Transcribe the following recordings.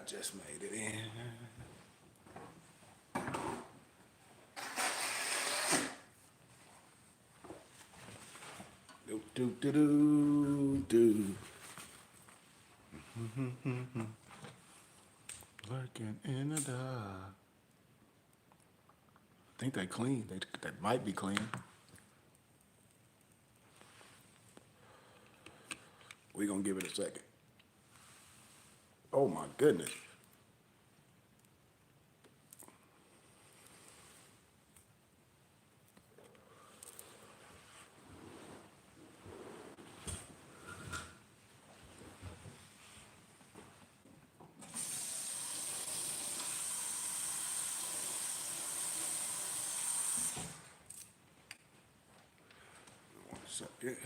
just made it in. Do do do do do. Lurking in the dark. I think they clean. They might be clean. We gonna give it a second. Oh my goodness. One second.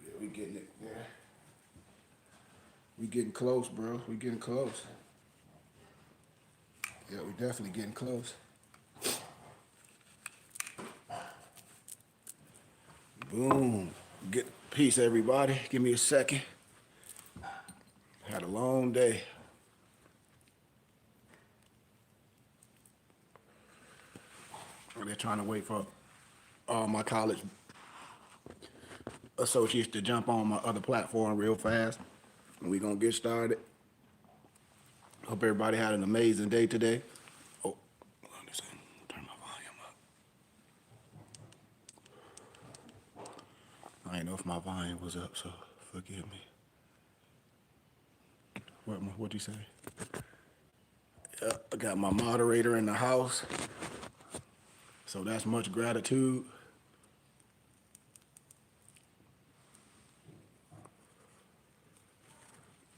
Yeah, we getting it there. We getting close, bro. We getting close. Yeah, we definitely getting close. Boom. Get peace, everybody. Give me a second. Had a long day. They're trying to wait for all my college associates to jump on my other platform real fast. And we gonna get started. Hope everybody had an amazing day today. Oh, listen, turn my volume up. I didn't know if my volume was up, so forgive me. What'd you say? I got my moderator in the house, so that's much gratitude.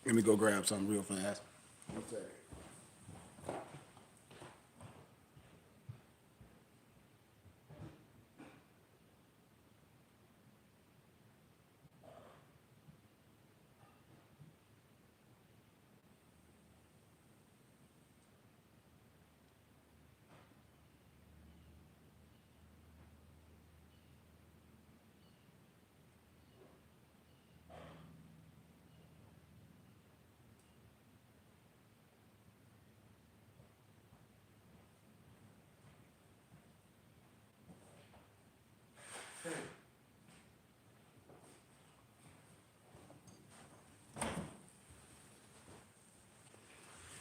Let me go grab something real fast. One second.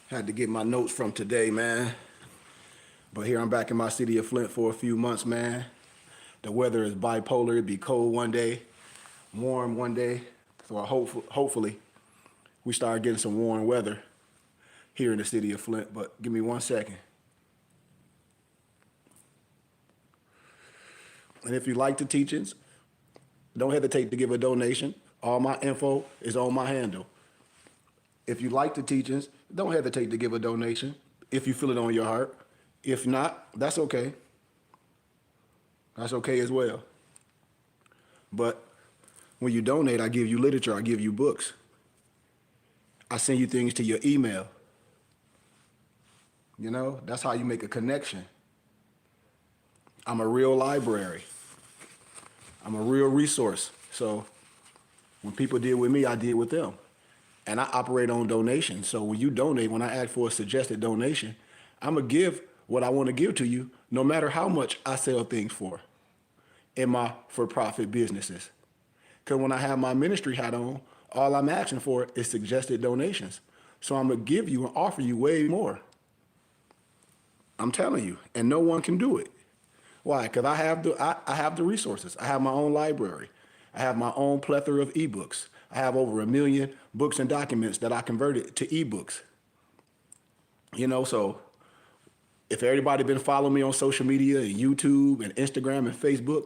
Had to get my notes from today, man. But here I'm back in my city of Flint for a few months, man. The weather is bipolar. It'd be cold one day, warm one day. So hopefully we start getting some warm weather here in the city of Flint. But give me 1 second. And if you like the teachings, don't hesitate to give a donation. All my info is on my handle. If you like the teachings, don't hesitate to give a donation if you feel it on your heart. If not, that's okay. That's okay as well. But when you donate, I give you literature, I give you books. I send you things to your email. You know, that's how you make a connection. I'm a real library. I'm a real resource. So when people deal with me, I deal with them. And I operate on donations. So when you donate, when I ask for a suggested donation, I'm going to give what I want to give to you, no matter how much I sell things for in my for-profit businesses. Because when I have my ministry hat on, all I'm asking for is suggested donations. So I'm going to give you and offer you way more. I'm telling you, and no one can do it. Why? Because I have the resources. I have my own library. I have my own plethora of ebooks. I have over 1 million books and documents that I converted to ebooks. You know, so if everybody been following me on social media and YouTube and Instagram and Facebook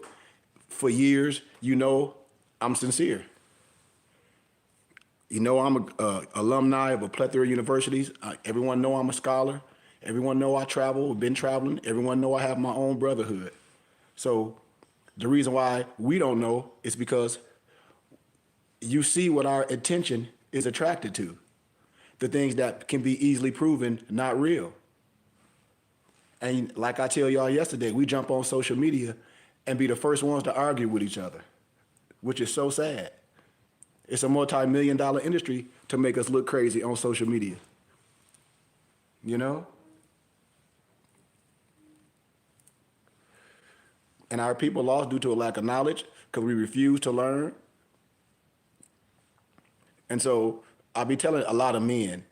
for years, you know I'm sincere. You know I'm a alumni of a plethora of universities. Everyone know I'm a scholar. Everyone know I travel, been traveling. Everyone know I have my own brotherhood. So the reason why we don't know is because you see what our attention is attracted to. The things that can be easily proven not real. And like I tell y'all yesterday, we jump on social media and be the first ones to argue with each other, which is so sad. It's a multi-million-dollar industry to make us look crazy on social media. You know? And our people lost due to a lack of knowledge because we refuse to learn. And so I'll be telling a lot of men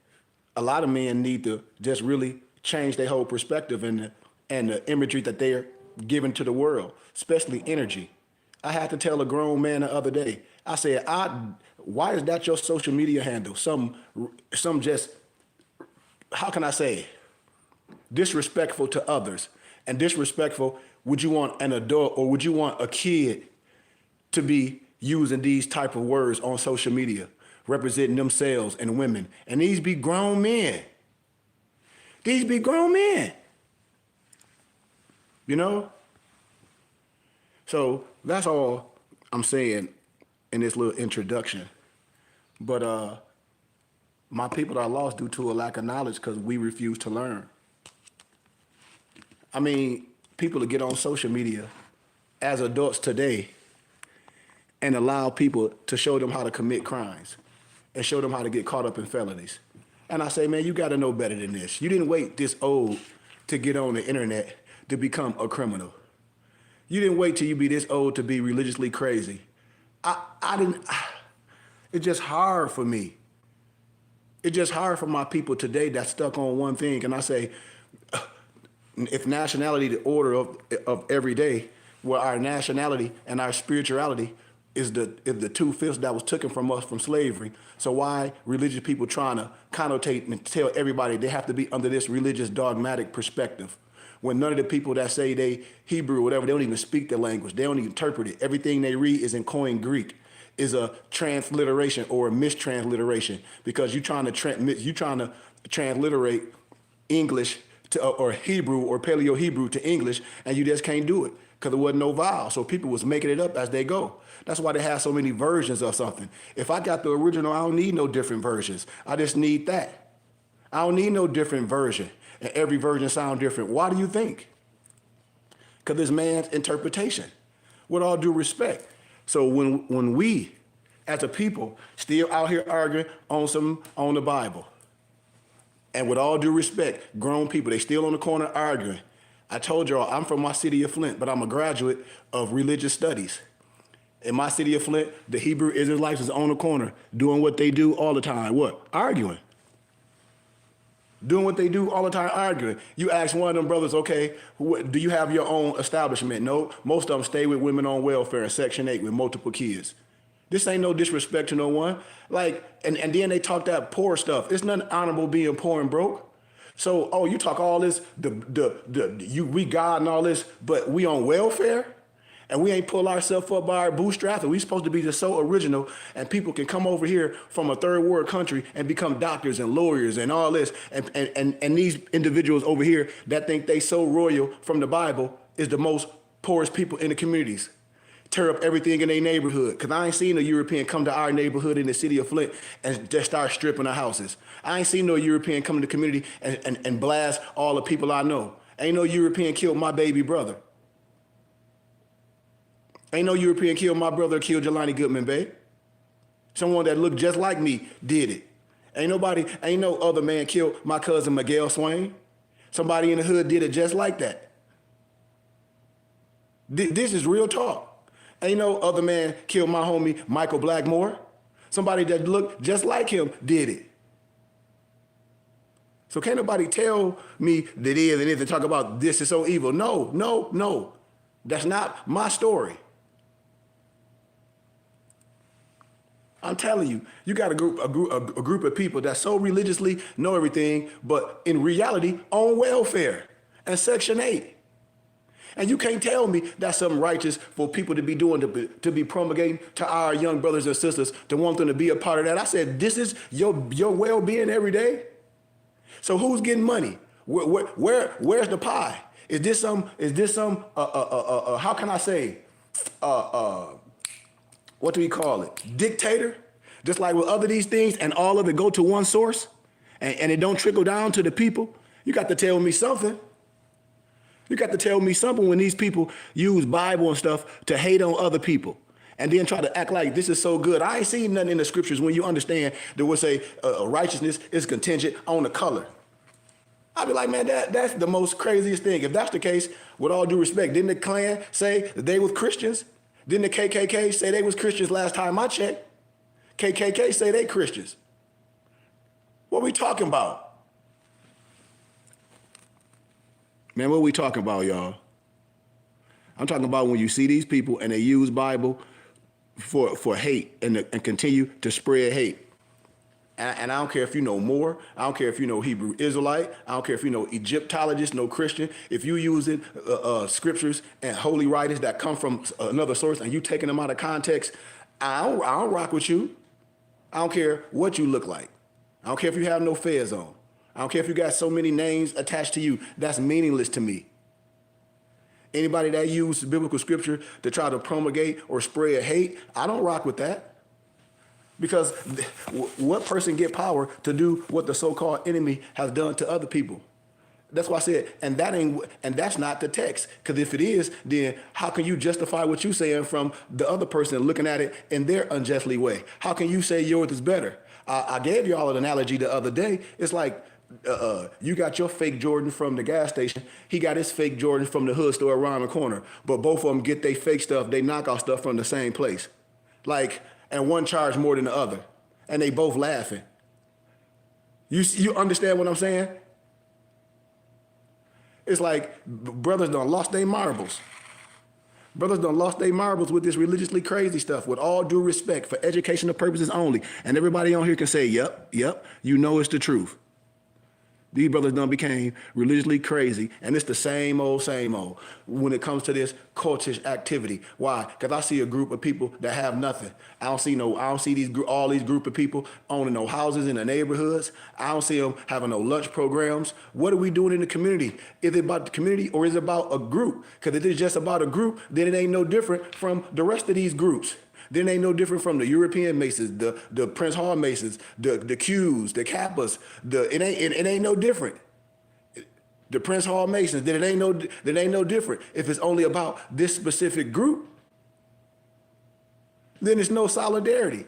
need to just really change their whole perspective and the imagery that they're giving to the world, especially energy. I had to tell a grown man the other day, I said, why is that your social media handle? Some just, how can I say, disrespectful to others. And disrespectful, would you want an adult or would you want a kid to be using these type of words on social media, representing themselves and women? And these be grown men. These be grown men. You know? So that's all I'm saying in this little introduction. But my people are lost due to a lack of knowledge because we refuse to learn. I mean, people to get on social media as adults today and allow people to show them how to commit crimes and show them how to get caught up in felonies. And I say, man, you got to know better than this. You didn't wait this old to get on the internet to become a criminal. You didn't wait till you be this old to be religiously crazy. It's just hard for me. It's just hard for my people today that's stuck on one thing. And I say, if nationality, the order of every day, where our nationality and our spirituality is the 2/5 that was taken from us from slavery. So why religious people trying to connotate and tell everybody they have to be under this religious dogmatic perspective? When none of the people that say they Hebrew or whatever, they don't even speak the language. They don't even interpret it. Everything they read is in Koine Greek, is a transliteration or a mistransliteration, because you're trying to transliterate English to, or Hebrew or Paleo-Hebrew to English, and you just can't do it because there wasn't no vowel. So people was making it up as they go. That's why they have so many versions of something. If I got the original, I don't need no different versions. I just need that. I don't need no different version. And every version sound different. Why do you think? Because it's man's interpretation, with all due respect. So when we, as a people, still out here arguing on the Bible, and with all due respect, grown people, they still on the corner arguing. I told y'all, I'm from my city of Flint, but I'm a graduate of religious studies. In my city of Flint, the Hebrew Israelites is on the corner doing what they do all the time. What? Arguing. Doing what they do all the time, arguing. You ask one of them brothers, okay, do you have your own establishment? No, most of them stay with women on welfare in Section 8 with multiple kids. This ain't no disrespect to no one. Like, and then they talk that poor stuff. It's nothing honorable being poor and broke. So, oh, you talk all this, we God and all this, but we on welfare? And we ain't pull ourselves up by our bootstraps, and we supposed to be just so original, and people can come over here from a third world country and become doctors and lawyers and all this, and these individuals over here that think they so royal from the Bible is the most poorest people in the communities. Tear up everything in their neighborhood, because I ain't seen a European come to our neighborhood in the city of Flint and just start stripping the houses. I ain't seen no European come to the community and blast all the people I know. Ain't no European killed my baby brother. Ain't no European killed my brother or killed Jelani Goodman, babe. Someone that looked just like me did it. Ain't no other man killed my cousin Miguel Swain. Somebody in the hood did it just like that. This is real talk. Ain't no other man killed my homie Michael Blackmore. Somebody that looked just like him did it. So can't nobody tell me that is and talk about this is so evil. No. That's not my story. I'm telling you, you got a group of people that so religiously know everything, but in reality on welfare and Section 8. And you can't tell me that's something righteous for people to be doing, to be promulgating to our young brothers and sisters, to want them to be a part of that. I said, this is your well-being every day. So who's getting money? Where's the pie? Is this some how can I say, what do we call it? Dictator? Just like with other these things, and all of it go to one source, and it don't trickle down to the people? You got to tell me something. You got to tell me something when these people use Bible and stuff to hate on other people and then try to act like this is so good. I ain't seen nothing in the scriptures when you understand that will say righteousness is contingent on the color. I'd be like, man, that's the most craziest thing. If that's the case, with all due respect, didn't the Klan say that they was Christians? Didn't the KKK say they was Christians last time I checked? KKK say they Christians. What we talking about? Man, what we talking about, y'all? I'm talking about when you see these people and they use Bible for hate and continue to spread hate. And I don't care if you know more. I don't care if you know Hebrew Israelite. I don't care if you know Egyptologist, no Christian. If you using scriptures and holy writings that come from another source and you taking them out of context, I don't rock with you. I don't care what you look like. I don't care if you have no fez on. I don't care if you got so many names attached to you. That's meaningless to me. Anybody that use biblical scripture to try to promulgate or spread hate, I don't rock with that. Because what person get power to do what the so-called enemy has done to other people? That's why I said, and that's not the text. Because if it is, then how can you justify what you're saying from the other person looking at it in their unjustly way? How can you say yours is better? I gave you all an analogy the other day. It's like you got your fake Jordan from the gas station. He got his fake Jordan from the hood store around the corner. But both of them get their fake stuff, they knockoff stuff from the same place. Like, and one charged more than the other, and they both laughing. You understand what I'm saying? It's like brothers done lost their marbles. Brothers done lost their marbles with this religiously crazy stuff, with all due respect, for educational purposes only. And everybody on here can say, yep, you know it's the truth. These brothers done became religiously crazy, and it's the same old when it comes to this cultish activity. Why? Because I see a group of people that have nothing. I don't see all these group of people owning no houses in the neighborhoods. I don't see them having no lunch programs. What are we doing in the community? Is it about the community or is it about a group? Because if it's just about a group, then it ain't no different from the rest of these groups. Then they ain't no different from the European Masons, the Prince Hall Masons, the Qs, the Kappas. It ain't no different. The Prince Hall Masons. Then it ain't no different. If it's only about this specific group, then it's no solidarity.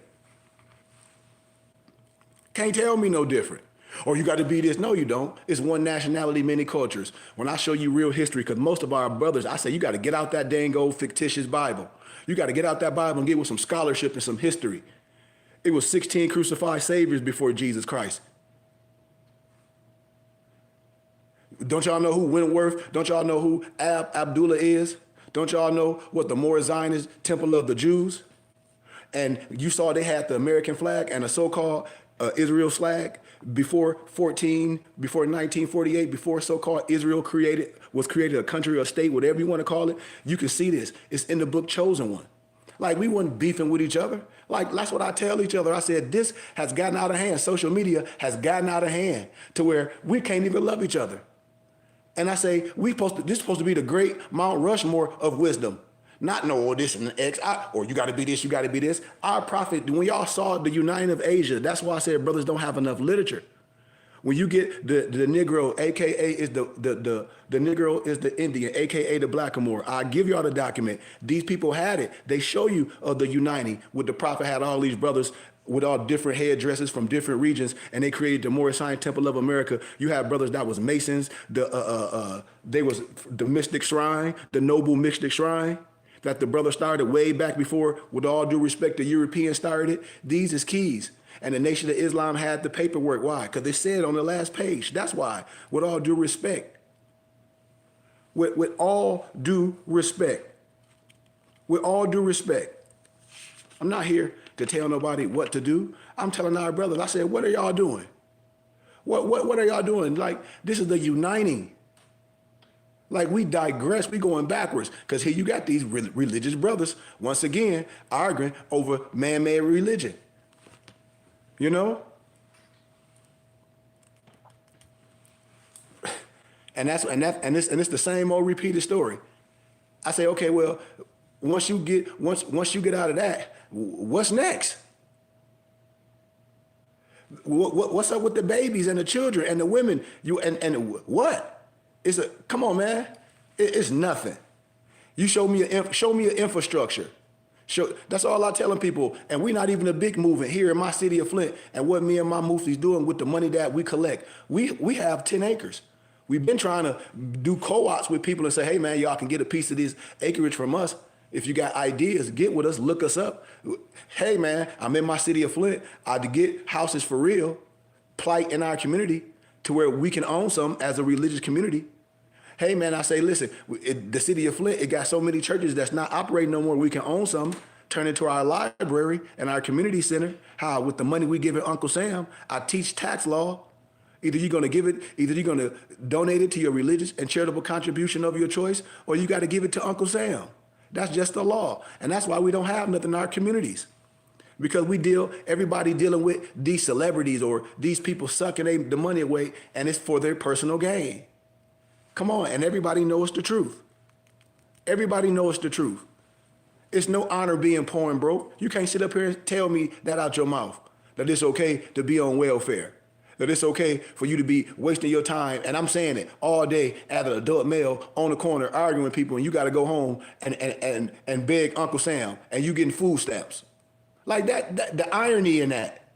Can't tell me no different. Or you got to be this. No, you don't. It's one nationality, many cultures. When I show you real history, because most of our brothers, I say you got to get out that dang old fictitious Bible. You got to get out that Bible and get with some scholarship and some history. It was 16 crucified saviors before Jesus Christ. Don't y'all know who Wentworth? Don't y'all know who Abdullah is? Don't y'all know what the Moorish Zionist Temple of the Jews? And you saw they had the American flag and a so-called Israel flag before 1948, before so-called Israel was created a country or a state, whatever you want to call it. You can see this. It's in the book Chosen One. Like, we weren't beefing with each other. Like, that's what I tell each other. I said, this has gotten out of hand. Social media has gotten out of hand to where we can't even love each other. And I say, this is supposed to be the great Mount Rushmore of wisdom. Not no this and X, or you got to be this, you got to be this. Our prophet, when y'all saw the uniting of Asia, that's why I said brothers don't have enough literature. When you get the Negro, AKA is the Negro is the Indian, AKA the Blackamoor. I give y'all the document. These people had it. They show you the uniting with the prophet had all these brothers with all different headdresses from different regions, and they created the Moorish Zion Temple of America. You have brothers that was Masons. They was the Mystic Shrine, the Noble Mystic Shrine that the brother started way back before, with all due respect, the Europeans started it. These is keys. And the Nation of Islam had the paperwork. Why? Because they said on the last page. That's why, with all due respect. With all due respect. With all due respect. I'm not here to tell nobody what to do. I'm telling our brothers, I said, what are y'all doing? What are y'all doing? Like, this is the uniting. Like, we digress, we going backwards. Because here you got these religious brothers, once again, arguing over man-made religion. You know? And it's the same old repeated story. I say, okay, well, once you get out of that, what's next? What's up with the babies and the children and the women? And what? Come on, man. It's nothing. You show me an infrastructure. That's all I telling people. And we're not even a big movement here in my city of Flint. And what me and my muftis doing with the money that we collect, we have 10 acres. We've been trying to do co-ops with people and say, hey man, y'all can get a piece of this acreage from us. If you got ideas, get with us, look us up. Hey man, I'm in my city of Flint. I get houses for real, plight in our community to where we can own some as a religious community. Hey man, I say, listen, the city of Flint, it got so many churches that's not operating no more. We can own some, turn into our library and our community center. How with the money we give Uncle Sam, I teach tax law. Either you're going to give it, either you're going to donate it to your religious and charitable contribution of your choice, or you got to give it to Uncle Sam. That's just the law. And that's why we don't have nothing in our communities. Because everybody dealing with these celebrities or these people sucking the money away, and it's for their personal gain. Come on, and everybody knows the truth. Everybody knows the truth. It's no honor being poor and broke. You can't sit up here and tell me that out your mouth, that it's okay to be on welfare, that it's okay for you to be wasting your time, and I'm saying it, all day as an adult male on the corner arguing with people, and you got to go home and beg Uncle Sam, and you getting food stamps. Like that, the irony in that.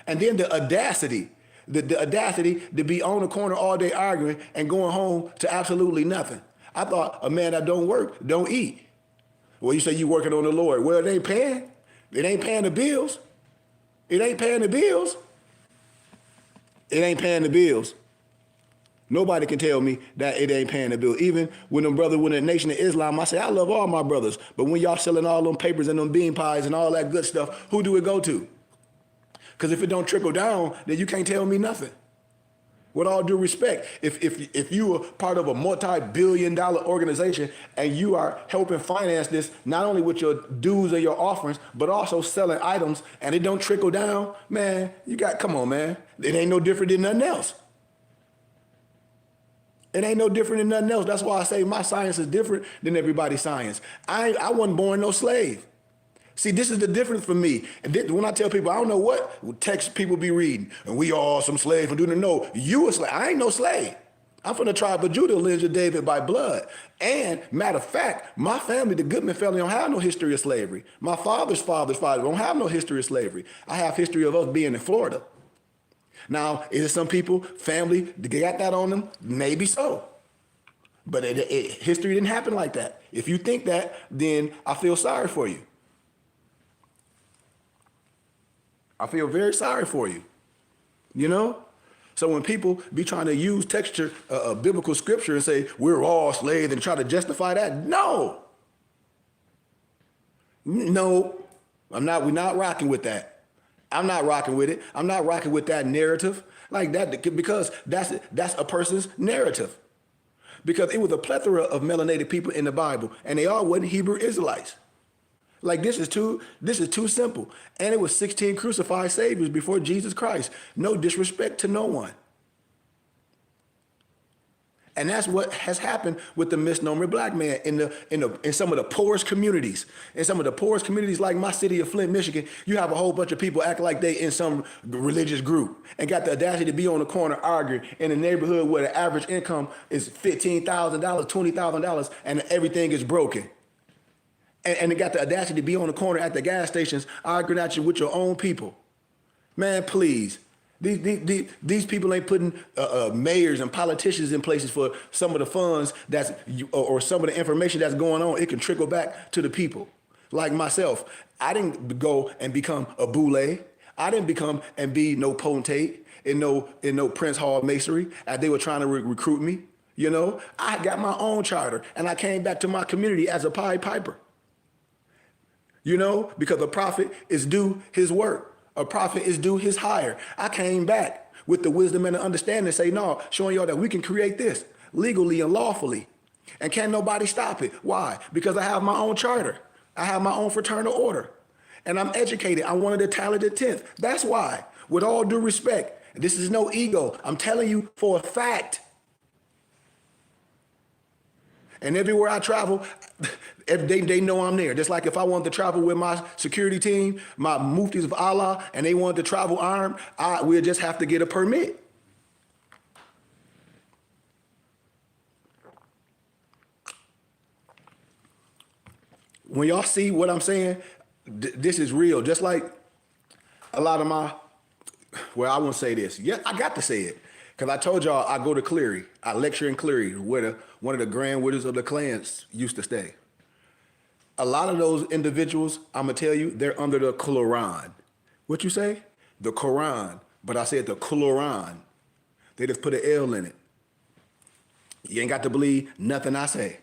And then the audacity to be on the corner all day arguing and going home to absolutely nothing. I thought a man that don't work, don't eat. Well, you say you working on the Lord. Well, it ain't paying. It ain't paying the bills. It ain't paying the bills. It ain't paying the bills. Nobody can tell me that it ain't paying the bill. Even when them brothers with the Nation of Islam, I say, I love all my brothers. But when y'all selling all them papers and them bean pies and all that good stuff, who do it go to? Because if it don't trickle down, then you can't tell me nothing. With all due respect, if you are part of a multi-billion-dollar organization and you are helping finance this, not only with your dues and your offerings, but also selling items, and it don't trickle down, man, come on, man. It ain't no different than nothing else. It ain't no different than nothing else. That's why I say my science is different than everybody's science. I wasn't born no slave. See, this is the difference for me. And when I tell people, I don't know what text people be reading, and we all some slaves and doing no, you a slave. I ain't no slave. I'm from the tribe of Judah, lineage of David by blood. And matter of fact, my family, the Goodman family, don't have no history of slavery. My father's father don't have no history of slavery. I have history of us being in Florida. Now, is it some people, family, they got that on them? Maybe so. But history didn't happen like that. If you think that, then I feel sorry for you. I feel very sorry for you, you know? So when people be trying to use texture, biblical scripture and say, we're all slaves and try to justify that, no, we're not rocking with that. I'm not rocking with it. I'm not rocking with that narrative like that because that's a person's narrative. Because it was a plethora of melanated people in the Bible and they all wasn't Hebrew Israelites. Like this is too simple. And it was 16 crucified saviors before Jesus Christ. No disrespect to no one. And that's what has happened with the misnomer black man in some of the poorest communities. In some of the poorest communities like my city of Flint, Michigan, you have a whole bunch of people act like they in some religious group and got the audacity to be on the corner arguing in a neighborhood where the average income is $15,000, $20,000, and everything is broken. And they got the audacity to be on the corner at the gas stations arguing at you with your own people. Man, please. These people ain't putting mayors and politicians in places for some of the funds or some of the information that's going on. It can trickle back to the people. Like myself, I didn't go and become a boule. I didn't become and be no potentate in no Prince Hall masonry as they were trying to recruit me. You know, I got my own charter and I came back to my community as a Pied Piper. You know, because a prophet is due his work. A prophet is due his hire. I came back with the wisdom and the understanding to say, no, showing y'all that we can create this legally and lawfully. And can't nobody stop it. Why? Because I have my own charter. I have my own fraternal order. And I'm educated. I'm one of the talented 10th. That's why, with all due respect, this is no ego. I'm telling you for a fact. And everywhere I travel, they know I'm there. Just like if I wanted to travel with my security team, my muftis of Allah, and they wanted to travel armed, we'll just have to get a permit. When y'all see what I'm saying, this is real. Just like a lot of my, well, I won't say this. Yeah, I got to say it. Because I told y'all I go to Cleary. I lecture in Cleary, where one of the grand wizards of the clans used to stay. A lot of those individuals, I'm going to tell you, they're under the Quran. What you say? The Quran. But I said the Quran. They just put an L in it. You ain't got to believe nothing I say.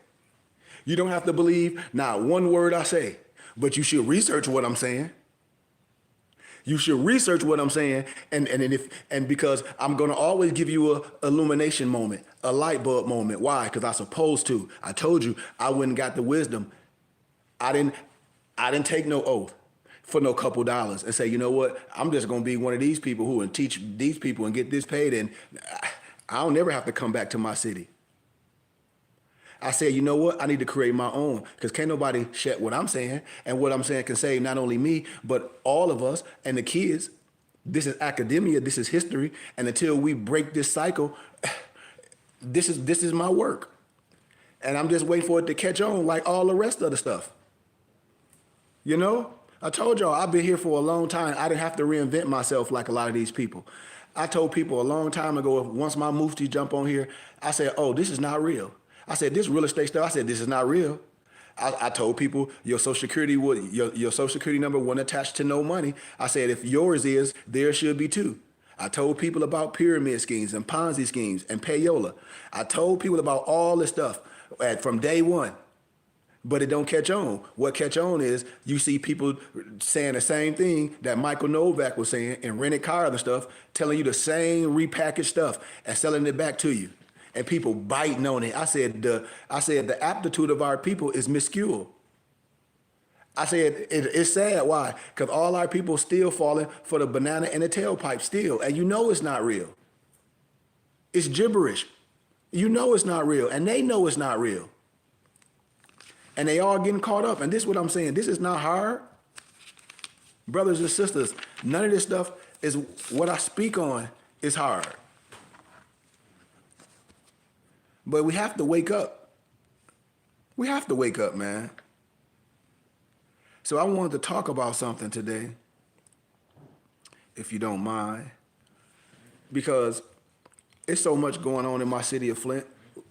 You don't have to believe not one word I say. But you should research what I'm saying. You should research what I'm saying, and because I'm gonna always give you a illumination moment, a light bulb moment. Why? Because I'm supposed to. I told you I wouldn't got the wisdom. I didn't take no oath for no couple dollars and say, you know what? I'm just gonna be one of these people who and teach these people and get this paid, and I'll never have to come back to my city. I said, you know what? I need to create my own, because can't nobody shut what I'm saying. And what I'm saying can save not only me, but all of us and the kids. This is academia. This is history. And until we break this cycle, this is my work. And I'm just waiting for it to catch on like all the rest of the stuff. You know? I told y'all, I've been here for a long time. I didn't have to reinvent myself like a lot of these people. I told people a long time ago, once my mufti jump on here, I said, oh, this is not real. I said, this real estate stuff, I said, this is not real. I told people your Social Security your Social Security number wasn't attached to no money. I said, if yours is, there should be too. I told people about pyramid schemes and Ponzi schemes and payola. I told people about all this stuff from day one, but it don't catch on. What catch on is you see people saying the same thing that Michael Novak was saying and rented cars and stuff, telling you the same repackaged stuff and selling it back to you. And people biting on it. I said the aptitude of our people is minuscule. I said it's sad. Why? Because all our people still falling for the banana and the tailpipe still, and you know it's not real. It's gibberish. You know it's not real, and they know it's not real. And they all getting caught up. And this is what I'm saying. This is not hard, brothers and sisters. None of this stuff is what I speak on is hard. But we have to wake up. We have to wake up, man. So I wanted to talk about something today, if you don't mind, because it's so much going on in my city of Flint,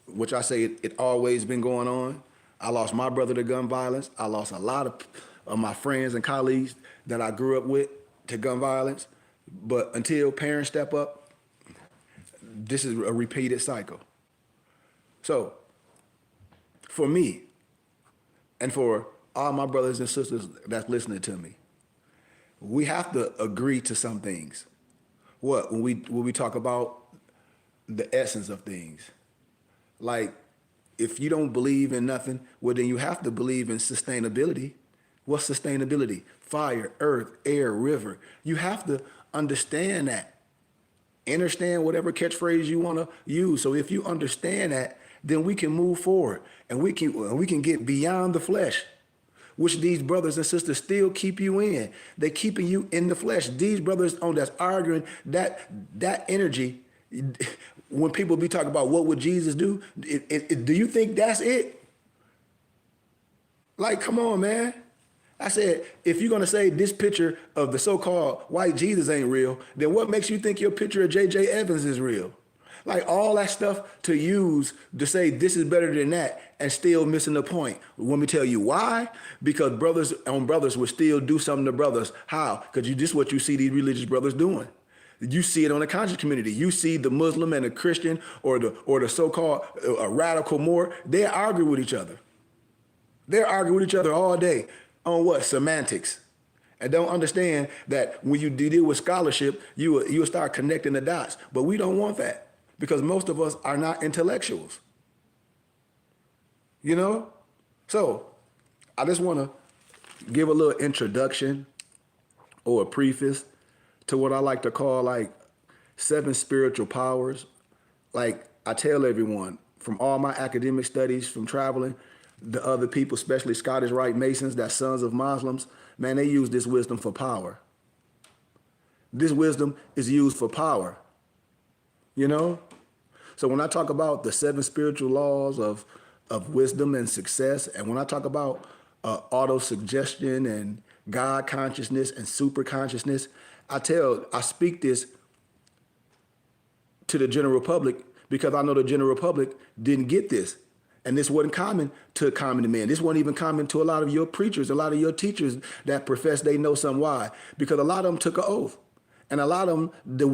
which I say it always been going on. I lost my brother to gun violence. I lost a lot of my friends and colleagues that I grew up with to gun violence. But until parents step up, this is a repeated cycle. So, for me, and for all my brothers and sisters that's listening to me, we have to agree to some things. What? When we talk about the essence of things. Like, if you don't believe in nothing, well, then you have to believe in sustainability. What's sustainability? Fire, earth, air, river. You have to understand that. Understand whatever catchphrase you want to use. So if you understand that, then we can move forward and we can get beyond the flesh, which these brothers and sisters still keep you in. They keeping you in the flesh. These brothers that's arguing that energy, when people be talking about what would Jesus do, do you think that's it? Like, come on, man. I said, if you're going to say this picture of the so-called white Jesus ain't real, then what makes you think your picture of J.J. Evans is real? Like all that stuff to use to say this is better than that and still missing the point. Let me tell you why. Because brothers on brothers will still do something to brothers. How? Because this is what you see these religious brothers doing. You see it on the conscious community. You see the Muslim and the Christian or the so-called radical Moor. They argue with each other. They argue with each other all day on what? Semantics. And don't understand that when you deal with scholarship, you'll start connecting the dots. But we don't want that. Because most of us are not intellectuals. You know? So, I just want to give a little introduction or a preface to what I like to call like 7 spiritual powers. Like I tell everyone from all my academic studies, from traveling, the other people, especially Scottish Rite Masons, that's sons of Muslims, man, they use this wisdom for power. This wisdom is used for power. You know? So when I talk about the 7 spiritual laws of wisdom and success, and when I talk about auto-suggestion and God consciousness and super consciousness. I speak this to the general public because I know the general public didn't get this. And this wasn't common to common men. This wasn't even common to a lot of your preachers, a lot of your teachers that profess they know some. Why? Because a lot of them took an oath. And a lot of them,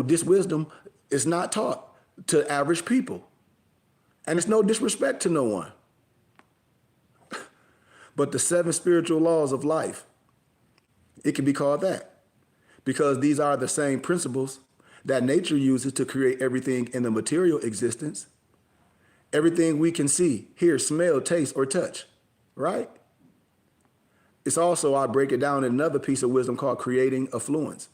this wisdom is not taught to average people. And it's no disrespect to no one. But the 7 spiritual laws of life, it can be called that. Because these are the same principles that nature uses to create everything in the material existence. Everything we can see, hear, smell, taste, or touch, right? It's also, I break it down in another piece of wisdom called creating affluence.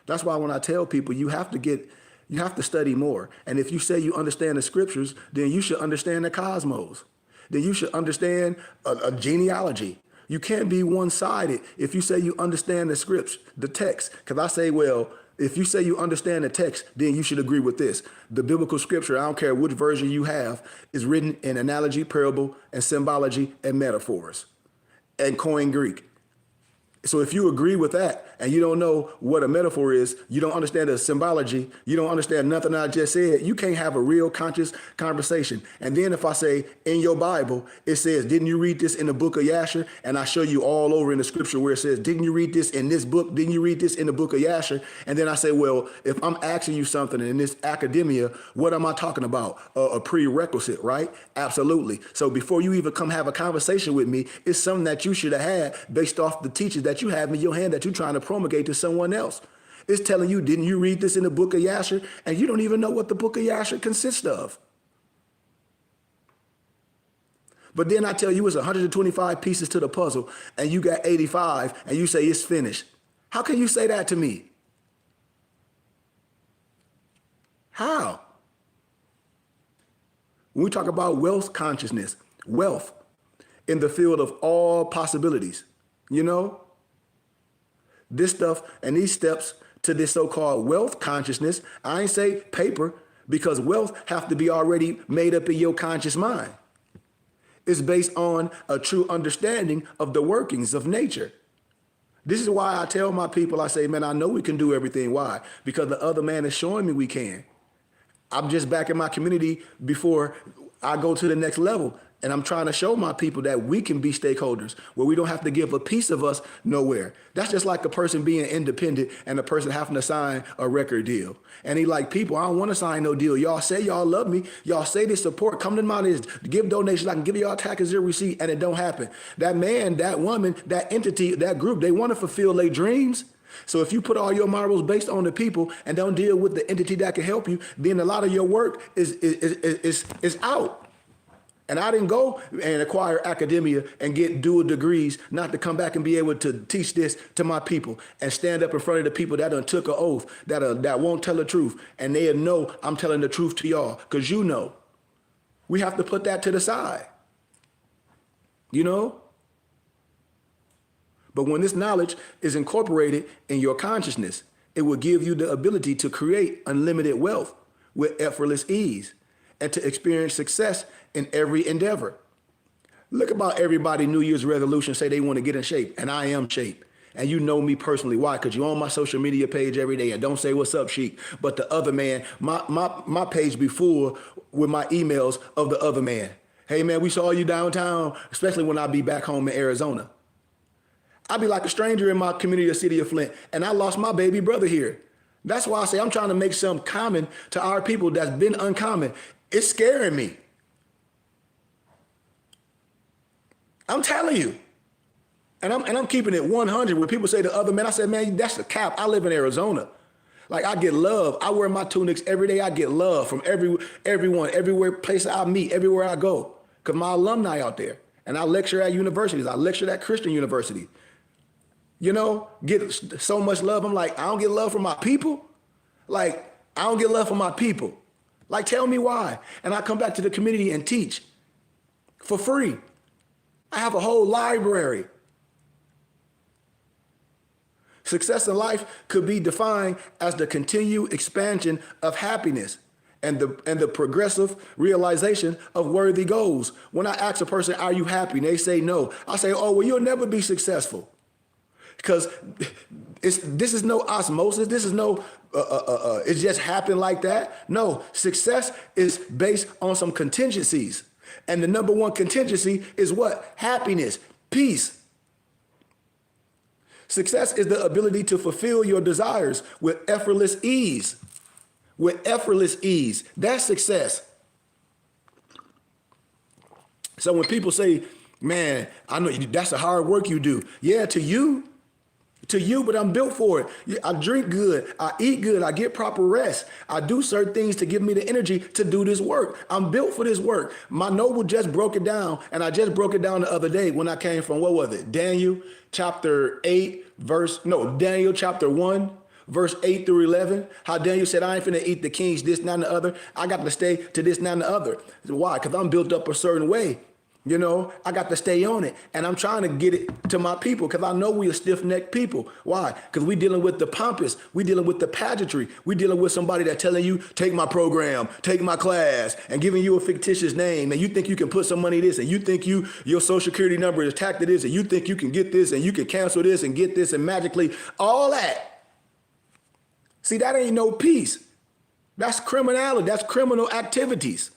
That's why when I tell people you have to study more. And if you say you understand the scriptures, then you should understand the cosmos. Then you should understand a genealogy. You can't be one-sided if you say you understand the scripts, the text. Because I say, well, if you say you understand the text, then you should agree with this. The biblical scripture, I don't care which version you have, is written in analogy, parable, and symbology, and metaphors, and Koine Greek. So if you agree with that and you don't know what a metaphor is, you don't understand the symbology, you don't understand nothing I just said, you can't have a real conscious conversation. And then if I say in your Bible, it says, didn't you read this in the book of Yasher? And I show you all over in the scripture where it says, didn't you read this in this book? Didn't you read this in the book of Yasher? And then I say, well, if I'm asking you something in this academia, what am I talking about? A prerequisite, right? Absolutely. So before you even come have a conversation with me, it's something that you should have had based off the teachings that you have in your hand that you're trying to promulgate to someone else. It's telling you, didn't you read this in the book of Yasher? And you don't even know what the book of Yasher consists of. But then I tell you it's 125 pieces to the puzzle and you got 85 and you say it's finished. How can you say that to me? How? When we talk about wealth consciousness, wealth in the field of all possibilities, you know, this stuff and these steps to this so-called wealth consciousness, I ain't say paper, because wealth have to be already made up in your conscious mind. It's based on a true understanding of the workings of nature. This is why I tell my people, I say, man, I know we can do everything. Why? Because the other man is showing me we can. I'm just back in my community before I go to the next level. And I'm trying to show my people that we can be stakeholders where we don't have to give a piece of us nowhere. That's just like a person being independent and a person having to sign a record deal. And he like, people, I don't want to sign no deal. Y'all say y'all love me. Y'all say this support. Come to my is give donations. I can give y'all tax zero receipt, and it don't happen. That man, that woman, that entity, that group, they want to fulfill their dreams. So if you put all your marbles based on the people and don't deal with the entity that can help you, then a lot of your work is out. And I didn't go and acquire academia and get dual degrees not to come back and be able to teach this to my people and stand up in front of the people that done took an oath, that won't tell the truth. And they'll know I'm telling the truth to y'all, because you know. We have to put that to the side, you know? But when this knowledge is incorporated in your consciousness, it will give you the ability to create unlimited wealth with effortless ease and to experience success in every endeavor. Look about everybody New Year's resolution say they want to get in shape, and I am shape. And you know me personally. Why? Because you're on my social media page every day and don't say what's up, Sheik. But the other man, my page be full with my emails of the other man. Hey man, we saw you downtown, especially when I be back home in Arizona. I'd be like a stranger in my community, the city of Flint, and I lost my baby brother here. That's why I say I'm trying to make something common to our people that's been uncommon. It's scaring me. I'm telling you. And I'm keeping it 100. When people say the other man, I said, man, that's the cap. I live in Arizona. Like, I get love. I wear my tunics every day. I get love from everyone, everywhere, place I meet, everywhere I go. Because my alumni out there. And I lecture at universities. I lecture at Christian university. You know, get so much love. I'm like, I don't get love from my people. Like, I don't get love from my people. Like, tell me why. And I come back to the community and teach for free. I have a whole library. Success in life could be defined as the continued expansion of happiness and the progressive realization of worthy goals. When I ask a person, are you happy? And they say no. I say, oh, well, you'll never be successful. Because this is no osmosis. This is no, it just happened like that. No, success is based on some contingencies. And the number one contingency is what? Happiness, peace. Success is the ability to fulfill your desires with effortless ease. With effortless ease. That's success. So when people say, man, I know that's the hard work you do. Yeah, to you, but I'm built for it. I drink good, I eat good, I get proper rest. I do certain things to give me the energy to do this work. I'm built for this work. My noble just broke it down, and I just broke it down the other day when I came from, what was it? Daniel chapter 1, verse 8 through 11. How Daniel said, I ain't finna eat the kings, this, that, and the other. I got to stay to this, that, and the other. Why? Because I'm built up a certain way. You know, I got to stay on it, and I'm trying to get it to my people because I know we are stiff-necked people. Why? Because we dealing with the pompous, we dealing with the pageantry, we dealing with somebody that telling you, take my program, take my class, and giving you a fictitious name, and you think you can put some money in this, and you think your social security number is tacked to this, and you think you can get this, and you can cancel this and get this, and magically, all that. See, that ain't no peace. That's criminality. That's criminal activities.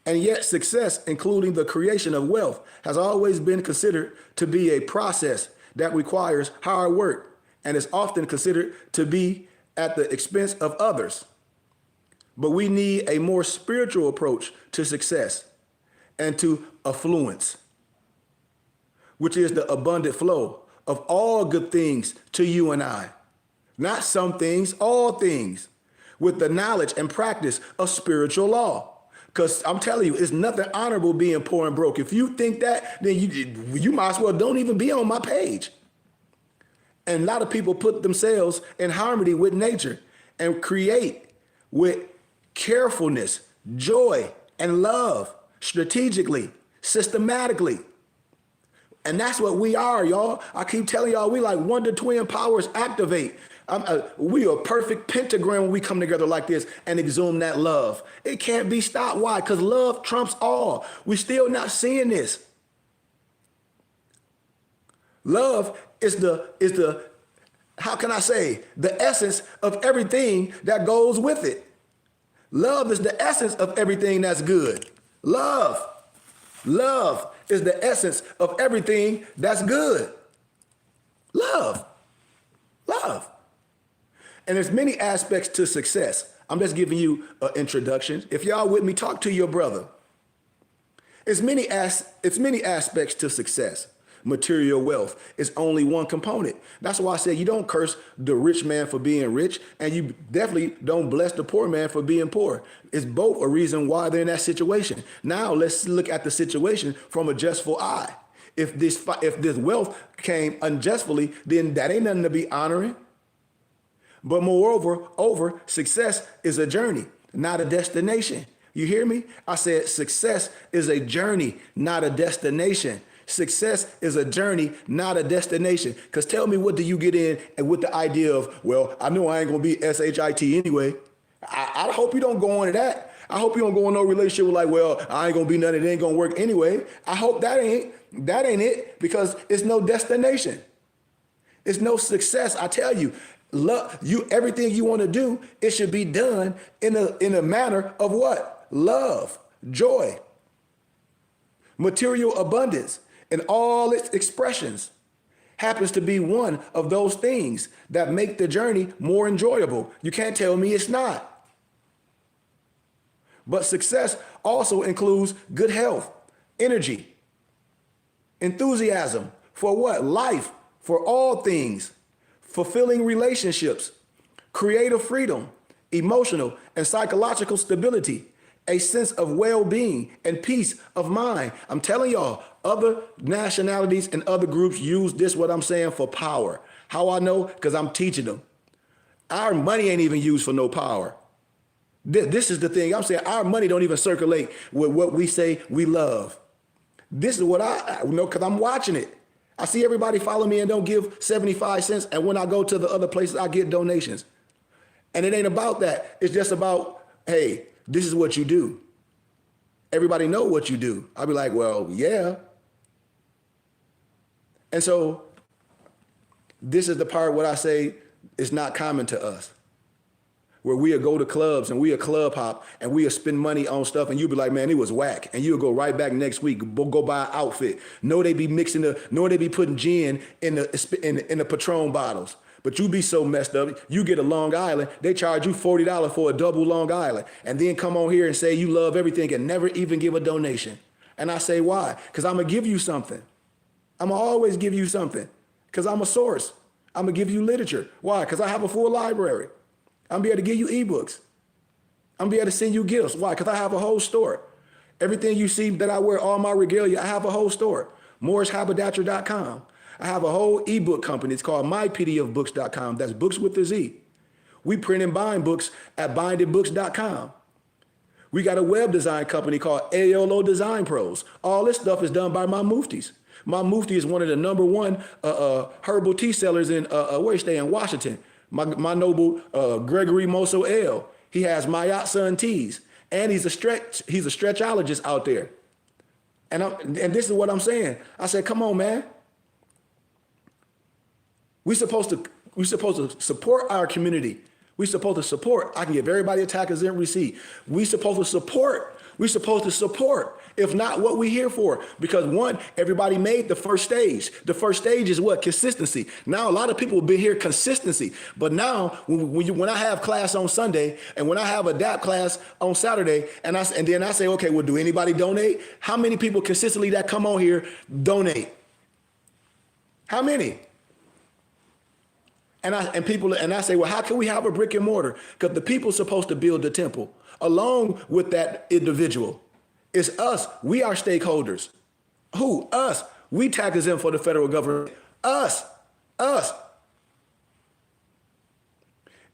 And yet success, including the creation of wealth, has always been considered to be a process that requires hard work and is often considered to be at the expense of others. But we need a more spiritual approach to success and to affluence, which is the abundant flow of all good things to you and I. Not some things, all things, with the knowledge and practice of spiritual law. Because I'm telling you, it's nothing honorable being poor and broke. If you think that, then you might as well don't even be on my page. And a lot of people put themselves in harmony with nature and create with carefulness, joy, and love, strategically, systematically. And that's what we are, y'all. I keep telling y'all, we like wonder twin powers activate. We are a perfect pentagram when we come together like this and exhume that love. It can't be stopped. Why? Because love trumps all. We're still not seeing this. Love is the, how can I say, the essence of everything that goes with it. Love is the essence of everything that's good. Love is the essence of everything that's good. Love. And there's many aspects to success. I'm just giving you an introduction. If y'all with me, talk to your brother. It's many aspects to success. Material wealth is only one component. That's why I said you don't curse the rich man for being rich, and you definitely don't bless the poor man for being poor. It's both a reason why they're in that situation. Now let's look at the situation from a justful eye. If this wealth came unjustly, then that ain't nothing to be honoring. But moreover, success is a journey, not a destination. You hear me? I said success is a journey, not a destination. Success is a journey, not a destination. Because tell me, what do you get in and with the idea of, well, I know I ain't going to be SHIT anyway. I hope you don't go into that. I hope you don't go in no relationship with like, well, I ain't going to be nothing. It ain't going to work anyway. I hope that ain't it, because it's no destination. It's no success. I tell you, everything you want to do, it should be done in a manner of what? Love, joy, material abundance, and all its expressions happens to be one of those things that make the journey more enjoyable. You can't tell me it's not. But success also includes good health, energy, enthusiasm for what? Life, for all things, fulfilling relationships, creative freedom, emotional and psychological stability, a sense of well-being and peace of mind. I'm telling y'all, other nationalities and other groups use this, what I'm saying, for power. How I know? Because I'm teaching them. Our money ain't even used for no power. This is the thing. I'm saying our money don't even circulate with what we say we love. This is what I know because I'm watching it. I see everybody follow me and don't give 75 cents. And when I go to the other places, I get donations. And it ain't about that. It's just about, hey, this is what you do. Everybody know what you do. I'll be like, well, yeah. And so this is the part where I say it's not common to us, where we'll go to clubs and we'll club hop and we'll spend money on stuff and you'll be like, man, it was whack. And you'll go right back next week, go buy an outfit. No, they be putting gin in the Patron bottles. But you be so messed up, you get a Long Island, they charge you $40 for a double Long Island, and then come on here and say you love everything and never even give a donation. And I say, why? Because I'm going to give you something. I'm going to always give you something because I'm a source. I'm going to give you literature. Why? Because I have a full library. I'm going to be able to give you ebooks. I'm going to be able to send you gifts. Why? Because I have a whole store. Everything you see that I wear, all my regalia, I have a whole store. MorrisHaberdasher.com. I have a whole ebook company. It's called mypdfbooks.com. That's books with a Z. We print and bind books at bindedbooks.com. We got a web design company called AOLO Design Pros. All this stuff is done by my muftis. My mufti is one of the #1 herbal tea sellers in where you stay in Washington. My noble Gregory Moso L. He has Mayat Sun teas, and he's a stretchologist out there. And this is what I'm saying. I said, come on, man. We're supposed to support our community. We're supposed to support. I can give everybody a tax exempt receipt. We're supposed to support. If not, what we here for? Because one, everybody made the first stage. The first stage is what? Consistency. Now a lot of people have been here consistency. But now when I have class on Sunday and when I have a DAP class on Saturday and then I say, okay, well, do anybody donate? How many people consistently that come on here donate? How many? And I say, well, how can we have a brick and mortar? Because the people are supposed to build the temple along with that individual. It's us. We are stakeholders. Who? Us. We tax exempt for the federal government. Us.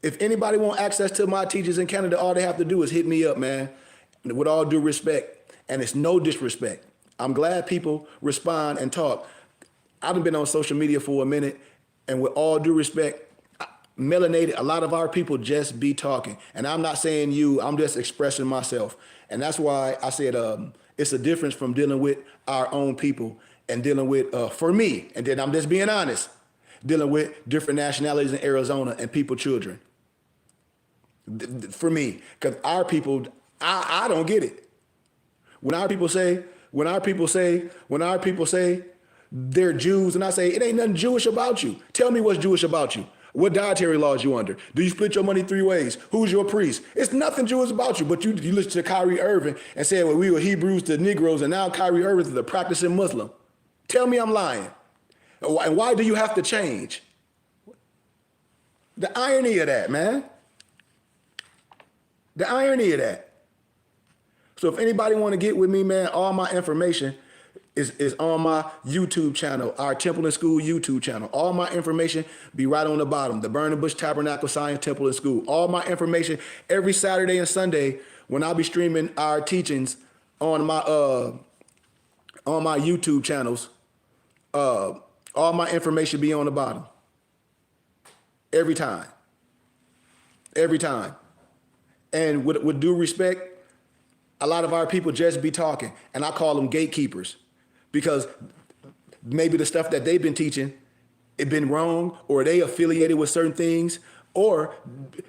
If anybody want access to my teachers in Canada, all they have to do is hit me up, man. With all due respect, and it's no disrespect. I'm glad people respond and talk. I've been on social media for a minute. And with all due respect, melanated, a lot of our people just be talking. And I'm not saying you, I'm just expressing myself. And that's why I said it's a difference from dealing with our own people and dealing with, for me, and then I'm just being honest, dealing with different nationalities in Arizona and people, children. For me, because our people, I don't get it. When our people say they're Jews, and I say, it ain't nothing Jewish about you. Tell me what's Jewish about you. What dietary laws you under? Do you split your money 3 ways? Who's your priest? It's nothing Jewish about you, but you listen to Kyrie Irving and say, well, we were Hebrews to Negroes, and now Kyrie Irving is a practicing Muslim. Tell me I'm lying. And why do you have to change? The irony of that, man. The irony of that. So if anybody want to get with me, man, all my information is on my YouTube channel, our Temple and School YouTube channel. All my information be right on the bottom. The Burning Bush Tabernacle Science Temple and School. All my information every Saturday and Sunday when I'll be streaming our teachings on my YouTube channels. All my information be on the bottom. Every time. And with due respect, a lot of our people just be talking, and I call them gatekeepers. Because maybe the stuff that they've been teaching, it been wrong, or they affiliated with certain things, or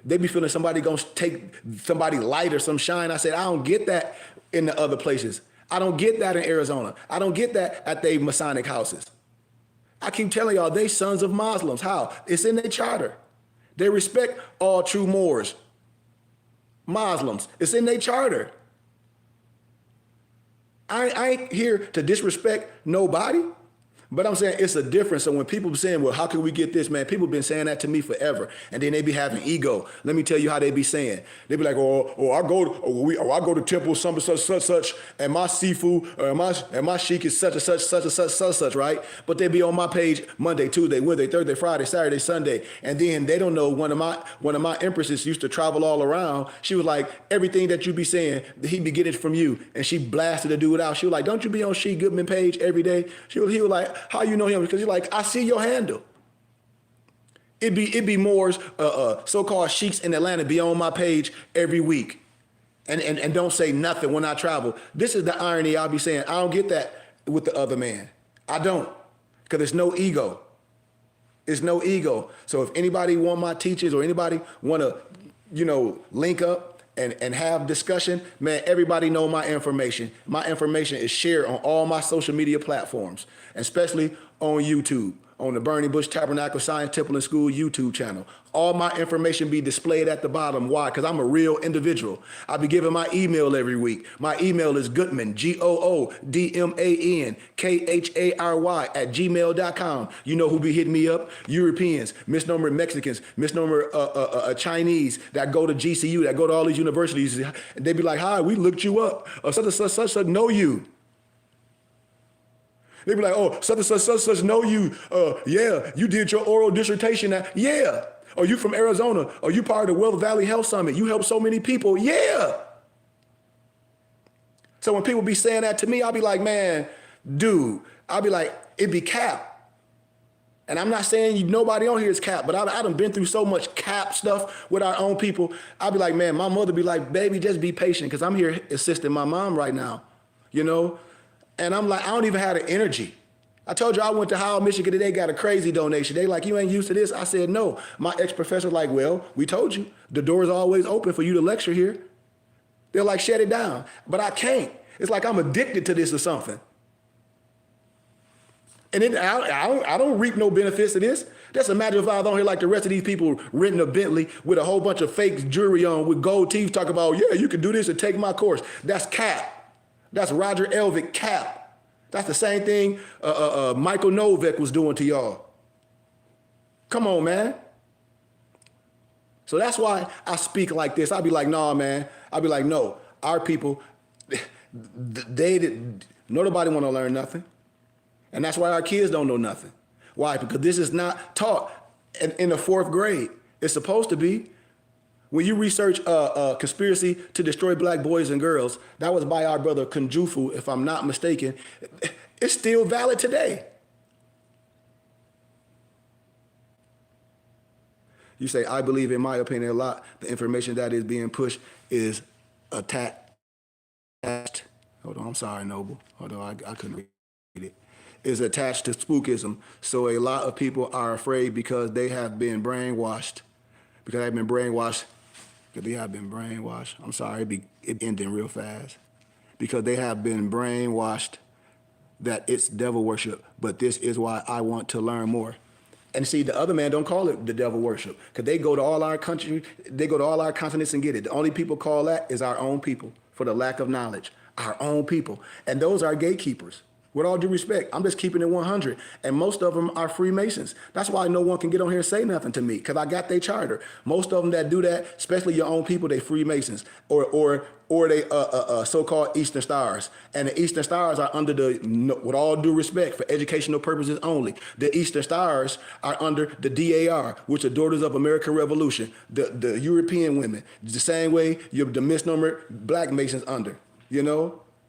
they be feeling somebody gonna take somebody light or some shine. I said, I don't get that in the other places. I don't get that in Arizona. I don't get that at they Masonic houses. I keep telling y'all, they sons of Muslims. How? It's in their charter. They respect all true Moors. Muslims. It's in their charter. I ain't here to disrespect nobody, but I'm saying it's a difference. So when people be saying, well, how can we get this, man? People been saying that to me forever. And then they be having ego. Let me tell you how they be saying. They be like, I go to temple such, and my sifu, and my sheik is such and such, right? But they be on my page Monday, Tuesday, Wednesday, Thursday, Friday, Saturday, Sunday. And then they don't know one of my empresses used to travel all around. She was like, everything that you be saying, he be getting it from you. And she blasted the dude out. She was like, don't you be on She Goodman page every day? He was like, how you know him? Because you're like, I see your handle. It'd be more so-called sheiks in Atlanta be on my page every week and don't say nothing when I travel. This is the irony I'll be saying. I don't get that with the other man. I don't, because there's no ego. It's no ego. So if anybody want my teachers or anybody want to, link up and have discussion, man, everybody know my information. My information is shared on all my social media platforms, especially on YouTube, on the Burning Bush Tabernacle Science Temple and School YouTube channel. All my information be displayed at the bottom. Why? Because I'm a real individual. I be giving my email every week. My email is Goodman, GOODMANKHARY @gmail.com. You know who be hitting me up? Europeans, misnomer Mexicans, misnomer Chinese that go to GCU, that go to all these universities. They be like, hi, we looked you up. Such and such know you. They be like, oh, such and such know you. Yeah, you did your oral dissertation. Yeah. Are you from Arizona? Are you part of the Wealth Valley Health Summit? You help so many people. Yeah. So when people be saying that to me, I'll be like, man, dude, I'll be like, it be cap. And I'm not saying nobody on here is cap, but I done been through so much cap stuff with our own people. I'll be like, man, my mother be like, baby, just be patient, because I'm here assisting my mom right now, And I'm like, I don't even have the energy. I told you I went to Howell, Michigan, they got a crazy donation. They like, you ain't used to this? I said, no. My ex-professor like, well, we told you. The door is always open for you to lecture here. They're like, shut it down. But I can't. It's like I'm addicted to this or something. And then I don't reap no benefits of this. Just imagine if I was on here like the rest of these people renting a Bentley with a whole bunch of fake jewelry on with gold teeth talking about, yeah, you can do this and take my course. That's cap. That's Roger Elvick cap. That's the same thing Michael Novak was doing to y'all. Come on, man. So that's why I speak like this. I'll be like, nah, man. I'll be like, no, our people, nobody want to learn nothing. And that's why our kids don't know nothing. Why? Because this is not taught in the fourth grade. It's supposed to be. When you research conspiracy to destroy black boys and girls, that was by our brother Kunjufu, if I'm not mistaken. It's still valid today. You say, I believe, in my opinion, a lot, the information that is being pushed is attached. Hold on, I'm sorry, Noble. Hold on, I couldn't read it. Is attached to spookism. So a lot of people are afraid because they have been brainwashed. Because they've been brainwashed. Because they have been brainwashed. I'm sorry, it ending real fast. Because they have been brainwashed that it's devil worship. But this is why I want to learn more. And see, the other man don't call it the devil worship. Because they go to all our country, they go to all our continents and get it. The only people call that is our own people for the lack of knowledge. Our own people. And those are gatekeepers. With all due respect, I'm just keeping it 100. And most of them are Freemasons. That's why no one can get on here and say nothing to me, because I got their charter. Most of them that do that, especially your own people, they Freemasons or they so-called Eastern Stars. And the Eastern Stars are under with all due respect, for educational purposes only, the Eastern Stars are under the DAR, which are Daughters of American Revolution, the European women, the same way the misnomer Black Masons under,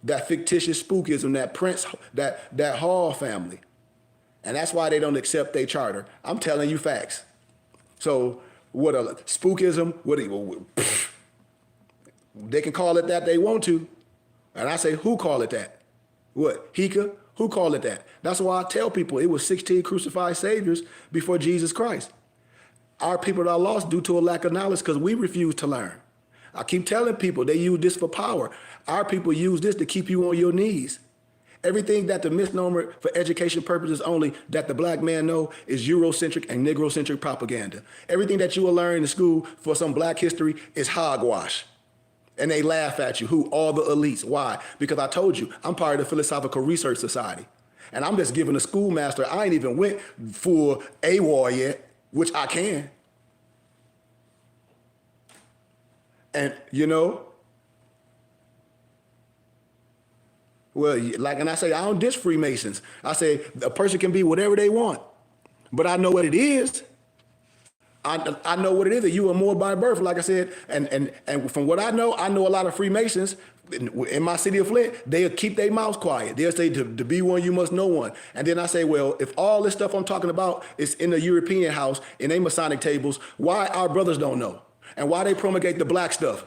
that fictitious spookism, that Prince, that Hall family. And that's why they don't accept their charter. I'm telling you facts. So what a spookism, they can call it that they want to. And I say, who call it that? What, Hika? Who call it that? That's why I tell people it was 16 crucified saviors before Jesus Christ. Our people are lost due to a lack of knowledge because we refuse to learn. I keep telling people they use this for power. Our people use this to keep you on your knees. Everything that the misnomer for education purposes only that the black man know is Eurocentric and Negrocentric propaganda. Everything that you will learn in school for some black history is hogwash. And they laugh at you. Who? All the elites. Why? Because I told you, I'm part of the Philosophical Research Society. And I'm just giving a schoolmaster, I ain't even went for AWOL yet, which I can. And well, and I say, I don't diss Freemasons. I say a person can be whatever they want, but I know what it is. I know what it is. That you are more by birth, like I said, and from what I know a lot of Freemasons In my city of Flint, they'll keep their mouths quiet. They'll say to be one, you must know one. And then I say, well, if all this stuff I'm talking about is in the European house, in their Masonic tables, why our brothers don't know? And why they promulgate the black stuff?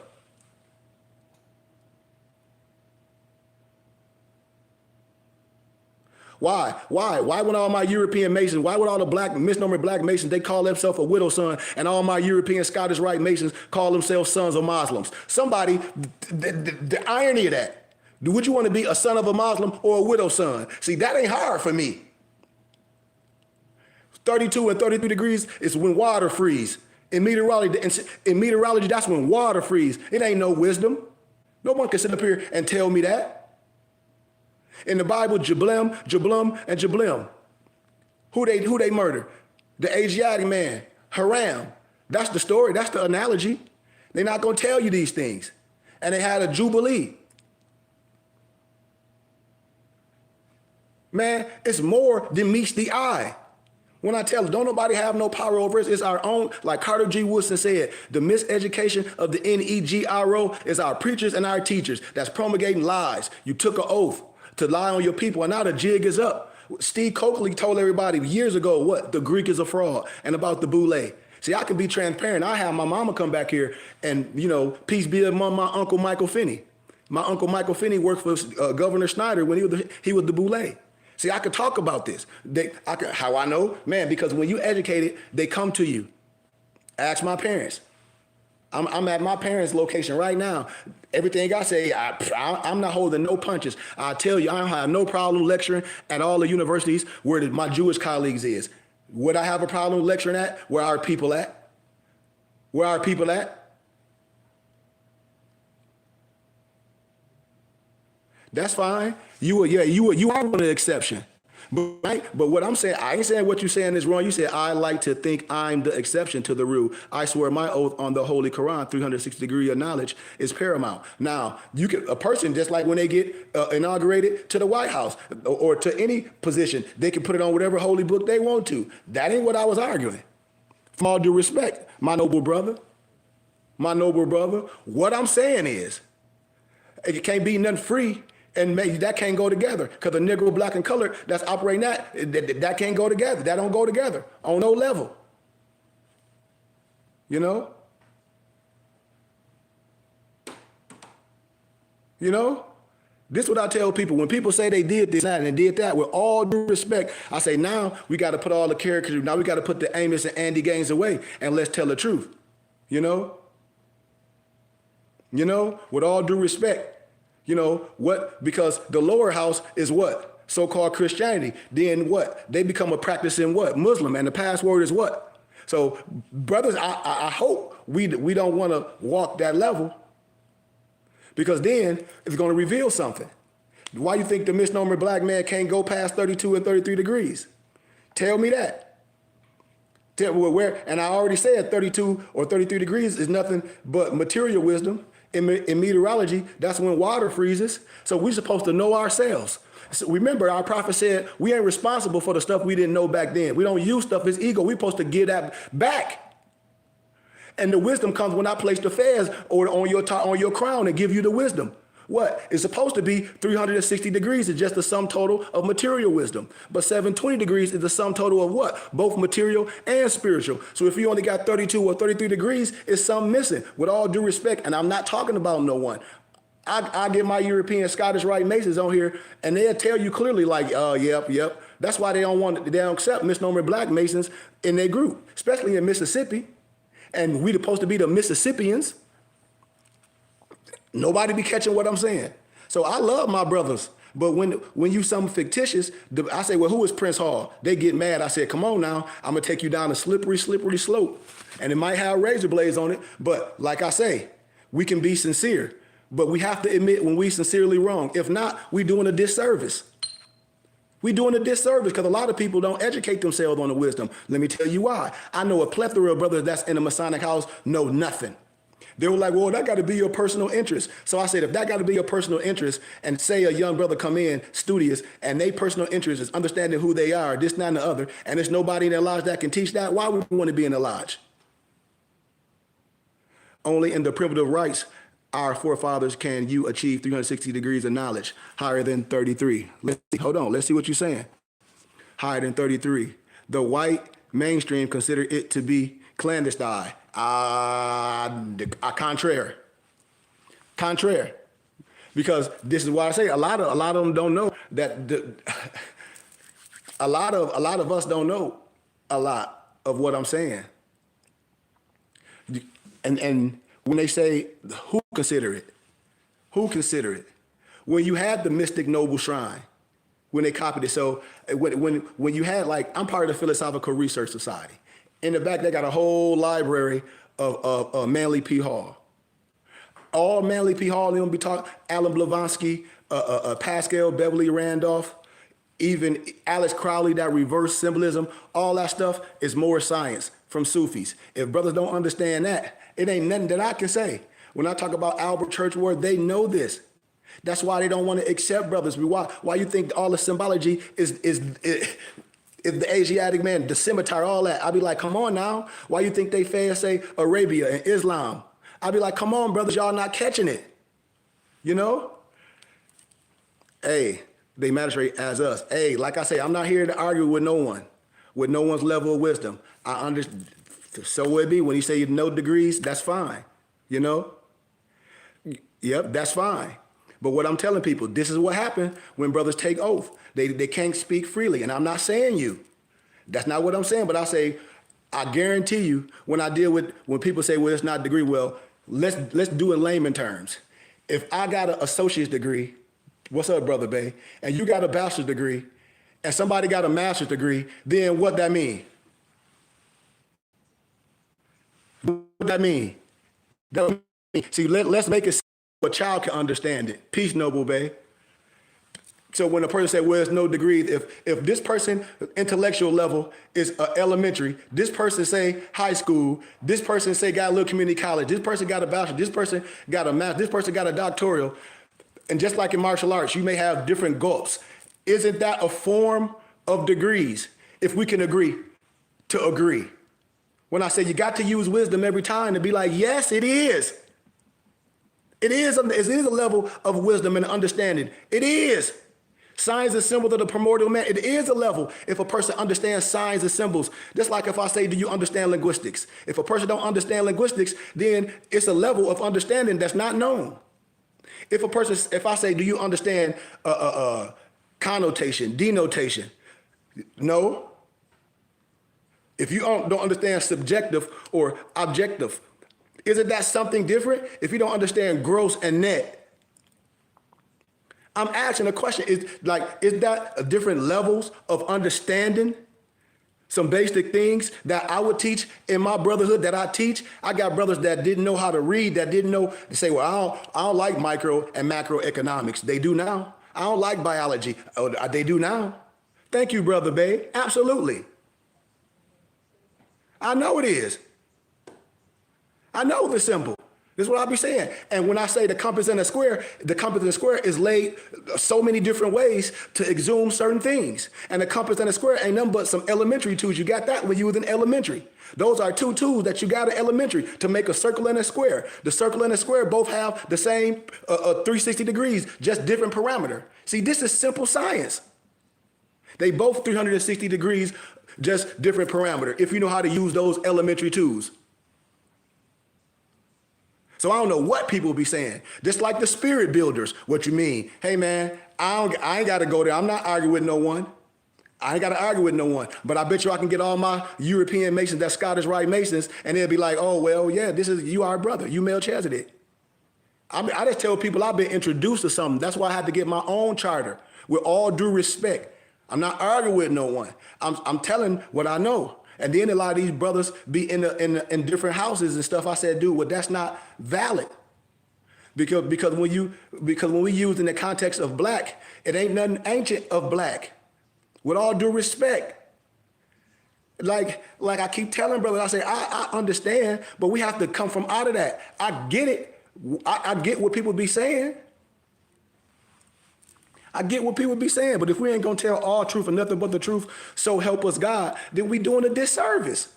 Why? Why would all my European Masons, why would all the black, misnomer black Masons, they call themselves a widow son, and all my European Scottish Rite Masons call themselves sons of Muslims? Somebody, the irony of that. Would you want to be a son of a Muslim or a widow son? See, that ain't hard for me. 32 and 33 degrees is when water freeze. In meteorology, that's when water freeze. It ain't no wisdom. No one can sit up here and tell me that. In the Bible, Jeblem, and Jeblim. Who they murder? The Asiatic man, Haram. That's the story. That's the analogy. They're not going to tell you these things. And they had a jubilee. Man, it's more than meets the eye. When I tell them, don't nobody have no power over us, it's our own, like Carter G. Woodson said, the miseducation of the NEGRO is our preachers and our teachers that's promulgating lies. You took an oath to lie on your people, and now the jig is up. Steve Coakley told everybody years ago what the Greek is a fraud and about the boule. See, I can be transparent. I have my mama come back here and, peace be among my Uncle Michael Finney. My Uncle Michael Finney worked for Governor Snyder when he was the boule. See, I could talk about this. How I know? Man, because when you educated, they come to you. Ask my parents. I'm at my parents' location right now. Everything I say, I'm not holding no punches. I tell you, I don't have no problem lecturing at all the universities where my Jewish colleagues is. Would I have a problem lecturing at? Where our people at? Where our people at? That's fine. You are one exception. But what I'm saying, I ain't saying what you're saying is wrong. You said, I like to think I'm the exception to the rule. I swear my oath on the Holy Quran, 360 degree of knowledge is paramount. Now, a person, just like when they get inaugurated to the White House or to any position, they can put it on whatever holy book they want to. That ain't what I was arguing. From all due respect, my noble brother, what I'm saying is, it can't be nothing free. And maybe that can't go together because the Negro, black, and colored that's operating that can't go together. That don't go together on no level. This is what I tell people. When people say they did this and they did that, with all due respect, I say now we got to put all the characters, now we got to put the Amos and Andy Gaines away and let's tell the truth. With all due respect. What? Because the lower house is what? So-called Christianity. Then what? They become a practicing what? Muslim. And the password is what? So, brothers, I hope we don't want to walk that level because then it's going to reveal something. Why you think the misnomer black man can't go past 32 and 33 degrees? Tell me that. And I already said 32 or 33 degrees is nothing but material wisdom. In meteorology, that's when water freezes. So we're supposed to know ourselves. So remember, our prophet said we ain't responsible for the stuff we didn't know back then. We don't use stuff as ego. We're supposed to give that back. And the wisdom comes when I place the fez or on your crown and give you the wisdom. What? It's supposed to be 360 degrees is just the sum total of material wisdom. But 720 degrees is the sum total of what? Both material and spiritual. So if you only got 32 or 33 degrees, it's something missing. With all due respect, and I'm not talking about no one. I get my European Scottish Rite Masons on here, and they'll tell you clearly like, yep. That's why they don't accept misnomer black Masons in their group, especially in Mississippi. And we're supposed to be the Mississippians. Nobody be catching what I'm saying. So I love my brothers. But when you something fictitious, I say, well, who is Prince Hall? They get mad. I said, come on now. I'm going to take you down a slippery slope. And it might have razor blades on it. But like I say, we can be sincere. But we have to admit when we sincerely wrong. If not, we doing a disservice. We doing a disservice because a lot of people don't educate themselves on the wisdom. Let me tell you why. I know a plethora of brothers that's in the Masonic house know nothing. They were like, well, that got to be your personal interest. So I said, if that got to be your personal interest, and say a young brother come in studious and their personal interest is understanding who they are, this, that, and the other, and there's nobody in their lodge that can teach that, why would we want to be in the lodge? Only in the primitive rights our forefathers can you achieve 360 degrees of knowledge higher than 33? Let's see, hold on, let's see what you're saying. Higher than 33. The white mainstream consider it to be clandestine. Contraire. Contraire. Because this is why I say a lot of them don't know that a lot of us don't know a lot of what I'm saying. And when they say who consider it? Who consider it? When you had the Mystic Noble Shrine, when they copied it. So when you had, like, I'm part of the Philosophical Research Society. In the back, they got a whole library of Manly P. Hall. All Manly P. Hall, they gonna be talking, Alan Blavatsky, Pascal Beverly Randolph, even Alex Crowley, that reverse symbolism, all that stuff is more science from Sufis. If brothers don't understand that, it ain't nothing that I can say. When I talk about Albert Churchward, they know this. That's why they don't want to accept brothers. Why you think all the symbology is the Asiatic man, the scimitar, all that? I'll be like, come on now. Why you think they fair say Arabia and Islam? I'll be like, come on, brothers, y'all not catching it. You know? Hey, they magistrate as us. Hey, like I say, I'm not here to argue with no one, with no one's level of wisdom. I understand. So it be when you say no degrees, that's fine. You know? Yep, that's fine. But what I'm telling people, this is what happened when brothers take oath. They can't speak freely. And I'm not saying you. That's not what I'm saying. But I say, I guarantee you, when I deal with, when people say, well, it's not a degree, well, let's do it in layman terms. If I got an associate's degree, what's up, Brother Bay, and you got a bachelor's degree, and somebody got a master's degree, then what that mean? What that mean? See, let's make it so a child can understand it. Peace, Noble Bay. So when a person says, well, there's no degree, if this person intellectual level is elementary, this person say high school, this person say got a little community college, this person got a bachelor, this person got a master, this person got a doctoral. And just like in martial arts, you may have different gulps. Isn't that a form of degrees? If we can agree to agree. When I say you got to use wisdom every time to be like, yes, it is. It is a level of wisdom and understanding. It is. Signs and symbols of the primordial man. It is a level if a person understands signs and symbols. Just like if I say, do you understand linguistics? If a person don't understand linguistics, then it's a level of understanding that's not known. If I say, do you understand connotation, denotation? No. If you don't understand subjective or objective, isn't that something different? If you don't understand gross and net, I'm asking a question. Is that different levels of understanding? Some basic things that I would teach in my brotherhood that I teach. I got brothers that didn't know how to read, that didn't know to say, well, I don't like micro and macroeconomics. They do now. I don't like biology. Oh, they do now. Thank you, Brother Bay. Absolutely. I know it is. I know the symbol. This is what I be saying. And when I say the compass and the square is laid so many different ways to exhume certain things. And the compass and the square ain't nothing but some elementary tools. You got that when you was in elementary. Those are two tools that you got in elementary to make a circle and a square. The circle and the square both have the same 360 degrees, just different parameter. See, this is simple science. They both 360 degrees, just different parameter, if you know how to use those elementary tools. So I don't know what people will be saying. Just like the spirit builders, what you mean? Hey man, I ain't got to go there. I'm not arguing with no one. I ain't got to argue with no one. But I bet you I can get all my European Masons, that Scottish Rite Masons, and they'll be like, oh, well, yeah, you our brother, you Melchizedek. I just tell people I've been introduced to something. That's why I had to get my own charter with all due respect. I'm not arguing with no one. I'm telling what I know. And then a lot of these brothers be in different houses and stuff. I said, dude, well, that's not valid. Because when we use in the context of black, it ain't nothing ancient of black. With all due respect. Like I keep telling brothers, I say, I understand, but we have to come from out of that. I get it. I get what people be saying. I get what people be saying, but if we ain't gonna tell all truth and nothing but the truth, so help us God, then we doing a disservice.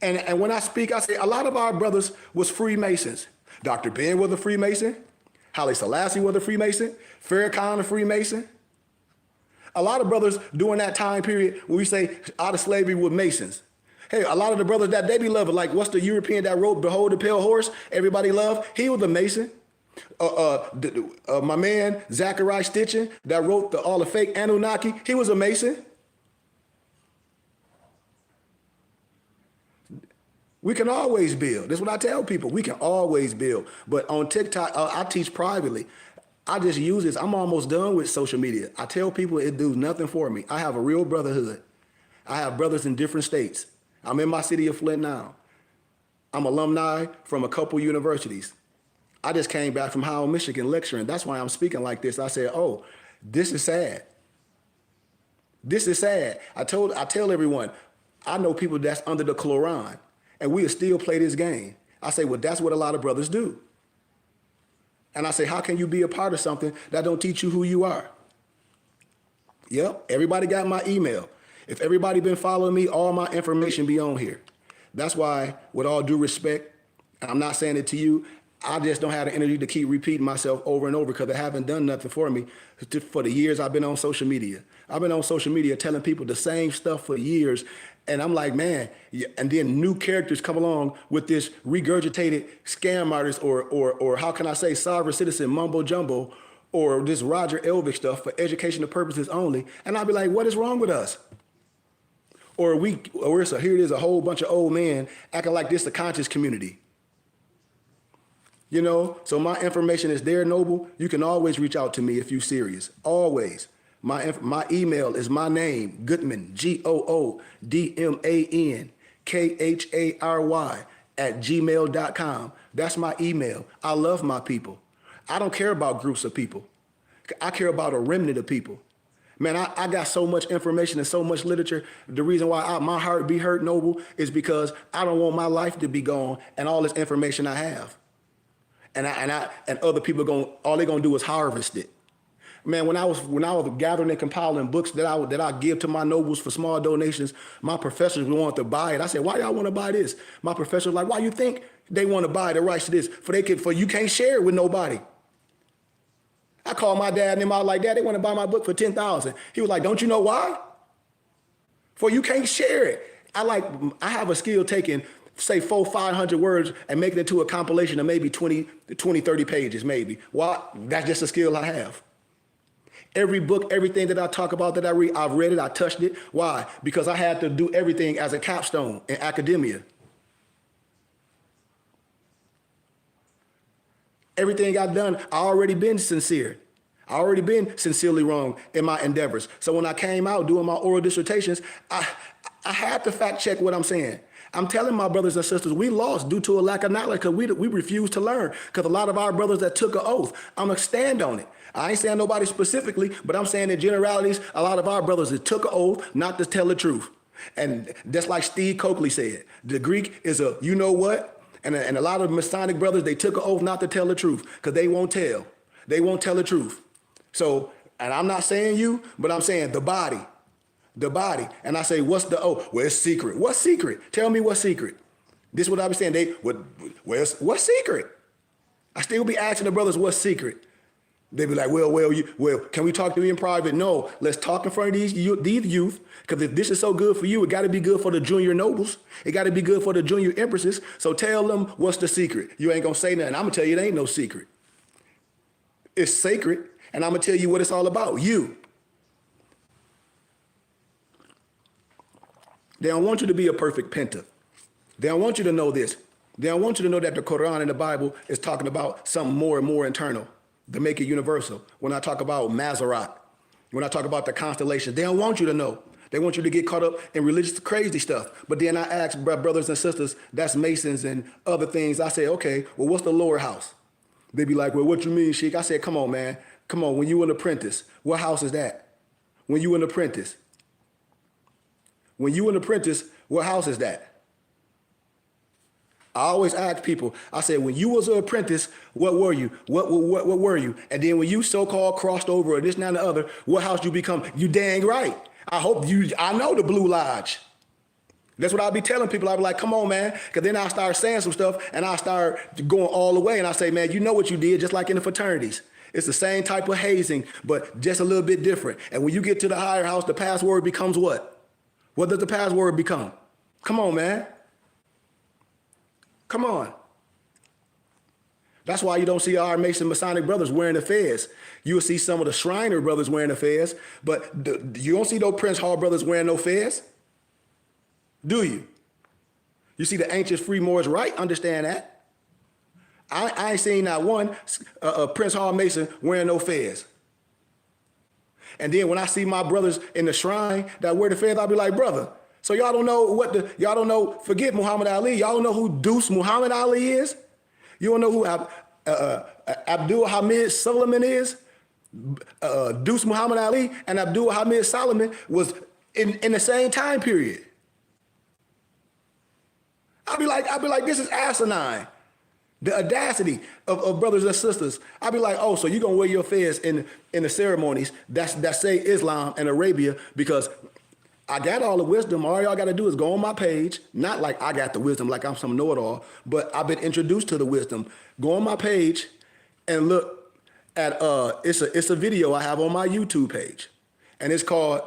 And when I speak, I say a lot of our brothers was Freemasons. Dr. Ben was a Freemason. Haile Selassie was a Freemason. Farrakhan a Freemason. A lot of brothers during that time period, when we say out of slavery, were Masons. Hey, a lot of the brothers that they be loving, like what's the European that wrote Behold the Pale Horse, everybody loved? He was a Mason. My man, Zachariah Stitchin, that wrote all the fake Anunnaki, he was a Mason. We can always build. That's what I tell people. We can always build. But on TikTok, I teach privately. I just use this. I'm almost done with social media. I tell people it does nothing for me. I have a real brotherhood. I have brothers in different states. I'm in my city of Flint now. I'm alumni from a couple universities. I just came back from Howell, Michigan lecturing. That's why I'm speaking like this. I said, oh, this is sad. This is sad. I tell everyone, I know people that's under the Quran, and we'll still play this game. I say, well, that's what a lot of brothers do. And I say, how can you be a part of something that don't teach you who you are? Yep, everybody got my email. If everybody been following me, all my information be on here. That's why, with all due respect, and I'm not saying it to you, I just don't have the energy to keep repeating myself over and over because they haven't done nothing for me for the years I've been on social media. I've been on social media telling people the same stuff for years. And I'm like, man, and then new characters come along with this regurgitated scam artist or how can I say sovereign citizen mumbo jumbo or this Roger Elvick stuff for educational purposes only. And I'll be like, what is wrong with us? Or here it is, a whole bunch of old men acting like this is a conscious community. You know, so my information is there, Noble. You can always reach out to me if you're serious. Always. My email is my name, Goodman, GOODMAN, KHARY @gmail.com. That's my email. I love my people. I don't care about groups of people. I care about a remnant of people. Man, I got so much information and so much literature. The reason why my heart be hurt, Noble, is because I don't want my life to be gone and all this information I have. And other people all they're gonna do is harvest it. Man, when I was gathering and compiling books that I give to my nobles for small donations, my professors would want to buy it. I said, why y'all want to buy this? My professor was like, why you think they want to buy the rights to this? For you can't share it with nobody. I called my dad and him out like, Dad, they want to buy my book for $10,000. He was like, don't you know why? For you can't share it. I have a skill taking, say 400-500 words and making it to a compilation of maybe 20, 30 pages, maybe. Why? That's just a skill I have. Every book, everything that I talk about that I read, I've read it, I touched it. Why? Because I had to do everything as a capstone in academia. Everything I've done, I already been sincere. I already been sincerely wrong in my endeavors. So when I came out doing my oral dissertations, I had to fact check what I'm saying. I'm telling my brothers and sisters, we lost due to a lack of knowledge because we refused to learn. Because a lot of our brothers that took an oath, I'm going to stand on it. I ain't saying nobody specifically, but I'm saying in generalities, a lot of our brothers that took an oath not to tell the truth. And that's like Steve Coakley said. The Greek is a you know what? And a lot of Masonic brothers, they took an oath not to tell the truth because they won't tell. They won't tell the truth. So, and I'm not saying you, but I'm saying the body. The body. And I say, what's the oath? Well, it's secret. What secret? Tell me what secret. This is what I be saying. What secret? I still be asking the brothers what's secret. They be like, well, can we talk to you in private? No, let's talk in front of these youth, because if this is so good for you, it got to be good for the junior nobles. It got to be good for the junior empresses. So tell them what's the secret. You ain't going to say nothing. I'm going to tell you it ain't no secret. It's sacred, and I'm going to tell you what it's all about. You. They don't want you to be a perfect penta. They don't want you to know this. They don't want you to know that the Quran and the Bible is talking about something more and more internal to make it universal. When I talk about Maserat, when I talk about the constellations, they don't want you to know. They want you to get caught up in religious crazy stuff. But then I ask brothers and sisters, that's Masons and other things. I say, okay, well, what's the lower house? They be like, well, what you mean, Sheik? I said, come on, man. Come on, when you an apprentice, what house is that? When you an apprentice. When you an apprentice, what house is that? I always ask people, I said, when you was an apprentice, what were you? What were you? And then when you so-called crossed over or this, and that, and the other, what house you become? You dang right. I know the Blue Lodge. That's what I'll be telling people. I'll be like, come on, man. Because then I'll start saying some stuff and I'll start going all the way. And I say, man, you know what you did, just like in the fraternities. It's the same type of hazing, but just a little bit different. And when you get to the higher house, the password becomes what? What does the password become? Come on, man. Come on. That's why you don't see our Mason Masonic brothers wearing the fez. You will see some of the Shriner brothers wearing the fez, but you don't see those Prince Hall brothers wearing no fez. Do you? You see the ancient free Moors right? Understand that. I ain't seen not one Prince Hall Mason wearing no fez. And then when I see my brothers in the shrine that wear the fez, I'll be like, brother, so y'all don't know y'all don't know, forget Muhammad Ali. Y'all don't know who Deuce Muhammad Ali is? You don't know who Abdul Hamid Solomon is? Deuce Muhammad Ali and Abdul Hamid Solomon was in the same time period. I'll be like, this is asinine. The audacity of brothers and sisters. I'll be like, oh, so you're going to wear your fez in the ceremonies that say Islam and Arabia because I got all the wisdom. All y'all got to do is go on my page. Not like I got the wisdom, like I'm some know-it-all, but I've been introduced to the wisdom. Go on my page and look at, it's a video I have on my YouTube page. And it's called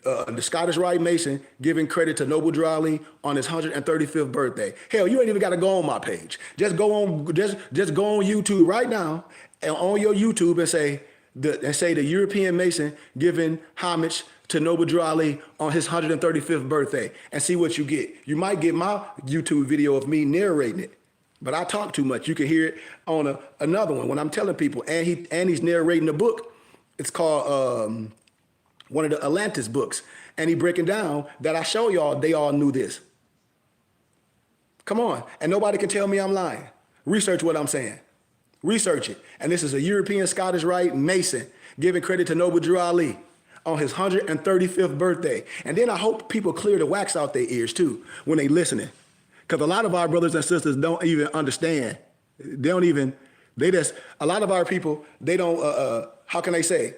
the Scottish Rite Mason giving credit to Noble Drew Ali on his 135th birthday. Hell, you ain't even got to go on my page. Just go on YouTube right now and on your YouTube and say the European Mason giving homage to Noble Drew Ali on his 135th birthday and see what you get. You might get my YouTube video of me narrating it, but I talk too much. You can hear it on another one when I'm telling people, and he's narrating the book. It's called one of the Atlantis books, and he breaking down that I show y'all they all knew this. Come on, and nobody can tell me I'm lying. Research what I'm saying. Research it. And this is a European Scottish Rite Mason giving credit to Noble Drew Ali on his 135th birthday. And then I hope people clear the wax out their ears too when they listening. Because a lot of our brothers and sisters don't even understand. A lot of our people, they don't, how can they say?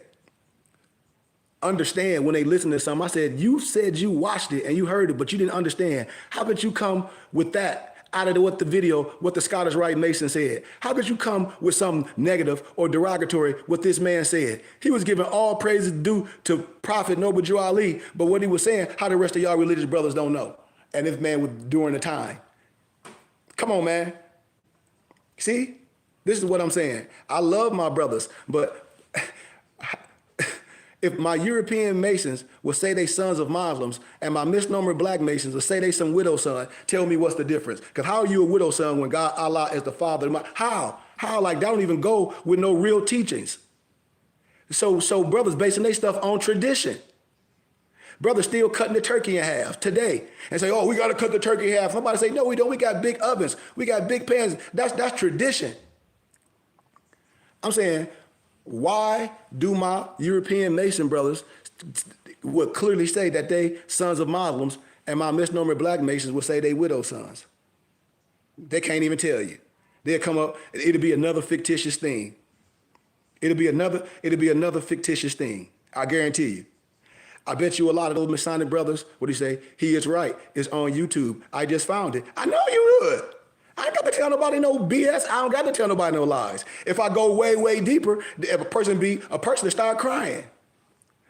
Understand when they listen to something. I said you watched it and you heard it, but you didn't understand. How could you come with that out of what the Scottish Rite Mason said? How could you come with something negative or derogatory what this man said? He was giving all praises due to Prophet Noble Drew Ali, but what he was saying, how the rest of y'all religious brothers don't know. And this man was during the time. Come on, man. See, this is what I'm saying. I love my brothers, but if my European Masons will say they sons of Muslims and my misnomer black Masons will say they some widow son, tell me what's the difference. Because how are you a widow son when God, Allah is the father? How? Like that don't even go with no real teachings. So brothers basing their stuff on tradition. Brothers still cutting the turkey in half today and say, oh, we got to cut the turkey in half. Somebody say, no, we don't. We got big ovens. We got big pans. That's tradition. I'm saying, why do my European Mason brothers would clearly say that they sons of Muslims and my misnomer black Masons would say they widow sons? They can't even tell you. They'll come up, it'll be another fictitious thing. It'll be another fictitious thing. I guarantee you. I bet you a lot of those Masonic brothers, what do you say? He is right. It's on YouTube. I just found it. I know you would. I ain't got to tell nobody no BS. I don't got to tell nobody no lies. If I go way, way deeper, if a person to start crying.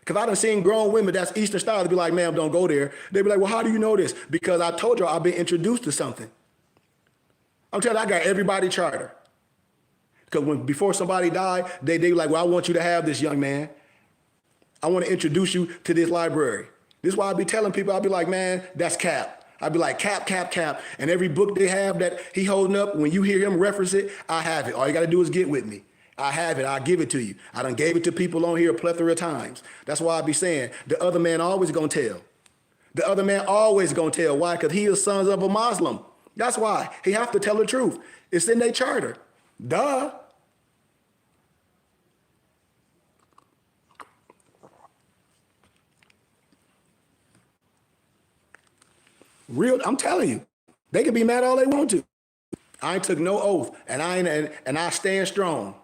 Because I done seen grown women that's Eastern style to be like, ma'am, don't go there. They be like, well, how do you know this? Because I told you I've been introduced to something. I'm telling you, I got everybody charter. Because before somebody died, they like, well, I want you to have this, young man. I want to introduce you to this library. This is why I be telling people, I'll be like, man, that's cap. I'd be like, cap. And every book they have that he holding up, when you hear him reference it, I have it. All you got to do is get with me. I have it. I'll give it to you. I done gave it to people on here a plethora of times. That's why I be saying the other man always going to tell. The other man always going to tell. Why? Because he is sons of a Muslim. That's why. He have to tell the truth. It's in their charter. Duh. Real, I'm telling you, they can be mad all they want to. I ain't took no oath, and I stand strong.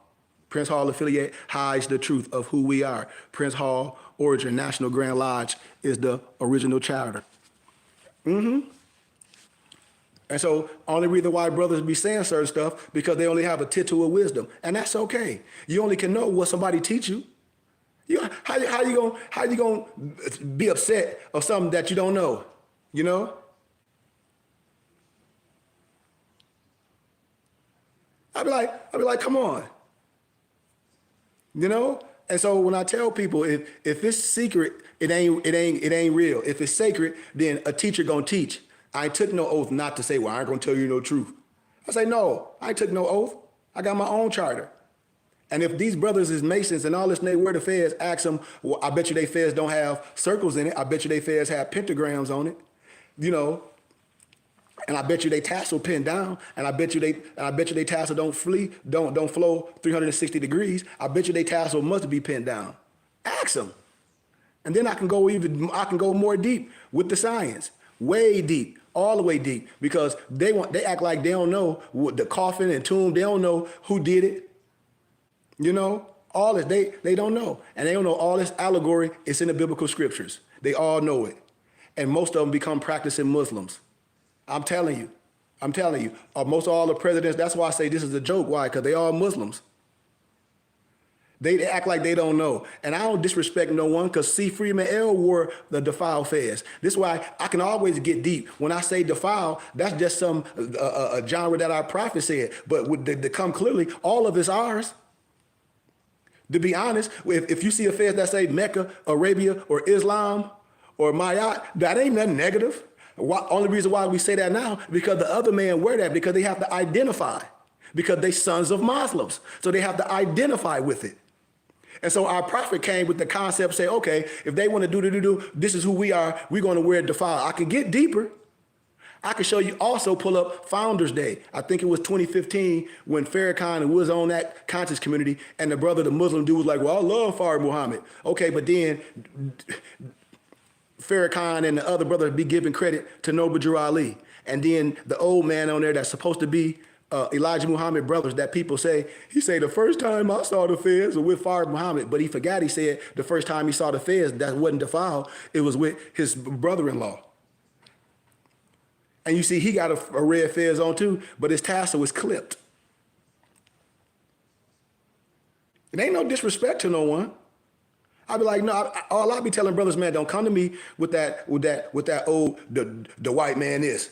Prince Hall affiliate hides the truth of who we are. Prince Hall Origin National Grand Lodge is the original charter. And so only reason why brothers be saying certain stuff because they only have a tittle of wisdom. And that's okay. You only can know what somebody teach you. How you gonna be upset of something that you don't know? You know? I'd be like, come on. You know? And so when I tell people if it's secret, it ain't real. If it's sacred, then a teacher gonna teach. I took no oath not to say, well, I ain't gonna tell you no truth. I say, no, I took no oath. I got my own charter. And if these brothers is Masons and all this, and they wear the fez, ask them, well, I bet you they fez don't have circles in it. I bet you they fez have pentagrams on it, you know. And I bet you they tassel pinned down, and I bet you they tassel don't flow 360 degrees. I bet you they tassel must be pinned down. Ask them, and then I can go more deep with the science, way deep, all the way deep, because they act like they don't know what the coffin and tomb. They don't know who did it. You know, all this they don't know, and they don't know all this allegory. It's in the biblical scriptures. They all know it, and most of them become practicing Muslims. I'm telling you. Most of all the presidents, that's why I say this is a joke. Why? Because they all Muslims. They act like they don't know. And I don't disrespect no one because C. Freeman L. wore the defile fez. This is why I can always get deep. When I say defile, that's just some a genre that our prophet said. But to come clearly, all of it's ours. To be honest, if you see a fez that say Mecca, Arabia, or Islam, or Mayat, that ain't nothing negative. Only reason why we say that now, because the other men wear that because they have to identify, because they sons of Muslims. So they have to identify with it. And so our prophet came with the concept, say, okay, if they want to do, this is who we are, we're going to wear defile. I can get deeper. I can show you also pull up Founders Day. I think it was 2015 when Farrakhan was on that conscious community and the Muslim dude was like, well, I love Fard Muhammad. Okay, but then Farrakhan and the other brother be giving credit to Noble Drew Ali. And then the old man on there that's supposed to be Elijah Muhammad brothers that people say, he said the first time I saw the fez was with Fard Muhammad, but he forgot he said the first time he saw the fez that wasn't defiled, it was with his brother-in-law. And you see he got a red fez on too, but his tassel was clipped. It ain't no disrespect to no one. I'd be like, no, all I be telling brothers, man, don't come to me with that old, the white man is.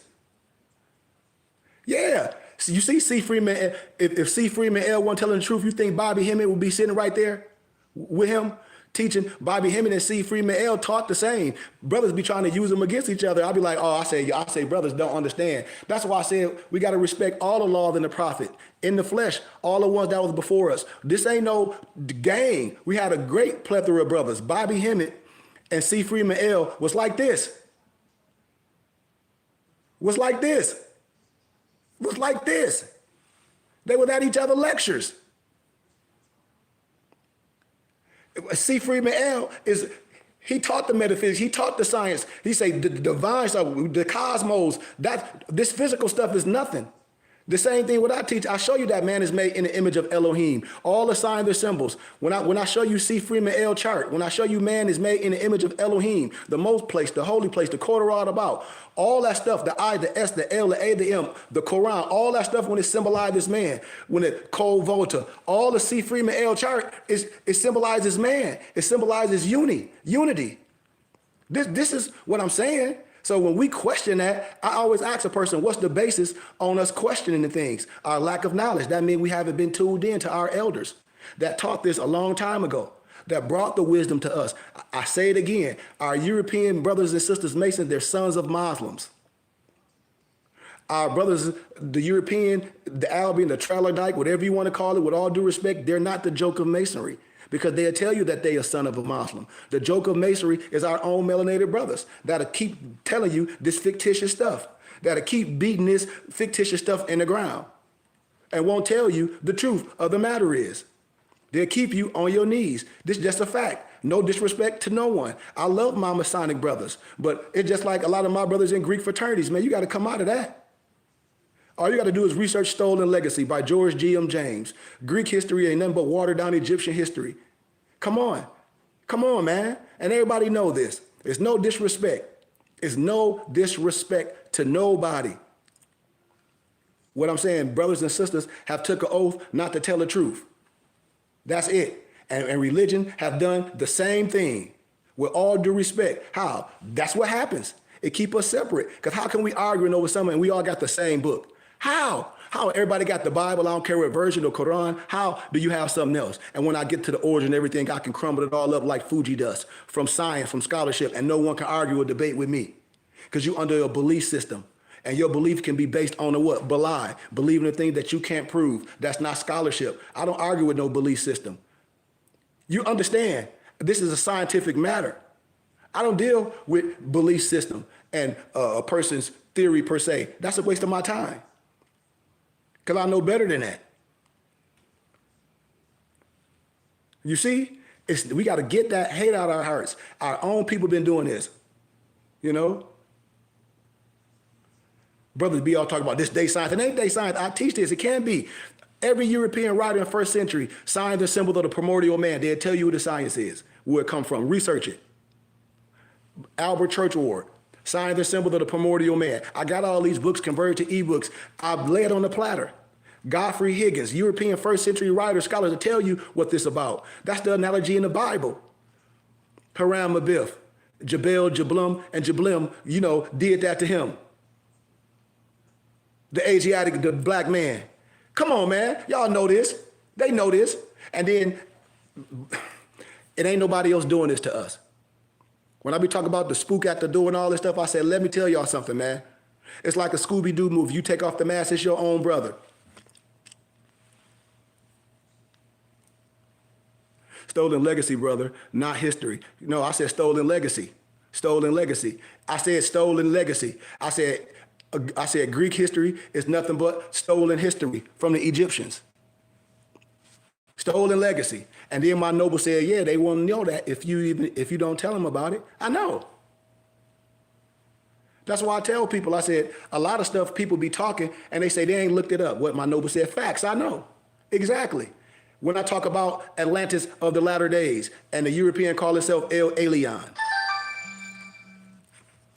Yeah. So you see C. Freeman, if C. Freeman L. wasn't telling the truth, you think Bobby Hemmett would be sitting right there with him teaching? Bobby Hemmett and C. Freeman L. taught the same. Brothers be trying to use them against each other. I'd be like, oh, I say brothers don't understand. That's why I said we got to respect all the laws and the prophet. In the flesh, all the ones that was before us. This ain't no gang. We had a great plethora of brothers. Bobby Hemmett and C. Freeman L. was like this. Was like this. Was like this. They would at each other lectures. C. Freeman L. He taught the metaphysics, he taught the science. He said the divine stuff, the cosmos, this physical stuff is nothing. The same thing what I teach, I show you that man is made in the image of Elohim. All the signs and symbols. When I show you C. Freeman L. chart, when I show you man is made in the image of Elohim, the most place, the holy place, the quarter all about, all that stuff, the I, the S, the L, the A, the M, the Quran, all that stuff when it symbolizes man, when it Cole Volta, all the C. Freeman L. chart, it symbolizes man. It symbolizes unity. This is what I'm saying. So when we question that, I always ask a person, what's the basis on us questioning the things? Our lack of knowledge. That means we haven't been tuned in to our elders that taught this a long time ago, that brought the wisdom to us. I say it again, our European brothers and sisters Masons, they're sons of Muslims. Our brothers, the European, the Albion, the Tralodike, whatever you want to call it, with all due respect, they're not the joke of Masonry. Because they'll tell you that they are son of a Muslim. The joke of Masonry is our own melanated brothers that'll keep telling you this fictitious stuff, that'll keep beating this fictitious stuff in the ground and won't tell you the truth of the matter is. They'll keep you on your knees. This is just a fact. No disrespect to no one. I love my Masonic brothers, but it's just like a lot of my brothers in Greek fraternities, man, you got to come out of that. All you got to do is research Stolen Legacy by George G.M. James. Greek history ain't nothing but watered down Egyptian history. Come on, man. And everybody know this. It's no disrespect. It's no disrespect to nobody. What I'm saying, brothers and sisters have took an oath not to tell the truth. That's it. And religion have done the same thing with all due respect. How? That's what happens. It keep us separate. Because how can we arguing over something and we all got the same book? How? How everybody got the Bible, I don't care what version, or Quran, how do you have something else? And when I get to the origin and everything, I can crumble it all up like Fuji dust from science, from scholarship, and no one can argue or debate with me. Because you under a belief system. And your belief can be based on a what? Belie. Believing in things that you can't prove. That's not scholarship. I don't argue with no belief system. You understand, this is a scientific matter. I don't deal with belief system and a person's theory per se. That's a waste of my time. Because I know better than that. You see, we got to get that hate out of our hearts. Our own people been doing this, you know. Brothers be all talking about this day science. It ain't day science. I teach this. It can be. Every European writer in the first century, signs and symbols of the primordial man. They'll tell you what the science is, where it come from. Research it. Albert Churchward, signs and symbols of the primordial man. I got all these books converted to ebooks. I lay it on the platter. Godfrey Higgins, European first century writer, scholar, to tell you what this about. That's the analogy in the Bible. Haram Abith, Jabal, Jablum, and Jablim, you know, did that to him. The Asiatic, the black man. Come on, man. Y'all know this. They know this. And then it ain't nobody else doing this to us. When I be talking about the spook at the door and all this stuff, I said, let me tell y'all something, man. It's like a Scooby-Doo movie. You take off the mask, it's your own brother. Stolen legacy, brother, not history. No, I said stolen legacy. Stolen legacy. I said stolen legacy. I said Greek history is nothing but stolen history from the Egyptians. Stolen legacy. And then my noble said, yeah, they won't know that if you don't tell them about it. I know. That's why I tell people, I said, a lot of stuff people be talking and they say they ain't looked it up. What my noble said, facts, I know. Exactly. When I talk about Atlantis of the latter days and the European call itself El Elyon.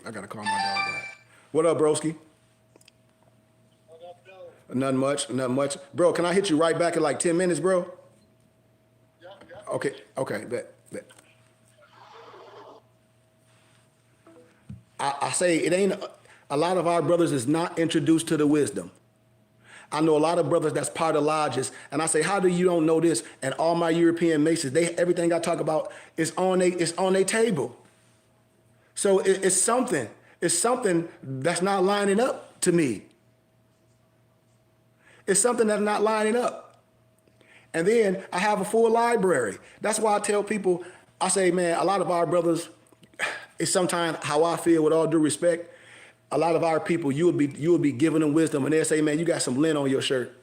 I gotta call my dog back. What up, broski? What up, though? Nothing much, nothing much. Bro, can I hit you right back in like 10 minutes, bro? Yeah. Okay, bet. I say it ain't, a lot of our brothers is not introduced to the wisdom. I know a lot of brothers that's part of lodges, and I say, how do you don't know this? And all my European masons, everything I talk about is on their table. So it's something that's not lining up to me. It's something that's not lining up. And then I have a full library. That's why I tell people, I say, man, a lot of our brothers, it's sometimes how I feel, with all due respect. A lot of our people, you would be giving them wisdom, and they'll say, man, you got some lint on your shirt.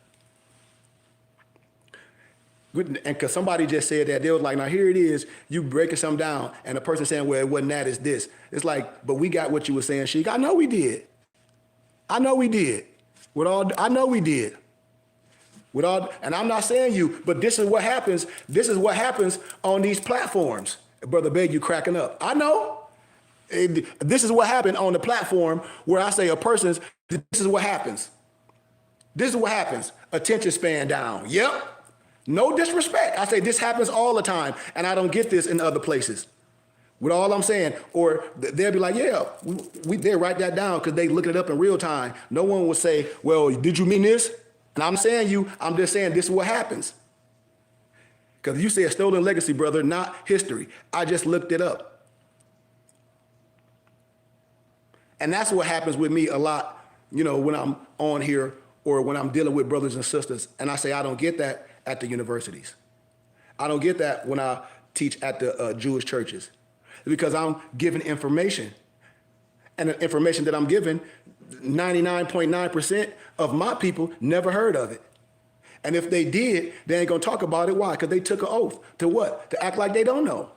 And because somebody just said that, they was like, now here it is, you breaking something down, and the person saying, well, it wasn't that, it's this. It's like, but we got what you were saying, Sheik. I know we did. I know we did. I know we did. And I'm not saying you, but this is what happens. This is what happens on these platforms. Brother Beg, you cracking up. I know. This is what happened on the platform where I say this is what happens. This is what happens. Attention span down. Yep. No disrespect. I say this happens all the time, and I don't get this in other places. With all I'm saying, or they'll be like, yeah, they'll write that down because they look it up in real time. No one will say, well, did you mean this? And I'm just saying this is what happens. Because you say a stolen legacy, brother, not history. I just looked it up. And that's what happens with me a lot, you know, when I'm on here or when I'm dealing with brothers and sisters. And I say, I don't get that at the universities. I don't get that when I teach at the Jewish churches, because I'm giving information. And the information that I'm giving, 99.9% of my people never heard of it. And if they did, they ain't gonna talk about it. Why? Because they took an oath to what? To act like they don't know.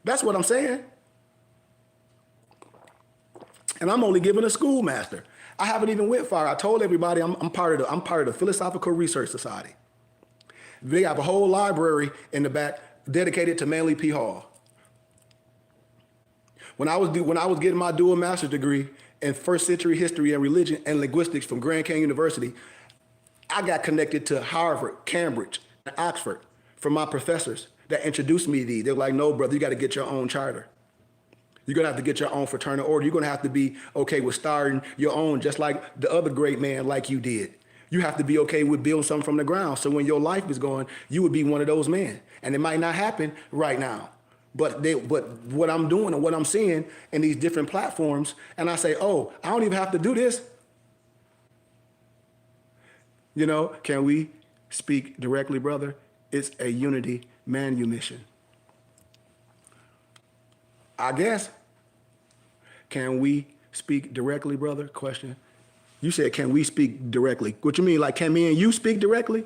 That's what I'm saying. And I'm only giving a schoolmaster. I haven't even went far. I told everybody I'm part of the Philosophical Research Society. They have a whole library in the back dedicated to Manly P. Hall. When I was getting my dual master's degree in first century history and religion and linguistics from Grand Canyon University, I got connected to Harvard, Cambridge, and Oxford from my professors that introduced me to these. They were like, no, brother, you got to get your own charter. You're going to have to get your own fraternal order. You're going to have to be okay with starting your own, just like the other great man like you did. You have to be okay with building something from the ground. So when your life is going, you would be one of those men. And it might not happen right now. But what I'm doing and what I'm seeing in these different platforms, and I say, oh, I don't even have to do this. You know, can we speak directly, brother? It's a unity manumission. I guess. Can we speak directly, brother? Question. You said, can we speak directly? What you mean, like, can me and you speak directly?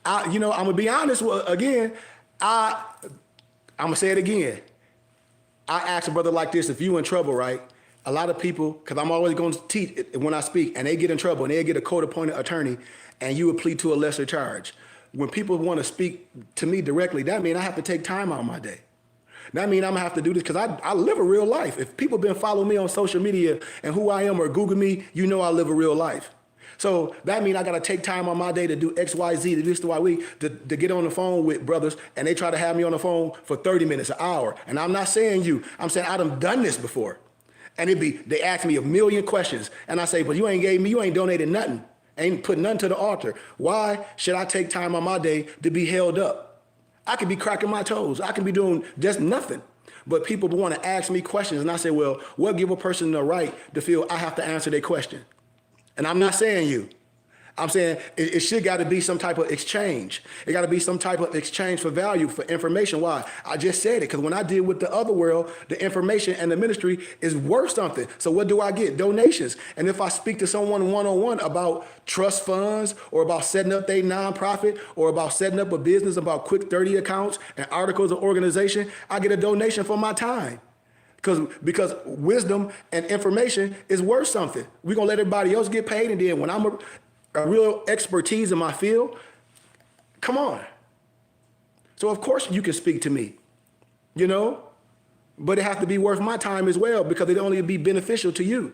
I'm gonna be honest. Again, I'm gonna say it again. I ask a brother like this: if you in trouble, right? A lot of people, because I'm always going to teach when I speak, and they get in trouble, and they get a court-appointed attorney, and you would plead to a lesser charge. When people want to speak to me directly, that means I have to take time out of my day. That means I'm gonna have to do this because I live a real life. If people been following me on social media and who I am or Google me, you know I live a real life. So that means I gotta take time on my day to do X, Y, Z, to do this, to Y, we, to get on the phone with brothers, and they try to have me on the phone for 30 minutes, an hour. And I'm not saying you, I'm saying I done this before. And they ask me a million questions, and I say, but you ain't donated nothing, ain't put nothing to the altar. Why should I take time on my day to be held up? I could be cracking my toes. I can be doing just nothing. But people want to ask me questions, and I say, well, what give a person the right to feel I have to answer their question? And I'm not saying you. I'm saying it should got to be some type of exchange. It got to be some type of exchange for value, for information. Why? I just said it, because when I deal with the other world, the information and the ministry is worth something. So what do I get? Donations. And if I speak to someone one-on-one about trust funds or about setting up their nonprofit or about setting up a business, about quick 30 accounts and articles of organization, I get a donation for my time. Because wisdom and information is worth something. We're going to let everybody else get paid, and then when I'm a real expertise in my field, come on. So of course you can speak to me, but it has to be worth my time as well, because it only be beneficial to you.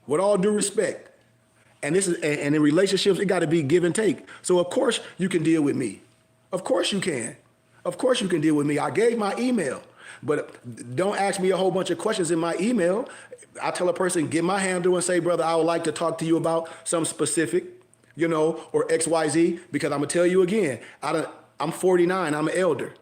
With all due respect. And in relationships, it got to be give and take. So of course you can deal with me. Of course you can. Of course you can deal with me. I gave my email, but don't ask me a whole bunch of questions in my email. I tell a person, get my handle and say, brother, I would like to talk to you about some specific, or XYZ, because I'm going to tell you again, I'm 49, I'm an elder.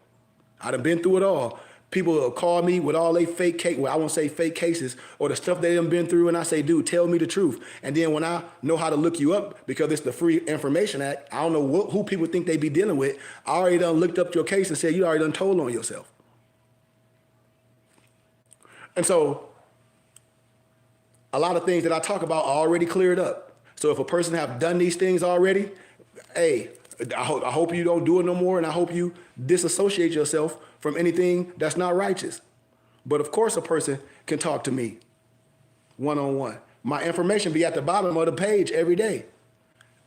I done been through it all. People will call me with all they fake case, well, I won't say fake cases, or the stuff they done been through, and I say, dude, tell me the truth. And then when I know how to look you up, because it's the Free Information Act, I don't know who people think they be dealing with. I already done looked up your case and said, you already done told on yourself. And so, a lot of things that I talk about are already cleared up. So if a person have done these things already, hey, I hope you don't do it no more, and I hope you disassociate yourself from anything that's not righteous. But of course a person can talk to me one-on-one. My information be at the bottom of the page every day.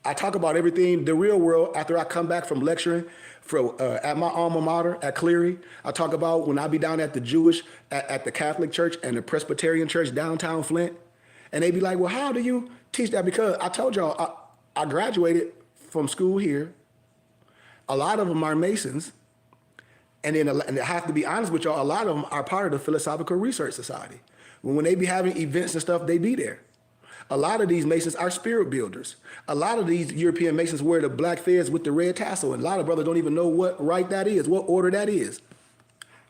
I talk about everything, the real world, after I come back from lecturing at my alma mater at Cleary. I talk about when I be down at the Jewish, at the Catholic Church and the Presbyterian Church downtown Flint. And they be like, well, how do you teach that? Because I told y'all, I graduated from school here. A lot of them are Masons. And I have to be honest with y'all, a lot of them are part of the Philosophical Research Society. When they be having events and stuff, they be there. A lot of these Masons are spirit builders. A lot of these European Masons wear the black fez with the red tassel. And a lot of brothers don't even know what rite that is, what order that is.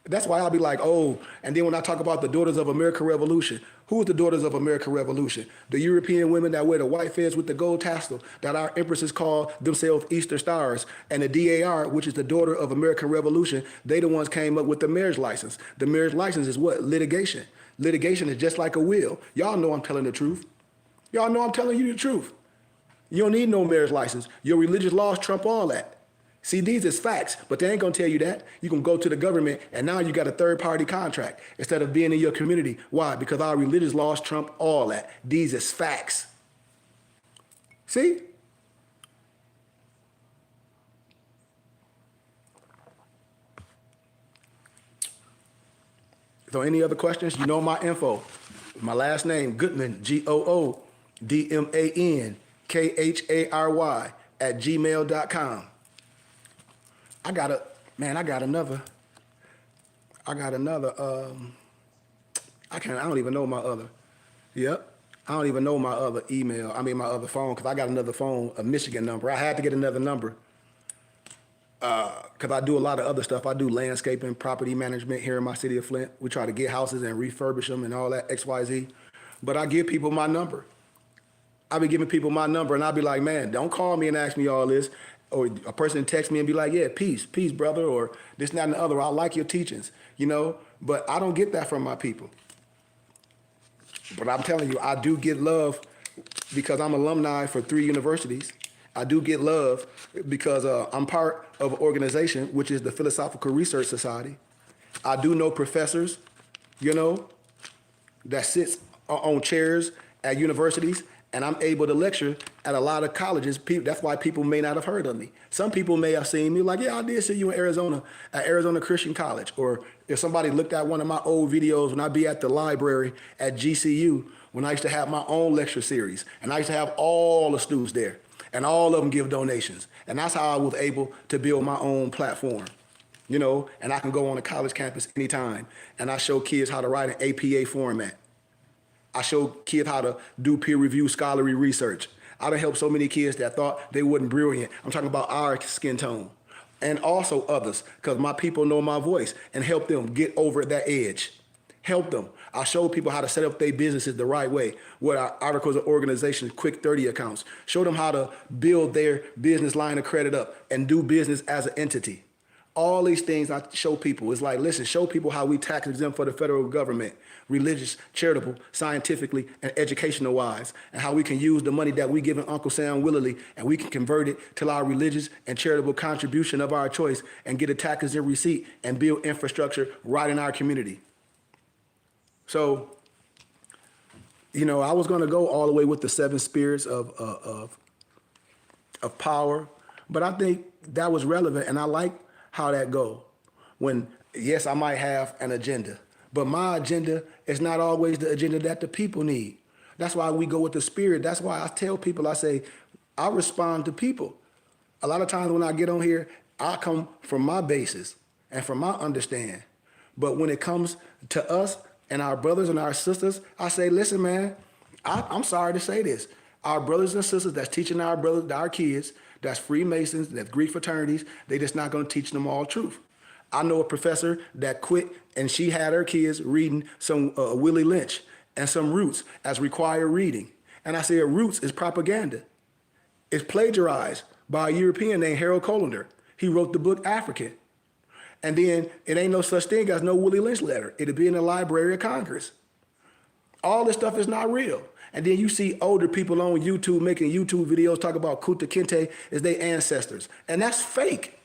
That's why I'll be like, oh, and then when I talk about the Daughters of American Revolution, who is the Daughters of American Revolution? The European women that wear the white fez with the gold tassel, that our empresses call themselves Easter Stars, and the DAR, which is the Daughter of American Revolution, they the ones came up with the marriage license. The marriage license is what? Litigation. Litigation is just like a will. Y'all know I'm telling the truth. Y'all know I'm telling you the truth. You don't need no marriage license. Your religious laws trump all that. See, these is facts, but they ain't gonna tell you that. You can go to the government, and now you got a third-party contract instead of being in your community. Why? Because our religious laws trump all that. These is facts. See? So any other questions? You know my info. My last name, Goodman, GOODMANKHARY @gmail.com. I got another, I don't even know my other, yep. I don't even know my other email, my other phone, because I got another phone, a Michigan number. I had to get another number, because I do a lot of other stuff. I do landscaping, property management here in my city of Flint. We try to get houses and refurbish them and all that, XYZ. But I give people my number. I be giving people my number, and I be like, man, don't call me and ask me all this. Or a person text me and be like, yeah, peace, brother, or this, that, and the other. I like your teachings, But I don't get that from my people. But I'm telling you, I do get love because I'm alumni for 3 universities. I do get love because I'm part of an organization, which is the Philosophical Research Society. I do know professors, that sits on chairs at universities, and I'm able to lecture at a lot of colleges. That's why people may not have heard of me. Some people may have seen me like, yeah, I did see you in Arizona, at Arizona Christian College. Or if somebody looked at one of my old videos when I be at the library at GCU, when I used to have my own lecture series, and I used to have all the students there, and all of them give donations. And that's how I was able to build my own platform, and I can go on a college campus anytime, and I show kids how to write an APA format. I show kids how to do peer-reviewed scholarly research. I done helped so many kids that thought they wasn't brilliant. I'm talking about our skin tone. And also others, because my people know my voice, and help them get over that edge. Help them. I show people how to set up their businesses the right way with our articles of organization, quick 30 accounts. Show them how to build their business line of credit up and do business as an entity. All these things I show people. It's like, listen, show people how we tax exempt for the federal government, religious, charitable, scientifically, and educational wise, and how we can use the money that we giving Uncle Sam willingly, and we can convert it to our religious and charitable contribution of our choice and get a tax exempt receipt and build infrastructure right in our community. So, I was going to go all the way with the 7 spirits of power, but I think that was relevant, and I like how that go. When, yes, I might have an agenda, but my agenda is not always the agenda that the people need. That's why we go with the spirit. That's why I tell people, I say, I respond to people. A lot of times when I get on here, I come from my basis and from my understanding. But when it comes to us and our brothers and our sisters, I say, listen, man, I'm sorry to say this. Our brothers and sisters that's teaching our kids, that's Freemasons, that's Greek fraternities, they just not going to teach them all truth. I know a professor that quit, and she had her kids reading some Willie Lynch and some Roots as required reading. And I said, Roots is propaganda. It's plagiarized by a European named Harold Colander. He wrote the book African. And then it ain't no such thing as no Willie Lynch letter. It'll be in the Library of Congress. All this stuff is not real. And then you see older people on YouTube making YouTube videos talk about Kunta Kinte as their ancestors. And that's fake.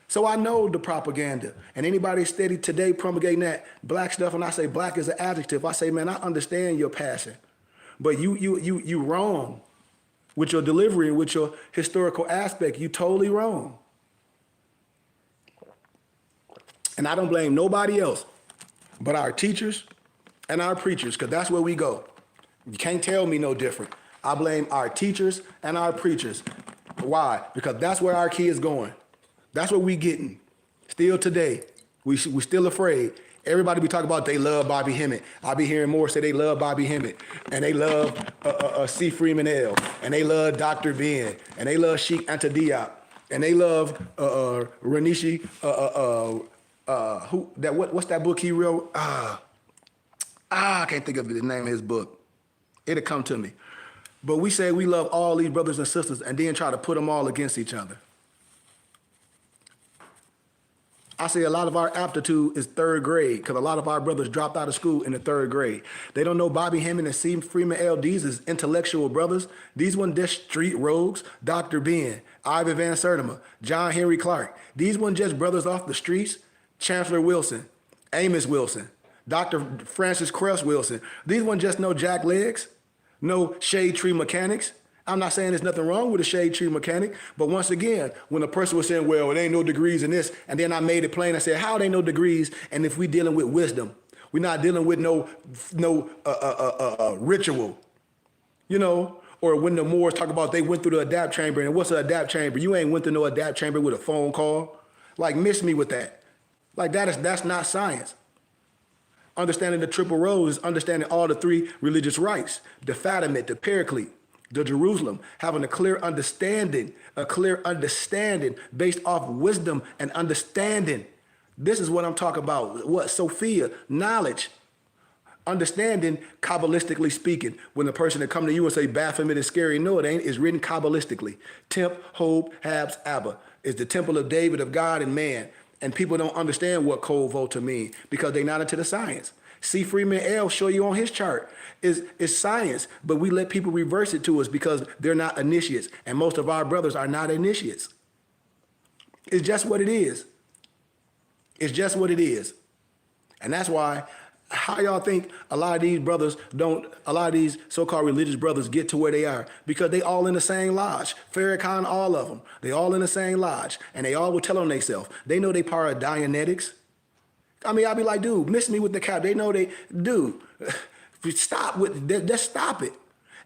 So I know the propaganda. And anybody steady today promulgating that black stuff, and I say black is an adjective, I say, man, I understand your passion. But you wrong with your delivery and with your historical aspect. You totally wrong. And I don't blame nobody else but our teachers and our preachers, because that's where we go. You can't tell me no different. I blame our teachers and our preachers. Why? Because that's where our kids going. That's what we getting. Still today, we still afraid. Everybody be talking about they love Bobby Hemmett. I be hearing more say they love Bobby Hemmett, and they love C. Freeman L., and they love Dr. Ben, and they love Sheikh Anta Diop, and they love Ranishi. What's that book he wrote? I can't think of the name of his book. It'll come to me. But we say we love all these brothers and sisters and then try to put them all against each other. I say a lot of our aptitude is 3rd grade because a lot of our brothers dropped out of school in the 3rd grade. They don't know Bobby Hemmett and C. Freeman L. These is intellectual brothers. These weren't just street rogues. Dr. Ben, Ivan Van Sertima, John Henry Clark. These weren't just brothers off the streets. Chancellor Wilson, Amos Wilson, Dr. Francis Cress Wilson. These weren't just no jack legs, no shade tree mechanics. I'm not saying there's nothing wrong with a shade tree mechanic, but once again, when a person was saying, well, it ain't no degrees in this, and then I made it plain, I said, how it ain't no degrees, and if we dealing with wisdom, we're not dealing with no ritual, you know? Or when the Moors talk about they went through the adapt chamber, and what's an adapt chamber? You ain't went through no adapt chamber with a phone call. Like, miss me with that. Like, that's not science. Understanding the triple roads is understanding all the three religious rites, the Fatimid, the Paraclete, the Jerusalem, having a clear understanding based off wisdom and understanding. This is what I'm talking about. What? Sophia, knowledge. Understanding, Kabbalistically speaking, when the person that come to you and say Baphomet is scary, no, it ain't. It's written Kabbalistically. Temp, Hob, Habs, Abba. It's the temple of David, of God and man. And people don't understand what Kol Volta mean because they're not into the science. C. Freeman L. show you on his chart is science, but we let people reverse it to us because they're not initiates. And most of our brothers are not initiates. It's just what it is. It's just what it is. And that's why, how y'all think a lot of these so-called religious brothers get to where they are? Because they all in the same lodge. Farrakhan, all of them. They all in the same lodge. And they all will tell on themselves. They know they part of Dianetics. I mean, I'll be like, dude, miss me with the cap. They know dude, stop just stop it.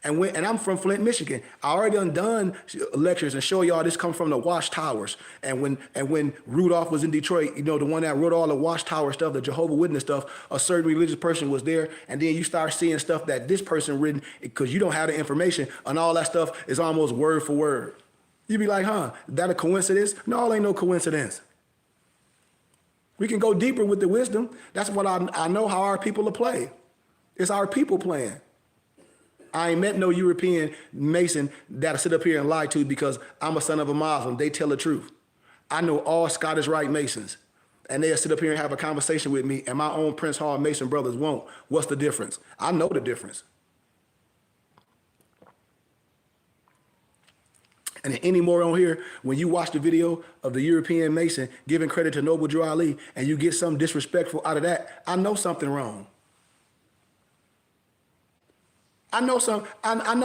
And I'm from Flint, Michigan. I already done lectures and show y'all this come from the Watchtowers. And when Rudolph was in Detroit, you know, the one that wrote all the Watchtower stuff, the Jehovah Witness stuff, a certain religious person was there. And then you start seeing stuff that this person written because you don't have the information, and all that stuff is almost word for word. You be like, huh, that a coincidence? No, it ain't no coincidence. We can go deeper with the wisdom. That's what I know how our people are playing. It's our people playing. I ain't met no European Mason that'll sit up here and lie to because I'm a son of a Muslim. They tell the truth. I know all Scottish Rite Masons, and they'll sit up here and have a conversation with me, and my own Prince Hall Mason brothers won't. What's the difference? I know the difference. And any more on here, when you watch the video of the European Mason giving credit to Noble Drew Ali and you get something disrespectful out of that, I know something wrong. I know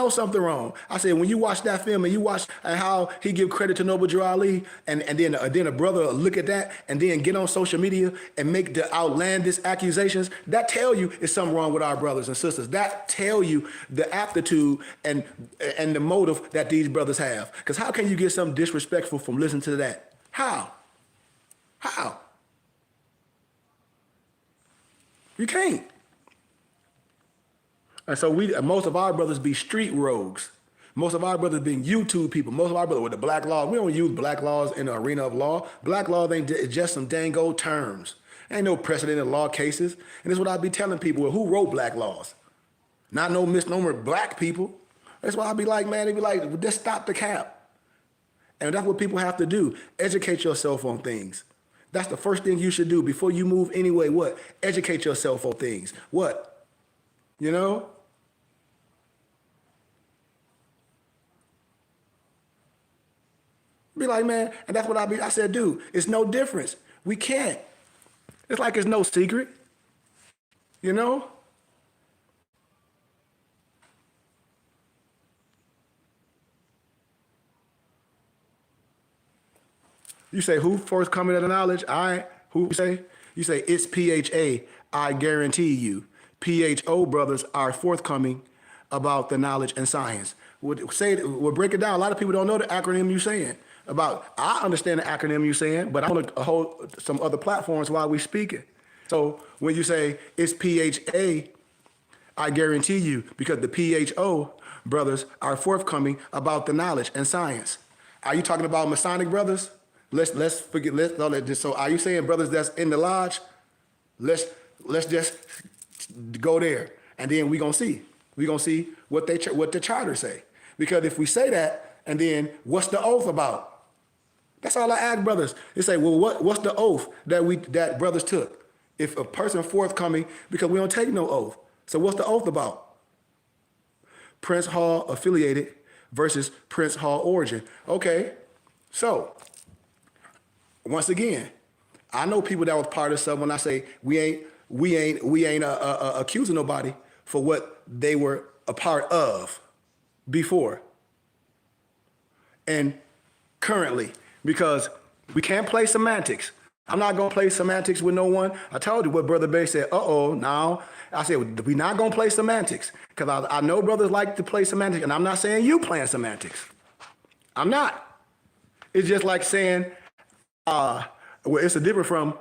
something wrong. I said, when you watch that film and you watch how he give credit to Noble Drew Ali, and then a brother look at that and then get on social media and make the outlandish accusations, that tell you it's something wrong with our brothers and sisters. That tell you the aptitude and the motive that these brothers have. Because how can you get something disrespectful from listening to that? How? You can't. And so most of our brothers be street rogues. Most of our brothers being YouTube people. Most of our brothers with the black laws. We don't use black laws in the arena of law. Black law ain't just some dang old terms. Ain't no precedent in law cases. And this is what I be telling people. Who wrote black laws? Not no misnomer black people. That's why I be like, man, they be like, just stop the cap. And that's what people have to do. Educate yourself on things. That's the first thing you should do before you move anyway. What? Educate yourself on things. What? You know? Be like, man, and that's what I said, dude, it's no difference. We can't. It's like it's no secret. You know? You say, who first coming to the knowledge? Who say? You say, it's PHA, I guarantee you. PHO brothers are forthcoming about the knowledge and science. We'll break it down. A lot of people don't know the acronym you're saying. I understand the acronym you're saying, but I want to hold some other platforms while we speak it. So when you say it's PHA, I guarantee you, because the PHO brothers are forthcoming about the knowledge and science. Are you talking about Masonic brothers? Let's forget. So are you saying brothers that's in the lodge? Let's just go there, and then we gonna see. We gonna see what the charter say. Because if we say that, and then what's the oath about? That's all I ask brothers. They say, well, what's the oath that brothers took? If a person forthcoming, because we don't take no oath. So what's the oath about? Prince Hall affiliated versus Prince Hall origin. Okay, so once again, I know people that was part of something when I say we ain't accusing nobody for what they were a part of before. and currently, because we can't play semantics. I'm not gonna play semantics with no one. I told you what Brother Bay said. Now I said we're not gonna play semantics because I know brothers like to play semantics, and I'm not saying you playing semantics. I'm not. It's just like saying, well, it's a different from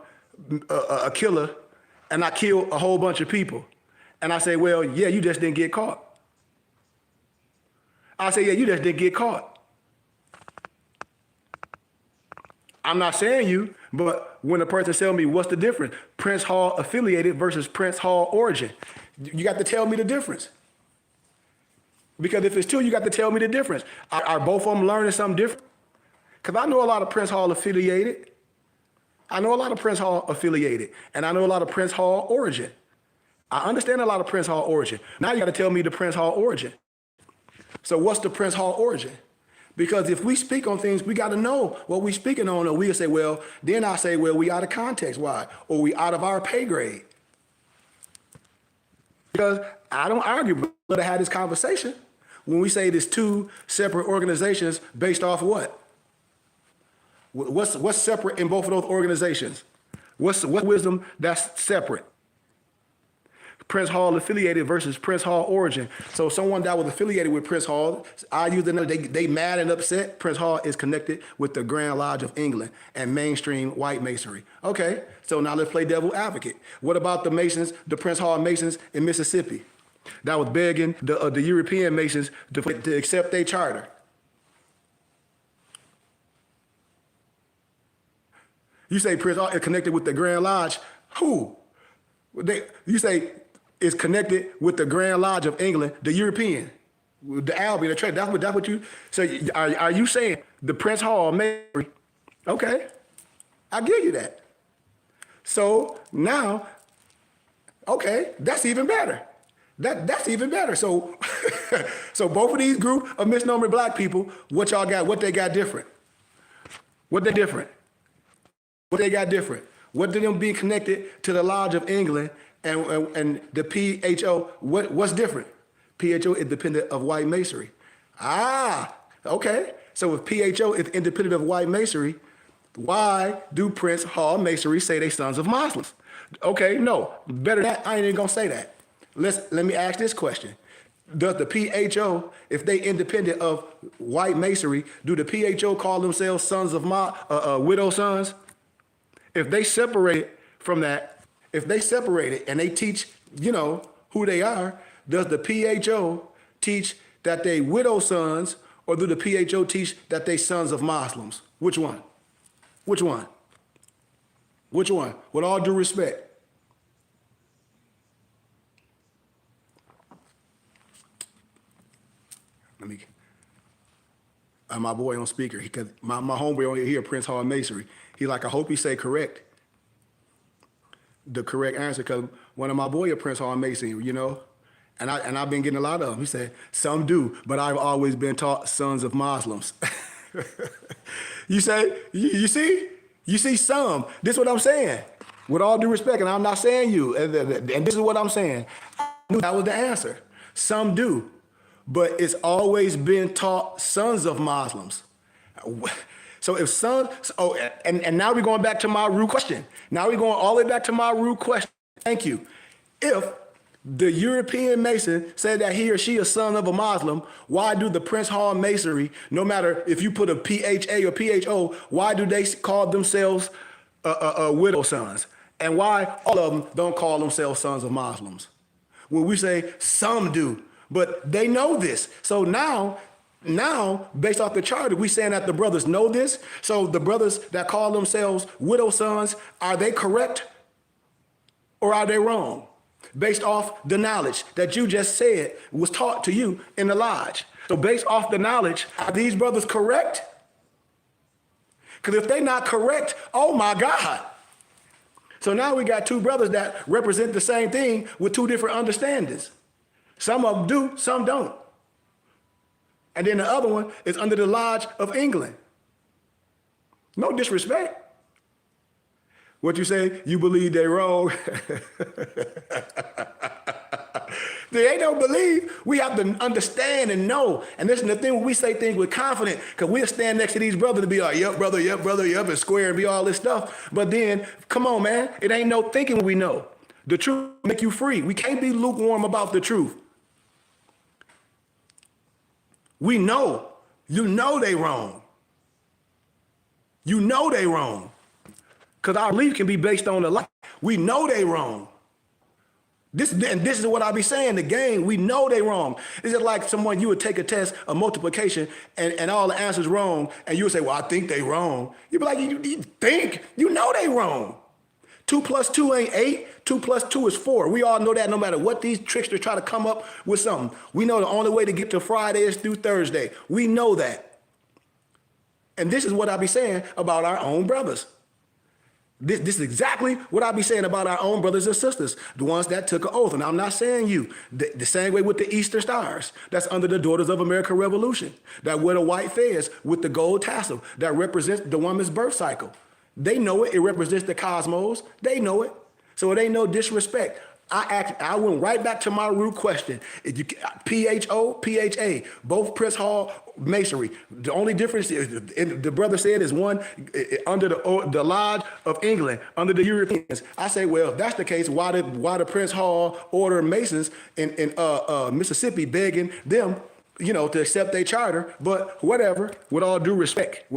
a killer, and I kill a whole bunch of people, and I say, well, yeah, you just didn't get caught. I say, yeah, you just didn't get caught. I'm not saying you, but when a person tells me what's the difference, Prince Hall affiliated versus Prince Hall origin, you got to tell me the difference. Because if it's two, you got to tell me the difference. Are both of them learning something different? Because I know a lot of Prince Hall affiliated. I know a lot of Prince Hall affiliated, and I know a lot of Prince Hall origin. I understand a lot of Prince Hall origin. Now you got to tell me the Prince Hall origin. So what's the Prince Hall origin? Because if we speak on things, we got to know what we speaking on, or we'll say, well, then I say, well, we out of context. Why? Or we out of our pay grade. Because I don't argue, but I had this conversation when we say there's two separate organizations based off what? What's separate in both of those organizations? What's wisdom that's separate? Prince Hall affiliated versus Prince Hall origin. So someone that was affiliated with Prince Hall, I use another, they mad and upset. Prince Hall is connected with the Grand Lodge of England and mainstream white masonry. Okay, so now let's play devil advocate. What about the Masons, the Prince Hall Masons in Mississippi? That was begging the European Masons to accept their charter. You say Prince Hall is connected with the Grand Lodge. Who? You say is connected with the Grand Lodge of England, the European, the Albion, the trade. That's what you. So are you saying the Prince Hall Masonry? Okay, I give you that. So now, okay, that's even better. That's even better. So so both of these group of misnomer black people, what y'all got? What they got different? What they different? What they got different? What did them being connected to the Lodge of England and the PHO, what's different? PHO is independent of white masonry. Ah, okay. So if PHO is independent of white masonry, why do Prince Hall Masonry say they sons of Muslims? Okay, no, better than that, I ain't even gonna say that. Let me ask this question. Does the PHO, if they independent of white masonry, do the PHO call themselves sons of widow sons? If they separate from that, if they separate it and they teach, who they are, does the PHO teach that they widow sons, or do the PHO teach that they sons of Muslims? Which one? Which one? Which one? With all due respect. Let me, my boy on speaker, because my homeboy on here, Prince Hall Masonry, he like, I hope he say correct. The correct answer, because one of my boy at Prince Hall Masonry, and I've been getting a lot of them. He said, some do, but I've always been taught sons of Muslims. You say, you see some. This is what I'm saying. With all due respect, and I'm not saying you, and this is what I'm saying. I knew that was the answer. Some do, but it's always been taught sons of Muslims. So if sons, and now we're going back to my root question. Now we're going all the way back to my root question. Thank you. If the European Mason said that he or she is son of a Muslim, why do the Prince Hall Masonry, no matter if you put a PHA or PHO, why do they call themselves widow sons? And why all of them don't call themselves sons of Muslims? When we say some do, but they know this. So now, based off the charter, we saying that the brothers know this. So the brothers that call themselves widow sons, are they correct or are they wrong? Based off the knowledge that you just said was taught to you in the lodge. So based off the knowledge, are these brothers correct? Because if they're not correct, oh my God. So now we got two brothers that represent the same thing with two different understandings. Some of them do, some don't. And then the other one is under the Lodge of England. No disrespect. What you say, you believe they're wrong? They don't believe. We have to understand and know. And this is the thing when we say things with confidence, because we'll stand next to these brothers and be like, yep, brother, and square and be all this stuff. But then, come on, man. It ain't no thinking we know. The truth make you free. We can't be lukewarm about the truth. We know. You know they wrong. You know they wrong. Because our belief can be based on the light. We know they wrong. This is what I be saying, the game, we know they wrong. It's just like someone, you would take a test of multiplication and all the answers wrong, and you would say, well, I think they wrong. You'd be like, you think? You know they wrong. 2 plus 2 ain't 8. 2 plus 2 is 4. We all know that no matter what these tricksters try to come up with something. We know the only way to get to Friday is through Thursday. We know that. And this is what I be saying about our own brothers. This is exactly what I be saying about our own brothers and sisters, the ones that took an oath. And I'm not saying you. The same way with the Easter stars that's under the Daughters of America Revolution, that wear the white fez with the gold tassel that represents the woman's birth cycle. They know it. It represents the cosmos. They know it. So it ain't no disrespect. I went right back to my root question. PHO, PHA, both Prince Hall Masonry. The only difference is, the brother said, is one under the Lodge of England, under the Europeans. I say, well, if that's the case, why the Prince Hall Order Masons in Mississippi begging them, to accept their charter? But whatever, with all due respect.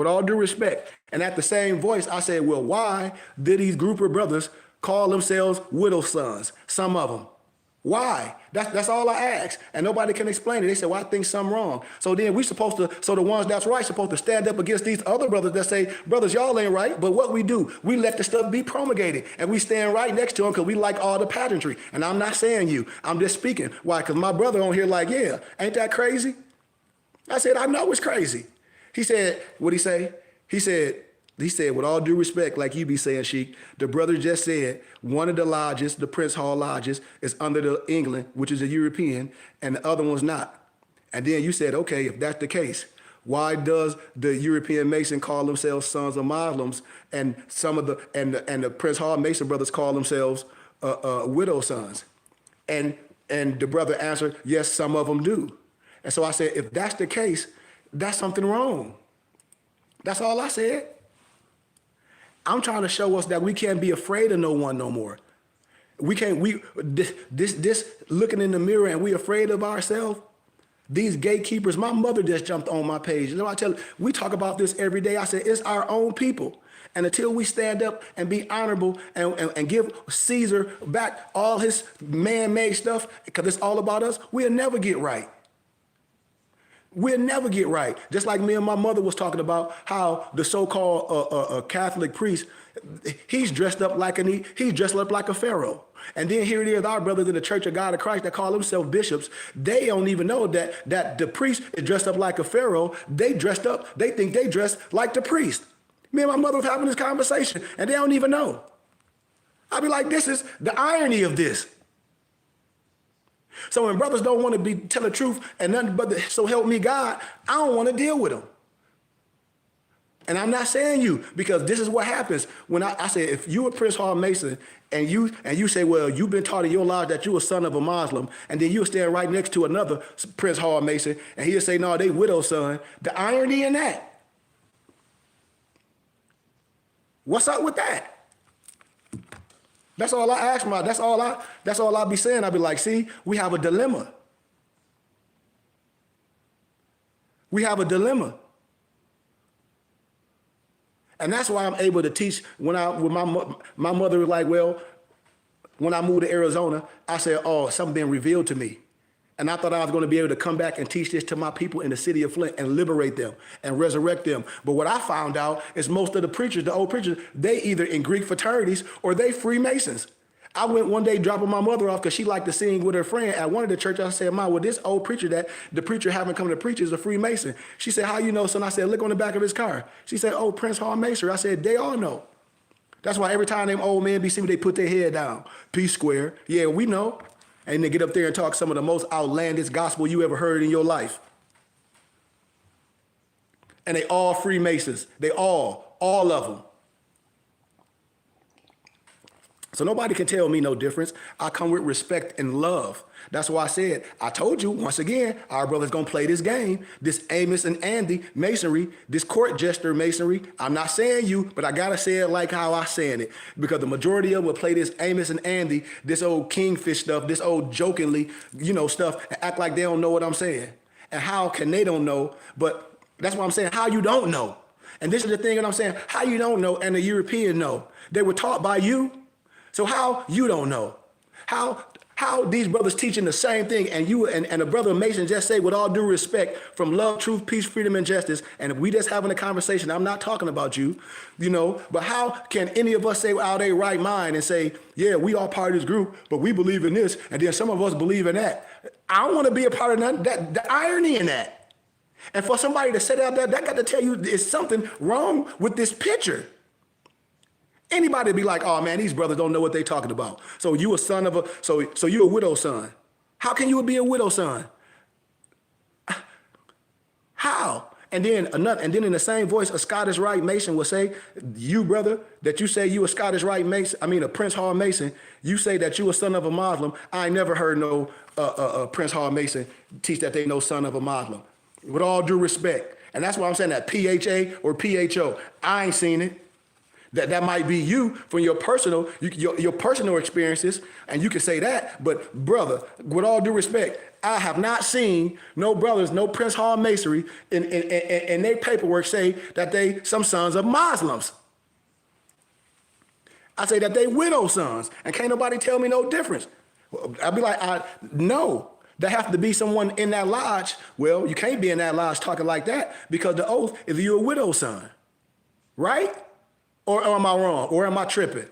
And at the same voice, I said, well, why did these group of brothers call themselves widow sons, some of them? Why? That's all I ask. And nobody can explain it. They say, well, I think something wrong. So then the ones that's right supposed to stand up against these other brothers that say, brothers, y'all ain't right. But what we do, we let the stuff be promulgated and we stand right next to them because we like all the pageantry. And I'm not saying you, I'm just speaking. Why? Because my brother on here like, yeah, ain't that crazy? I said, I know it's crazy. He said, what'd he say? He said, with all due respect, like you be saying, Sheik, the brother just said one of the lodges, the Prince Hall lodges, is under the England, which is a European, and the other one's not. And then you said, okay, if that's the case, why does the European Mason call themselves sons of Muslims, and some of the Prince Hall Mason brothers call themselves widow sons? And the brother answered, yes, some of them do. And so I said, if that's the case, that's something wrong. That's all I said. I'm trying to show us that we can't be afraid of no one no more. We can't, this looking in the mirror and we afraid of ourselves. These gatekeepers, my mother just jumped on my page. I tell you, we talk about this every day. I said, it's our own people. And until we stand up and be honorable and give Caesar back all his man-made stuff, because it's all about us, we'll never get right. We'll never get right. Just like me and my mother was talking about how the so-called Catholic priest, he's dressed up like a pharaoh. And then here it is, our brothers in the Church of God of Christ that call themselves bishops. They don't even know that the priest is dressed up like a pharaoh. They think they dress like the priest. Me and my mother was having this conversation and they don't even know. I'd be like, this is the irony of this. So when brothers don't want to tell the truth and nothing but so help me God, I don't want to deal with them. And I'm not saying you, because this is what happens when I say, if you a Prince Hall Mason and you say, well, you've been taught in your lodge that you're a son of a Muslim, and then you'll stand right next to another Prince Hall Mason and he'll say, no, they widow son. The irony in that. What's up with that? That's all I ask my, that's all I be saying. I be like, see, we have a dilemma. We have a dilemma. And that's why I'm able to teach when my mother was like, well, when I moved to Arizona, I said, oh, something been revealed to me. And I thought I was going to be able to come back and teach this to my people in the city of Flint and liberate them and resurrect them. But what I found out is most of the preachers, the old preachers, they either in Greek fraternities or they Freemasons. I went one day dropping my mother off because she liked to sing with her friend at one of the churches. I said, Ma, well, this old preacher that the preacher haven't come to preach is a Freemason. She said, how you know, son? I said, look on the back of his car. She said, oh, Prince Hall Mason. I said, they all know. That's why every time them old men be seen, they put their head down. P square. Yeah, we know. And they get up there and talk some of the most outlandish gospel you ever heard in your life. And they all Freemasons. They all of them. So nobody can tell me no difference. I come with respect and love. That's why I said, I told you, once again, our brother's going to play this game, this Amos and Andy masonry, this court jester masonry. I'm not saying you, but I got to say it like how I saying it, because the majority of them will play this Amos and Andy, this old kingfish stuff, this old jokingly, stuff, and act like they don't know what I'm saying. And how can they don't know? But that's what I'm saying, how you don't know. And this is the thing that I'm saying, how you don't know and the European know. They were taught by you. So how you don't know? How these brothers teaching the same thing, and you and a brother Mason just say, with all due respect, from love, truth, peace, freedom, and justice, and if we just having a conversation, I'm not talking about you, but how can any of us say out of their right mind and say, yeah, we are part of this group, but we believe in this, and then some of us believe in that? I don't want to be a part of that, the irony in that. And for somebody to say that got to tell you there's something wrong with this picture. Anybody be like, oh man, these brothers don't know what they talking about. So you a son of so you a widow's son. How can you be a widow's son? How? And then in the same voice, a Scottish Rite Mason will say, you brother, that you say you a Scottish Rite Mason, a Prince Hall Mason, you say that you a son of a Muslim. I ain't never heard no Prince Hall Mason teach that they know son of a Muslim. With all due respect. And that's why I'm saying that PHA or PHO. I ain't seen it. That might be you from your personal experiences, and you can say that. But brother, with all due respect, I have not seen no brothers, no Prince Hall Masonry in their paperwork say that they some sons of Muslims. I say that they widow sons, and can't nobody tell me no difference. I'd be like, no. There have to be someone in that lodge. Well, you can't be in that lodge talking like that, because the oath is you're a widow son, right? Or am I wrong? Or am I tripping?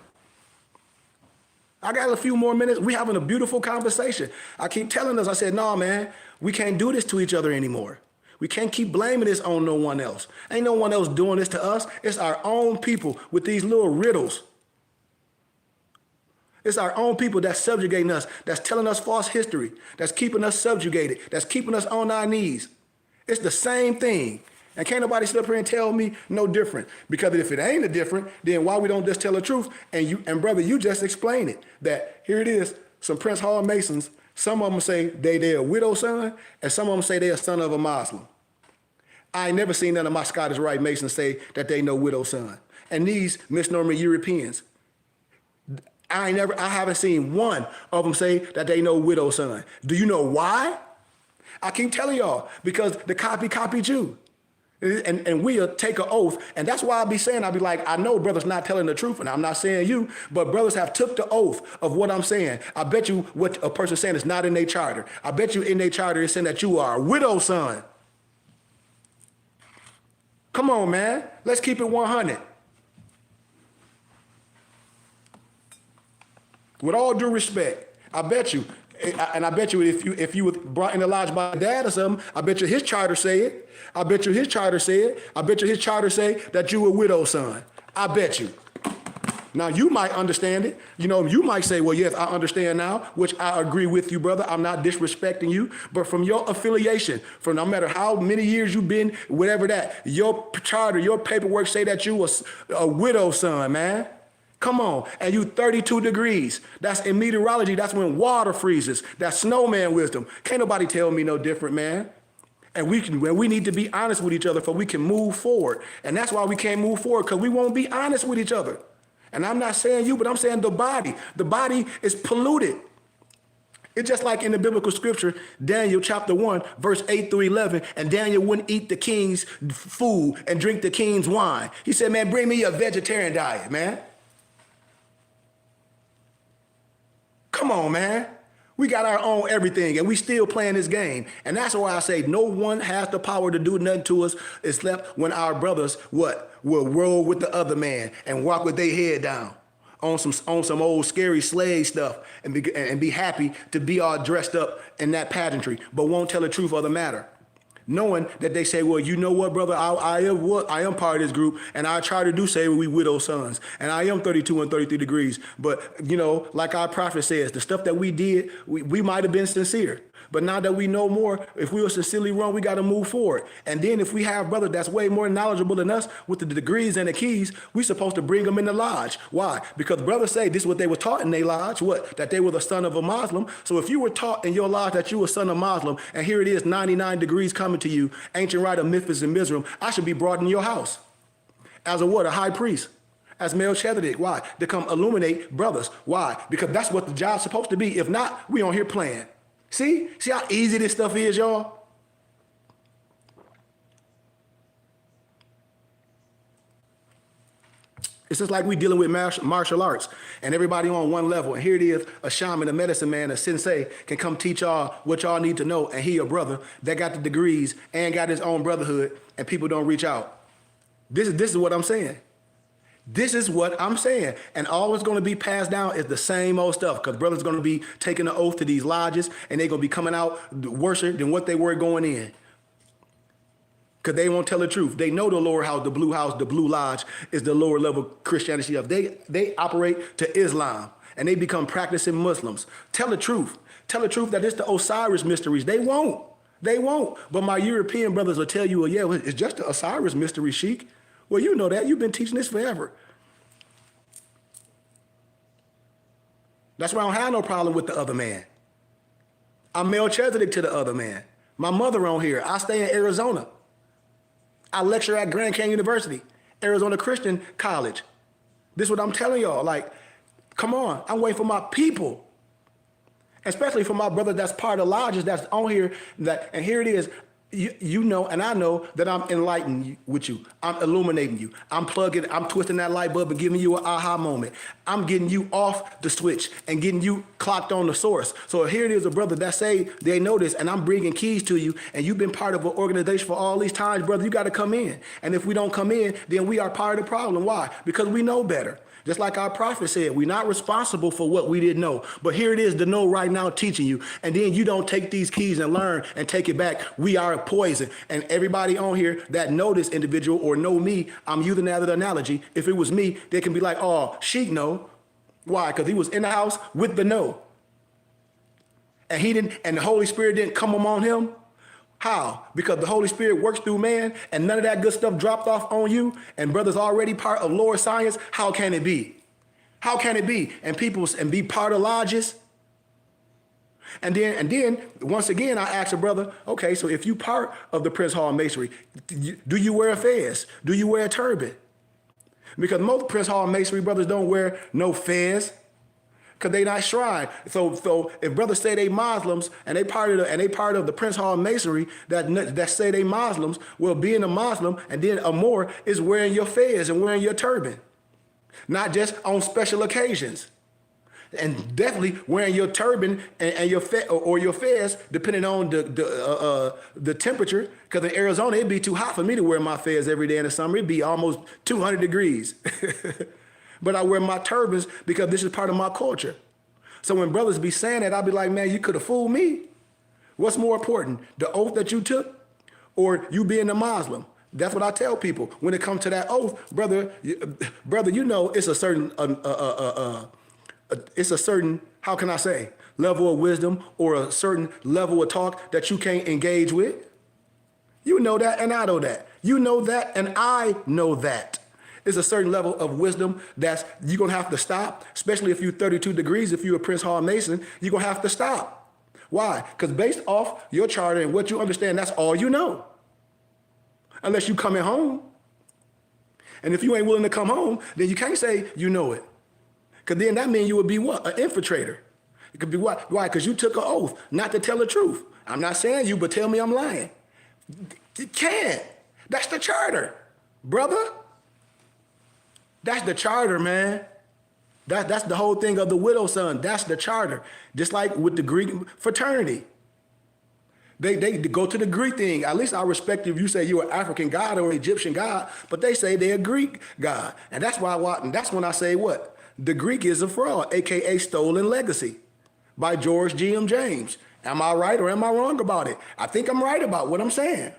I got a few more minutes. We having a beautiful conversation. I keep telling us, I said, no, man, we can't do this to each other anymore. We can't keep blaming this on no one else. Ain't no one else doing this to us. It's our own people with these little riddles. It's our own people that's subjugating us, that's telling us false history, that's keeping us subjugated, that's keeping us on our knees. It's the same thing. And can't nobody sit up here and tell me no different. Because if it ain't a different, then why we don't just tell the truth? And brother, you just explained it. That here it is, some Prince Hall Masons, some of them say they're a widow son, and some of them say they're a son of a Muslim. I ain't never seen none of my Scottish Rite Masons say that they know widow son. And these misnomer Europeans, I haven't seen one of them say that they know widow son. Do you know why? I keep telling y'all, because the copied you. And we'll take an oath. And that's why I'll be like, I know brothers not telling the truth, and I'm not saying you, but brothers have took the oath of what I'm saying. I bet you what a person saying is not in their charter. I bet you in their charter is saying that you are a widow son. Come on, man. Let's keep it 100. With all due respect, I bet you, and I bet you if you were brought in the lodge by dad or something, I bet you his charter say it. I bet you his charter say it. I bet you his charter say that you a widow son. I bet you. Now you might understand it. You might say, well, yes, I understand now, which I agree with you, brother. I'm not disrespecting you, but from your affiliation, from no matter how many years you've been, whatever that, your charter, your paperwork say that you was a widow son, man. Come on, and you 32 degrees. That's in meteorology. That's when water freezes. That's snowman wisdom. Can't nobody tell me no different, man. And we need to be honest with each other so we can move forward. And that's why we can't move forward, because we won't be honest with each other. And I'm not saying you, but I'm saying the body. The body is polluted. It's just like in the biblical scripture, Daniel chapter 1, verse 8 through 11, and Daniel wouldn't eat the king's food and drink the king's wine. He said, man, bring me a vegetarian diet, man. Come on, man. We got our own everything, and we still playing this game. And that's why I say no one has the power to do nothing to us except when our brothers, will roll with the other man and walk with their head down on some old scary slave stuff and be happy to be all dressed up in that pageantry, but won't tell the truth of the matter. Knowing that they say, well, you know what, brother, I am part of this group, and I try to do say we widow sons, and I am 32 and 33 degrees. But, like our prophet says, the stuff that we did, we might have been sincere. But now that we know more, if we were sincerely wrong, we got to move forward. And then if we have brothers that's way more knowledgeable than us with the degrees and the keys, we supposed to bring them in the lodge. Why? Because brothers say this is what they were taught in their lodge, what? That they were the son of a Muslim. So if you were taught in your lodge that you were son of Muslim, and here it is, 99 degrees coming to you, ancient rite of Memphis and Mizraim, I should be brought in your house. As a what? A high priest. As Melchizedek. Why? To come illuminate brothers. Why? Because that's what the job's supposed to be. If not, we on here playing. See how easy this stuff is, y'all? It's just like we dealing with martial arts and everybody on one level. And here it is, a shaman, a medicine man, a sensei can come teach y'all what y'all need to know. And he a brother that got the degrees and got his own brotherhood, and people don't reach out. This is what I'm saying. This is what I'm saying. And all it's going to be passed down is the same old stuff, because brothers going to be taking an oath to these lodges, and they're going to be coming out worse than what they were going in. Because they won't tell the truth. They know the lower house, the blue lodge is the lower level Christianity of. They operate to Islam, and they become practicing Muslims. Tell the truth. Tell the truth that it's the Osiris mysteries. They won't. They won't. But my European brothers will tell you, well, yeah, it's just the Osiris mystery, Sheikh. Well, you know that. You've been teaching this forever. That's why I don't have no problem with the other man. I'm Melchizedek to the other man. My mother on here. I stay in Arizona. I lecture at Grand Canyon University, Arizona Christian College. This is what I'm telling y'all. Like, come on. I'm waiting for my people. Especially for my brother that's part of the lodges that's on here. And here it is. You know, and I know that I'm enlightening with you. I'm illuminating you. I'm twisting that light bulb and giving you an aha moment. I'm getting you off the switch and getting you clocked on the source. So here it is, a brother that say they know this, and I'm bringing keys to you, and you've been part of an organization for all these times, brother. You got to come in. And if we don't come in, then we are part of the problem. Why? Because we know better. Just like our prophet said, we're not responsible for what we didn't know. But here it is, the know right now teaching you. And then you don't take these keys and learn and take it back. We are a poison. And everybody on here that know this individual or know me, I'm using that analogy. If it was me, they can be like, oh, Sheikh know. Why? Because he was in the house with the know. And he didn't, and the Holy Spirit didn't come among him. How? Because the Holy Spirit works through man, and none of that good stuff dropped off on you, and brothers already part of lower science. How can it be? How can it be? And people and be part of lodges. And then once again, I asked a brother, okay, so if you part of the Prince Hall Masonry, do you wear a fez? Do you wear a turban? Because most Prince Hall Masonry brothers don't wear no fez, because they not shrine. So if brothers say they Muslims and they part of the Prince Hall Masonry that say they Muslims, well, being a Muslim and then a Moor is wearing your fez and wearing your turban, not just on special occasions, and definitely wearing your turban and your fez, depending on the temperature. Because in Arizona it'd be too hot for me to wear my fez every day in the summer. It'd be almost 200 degrees. But I wear my turbans because this is part of my culture. So when brothers be saying that, I'll be like, man, you could have fooled me. What's more important, the oath that you took or you being a Muslim? That's what I tell people. When it comes to that oath, brother, you know, it's a certain, how can I say, level of wisdom or a certain level of talk that you can't engage with. You know that, and I know that. You know that, and I know that. It's a certain level of wisdom that's you're going to have to stop, especially if you're 32 degrees, if you're a Prince Hall Mason, you're going to have to stop. Why? Because based off your charter and what you understand, that's all you know. Unless you coming home. And if you ain't willing to come home, then you can't say you know it. Because then that means you would be what? An infiltrator. It could be what? Why? Because you took an oath not to tell the truth. I'm not saying you, but tell me I'm lying. You can't. That's the charter, brother. That's the charter, man. That's the whole thing of the widow son. That's the charter. Just like with the Greek fraternity. They go to the Greek thing. At least I respect if you say you're an African god or an Egyptian god, but they say they're a Greek god. And that's why that's when I say what? The Greek is a fraud, aka stolen legacy by George G.M. James. Am I right or am I wrong about it? I think I'm right about what I'm saying.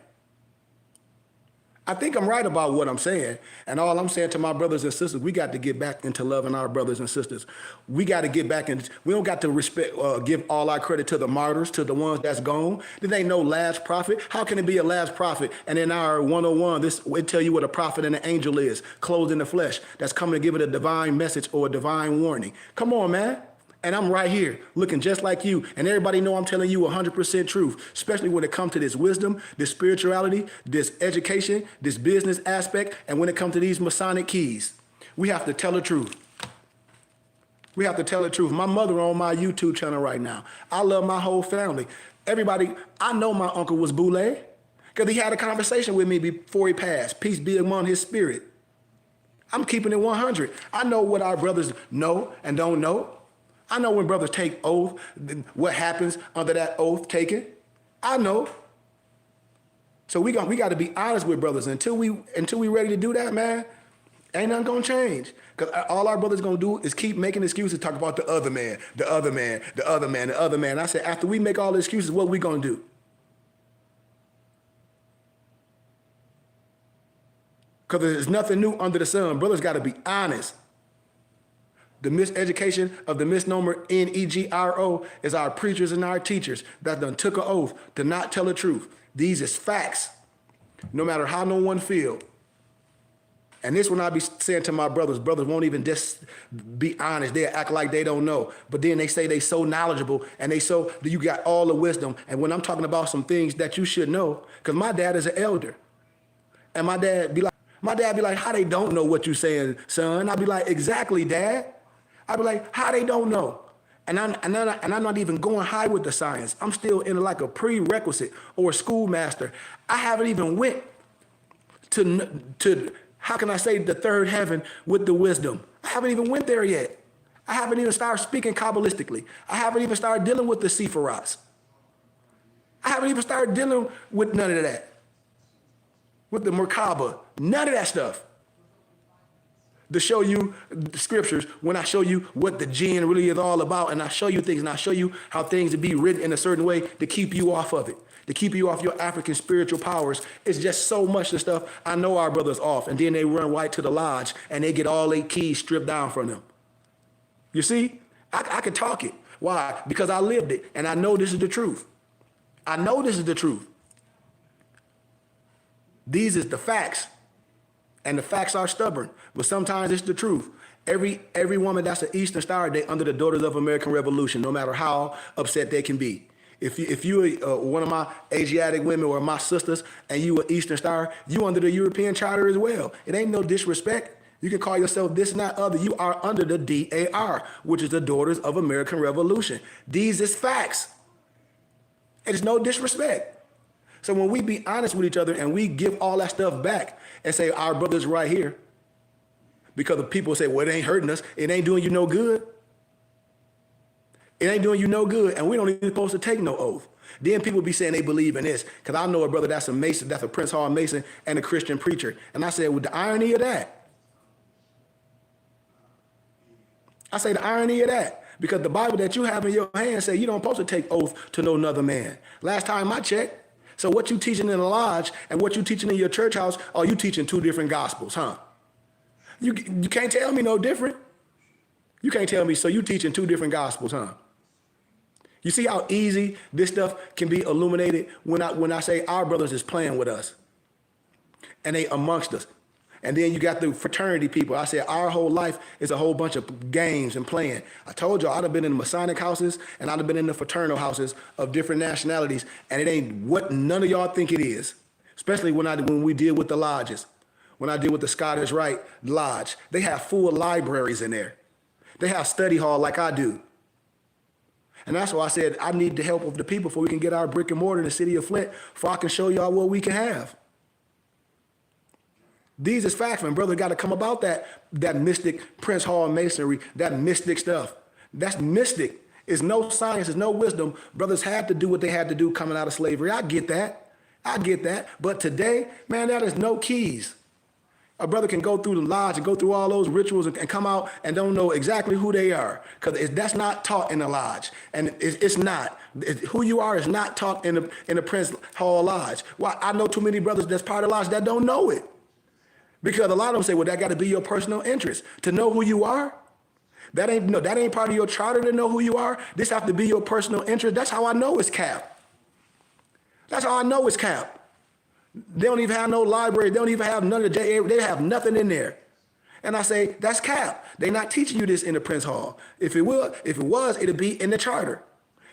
I think I'm right about what I'm saying. And all I'm saying to my brothers and sisters, we got to get back into loving our brothers and sisters. We got to get back in. We don't got to give all our credit to the martyrs, to the ones that's gone. There ain't no last prophet. How can it be a last prophet? And in our 101, it tell you what a prophet and an angel is, clothed in the flesh, that's coming to give it a divine message or a divine warning. Come on, man. And I'm right here looking just like you. And everybody know I'm telling you 100% truth, especially when it comes to this wisdom, this spirituality, this education, this business aspect. And when it comes to these Masonic keys, we have to tell the truth. We have to tell the truth. My mother on my YouTube channel right now. I love my whole family. Everybody, I know my uncle was Boule because he had a conversation with me before he passed. Peace be among his spirit. I'm keeping it 100. I know what our brothers know and don't know. I know when brothers take oath, what happens under that oath taken. I know. So we got to be honest with brothers. Until we ready to do that, man, ain't nothing gonna change. Because all our brothers gonna do is keep making excuses, talk about the other man, the other man, the other man, the other man. I said, after we make all the excuses, what we gonna do? Because there's nothing new under the sun. Brothers got to be honest. The miseducation of the misnomer NEGRO is our preachers and our teachers that done took an oath to not tell the truth. These is facts, no matter how no one feel. And this one I be saying to my brothers won't even just be honest. They act like they don't know. But then they say they so knowledgeable and you got all the wisdom. And when I'm talking about some things that you should know, because my dad is an elder. And my dad be like, how they don't know what you saying, son? I'd be like, exactly, Dad. I'd be like, how they don't know? And I'm not even going high with the science. I'm still in like a prerequisite or a schoolmaster. I haven't even went to how can I say the third heaven with the wisdom? I haven't even went there yet. I haven't even started speaking Kabbalistically. I haven't even started dealing with the Sephiroths. I haven't even started dealing with none of that. With the Merkaba, none of that stuff. To show you the scriptures, when I show you what the jinn really is all about, and I show you things, and I show you how things to be written in a certain way to keep you off of it, to keep you off your African spiritual powers. It's just so much of stuff. I know our brothers off, and then they run right to the lodge, and they get all their keys stripped down from them. You see, I can talk it. Why? Because I lived it, and I know this is the truth. I know this is the truth. These is the facts. And the facts are stubborn, but sometimes it's the truth. Every woman that's an Eastern Star, they under the Daughters of American Revolution, no matter how upset they can be. If you are one of my Asiatic women or my sisters and you an Eastern Star, you under the European Charter as well. It ain't no disrespect. You can call yourself this and that other. You are under the DAR, which is the Daughters of American Revolution. These is facts. It is no disrespect. So when we be honest with each other and we give all that stuff back and say our brother's right here, because the people say, well, it ain't hurting us. It ain't doing you no good. It ain't doing you no good. And we don't even supposed to take no oath. Then people be saying they believe in this. Because I know a brother that's a Mason, that's a Prince Hall Mason and a Christian preacher. And I said, well, the irony of that. I say the irony of that. Because the Bible that you have in your hand say you don't supposed to take oath to no another man. Last time I checked. So what you teaching in the lodge and what you teaching in your church house, are you teaching two different gospels, huh? You can't tell me no different. You can't tell me, so you teaching two different gospels, huh? You see how easy this stuff can be illuminated when I say our brothers is playing with us and they amongst us. And then you got the fraternity people. I said our whole life is a whole bunch of games and playing. I told y'all I'd have been in the Masonic houses and I'd have been in the fraternal houses of different nationalities, and it ain't what none of y'all think it is. Especially when we deal with the lodges. When I deal with the Scottish Rite Lodge, they have full libraries in there. They have study hall like I do. And that's why I said I need the help of the people before we can get our brick and mortar in the city of Flint, before I can show y'all what we can have. These is facts, man. Brother got to come about that mystic Prince Hall masonry, that mystic stuff. That's mystic. It's no science, it's no wisdom. Brothers had to do what they had to do coming out of slavery. I get that. But today, man, that is no keys. A brother can go through the lodge and go through all those rituals and come out and don't know exactly who they are, because that's not taught in the lodge, and it's not. Who you are is not taught in the Prince Hall Lodge. Why? I know too many brothers that's part of the lodge that don't know it, because a lot of them say, well, that got to be your personal interest to know who you are. That ain't part of your charter to know who you are. This have to be your personal interest. That's how I know it's cap. That's how I know it's cap. They don't even have no library. They don't even have none of the JA. They have nothing in there. And I say, that's cap. They're not teaching you this in the Prince Hall. If it was, it'd be in the charter.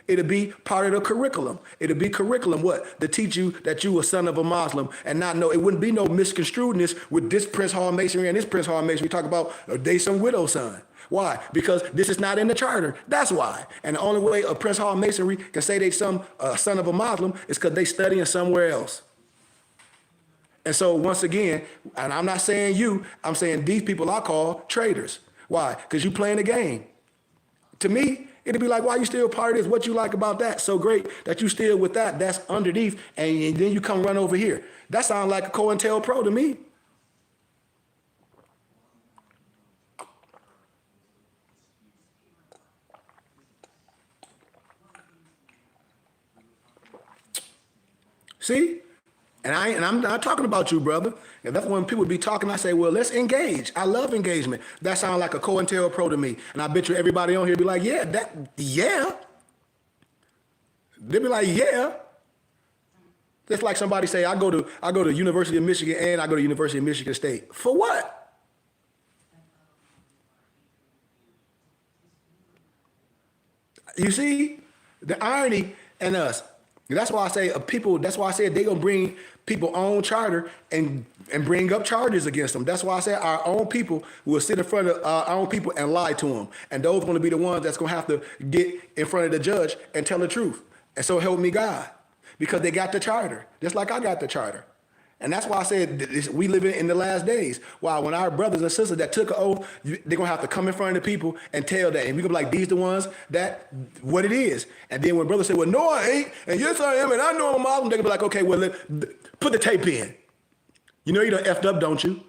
It'd be part of the curriculum. It'd be curriculum, what? To teach you that you a son of a Muslim and not know, it wouldn't be no misconstruedness with this Prince Hall Masonry and this Prince Hall Masonry. We talk about they some widow son. Why? Because this is not in the charter. That's why. And the only way a Prince Hall Masonry can say they some son of a Muslim is because they studying somewhere else. And so once again, and I'm not saying you, I'm saying these people I call traitors. Why? Because you playing the game. To me, it'd be like, why you still part of this? What you like about that? So great that you still with that. That's underneath, and then you come run over here. That sounds like a COINTELPRO to me. See? And I'm not talking about you, brother. And that's when people be talking, I say, well, let's engage. I love engagement. That sounds like a COINTELPRO to me. And I bet you everybody on here be like, yeah. They be like, yeah. Just like somebody say, I go to University of Michigan and I go to University of Michigan State. For what? You see the irony in us. That's why I say that's why I said they gonna bring people own charter and bring up charges against them. That's why I said our own people will sit in front of our own people and lie to them. And those are gonna be the ones that's gonna have to get in front of the judge and tell the truth. And so help me God. Because they got the charter, just like I got the charter. And that's why I said we live in the last days. Why? When our brothers and sisters that took an oath, they're going to have to come in front of the people and tell that. And we're going to be like, these the ones that, what it is. And then when brothers say, well, no, I ain't. And yes, I am. And I know I'm a Muslim. They're going to be like, okay, well, put the tape in. You know you done effed up, don't you?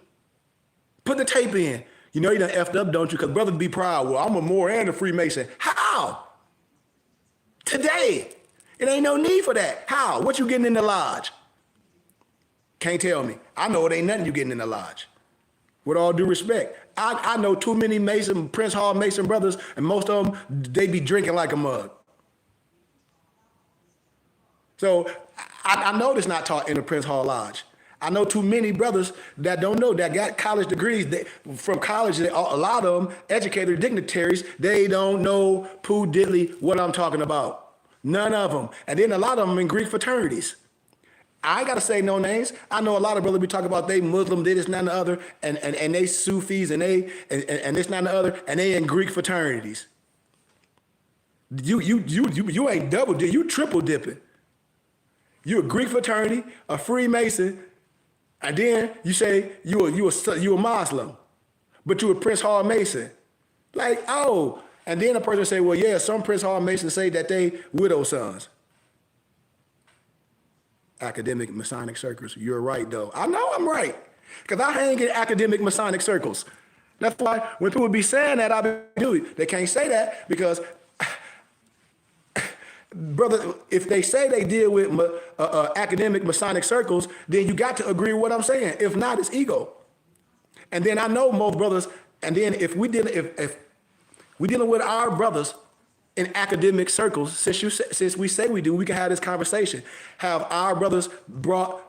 Put the tape in. You know you done effed up, don't you? Because brothers be proud. Well, I'm a Moor and a Freemason. How? Today. It ain't no need for that. How? What you getting in the lodge? Can't tell me. I know it ain't nothing you getting in the lodge. With all due respect. I know too many Mason, Prince Hall Mason brothers, and most of them, they be drinking like a mug. So I know this not taught in the Prince Hall Lodge. I know too many brothers that don't know, that got college degrees. From college, a lot of them, educated dignitaries, they don't know poo diddly what I'm talking about. None of them. And then a lot of them in Greek fraternities. I ain't got to say no names. I know a lot of brothers be talking about they Muslim, they this, not the other, and they Sufis, and this, not the other, and they in Greek fraternities. You ain't double dipping, you triple dipping. You a Greek fraternity, a Freemason, and then you say you a Muslim, but you a Prince Hall Mason. Like, oh, and then a person say, well, yeah, some Prince Hall Masons say that they widow sons. Academic Masonic circles. You're right, though. I know I'm right, because I hang in academic Masonic circles. That's why when people be saying that, I be doing it. They can't say that because, brother, if they say they deal with academic Masonic circles, then you got to agree with what I'm saying. If not, it's ego. And then I know most brothers. And then if we dealing with our brothers in academic circles, since we say we do, we can have this conversation. Have our brothers brought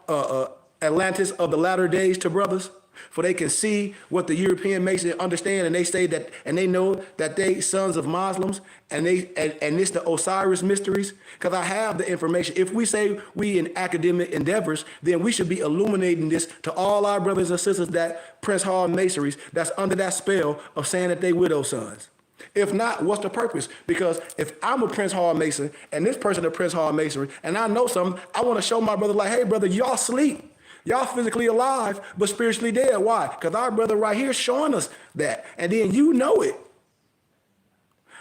Atlantis of the latter days to brothers, for they can see what the European makes it understand, and they say that, and they know that they sons of Muslims, and it's the Osiris mysteries. Because I have the information. If we say we in academic endeavors, then we should be illuminating this to all our brothers and sisters that Prince Hall Masonries that's under that spell of saying that they widow sons. If not, what's the purpose? Because if I'm a Prince Hall Mason and this person a Prince Hall Masonry, and I know something, I want to show my brother like, hey, brother, y'all sleep. Y'all physically alive, but spiritually dead. Why? Because our brother right here is showing us that. And then you know it.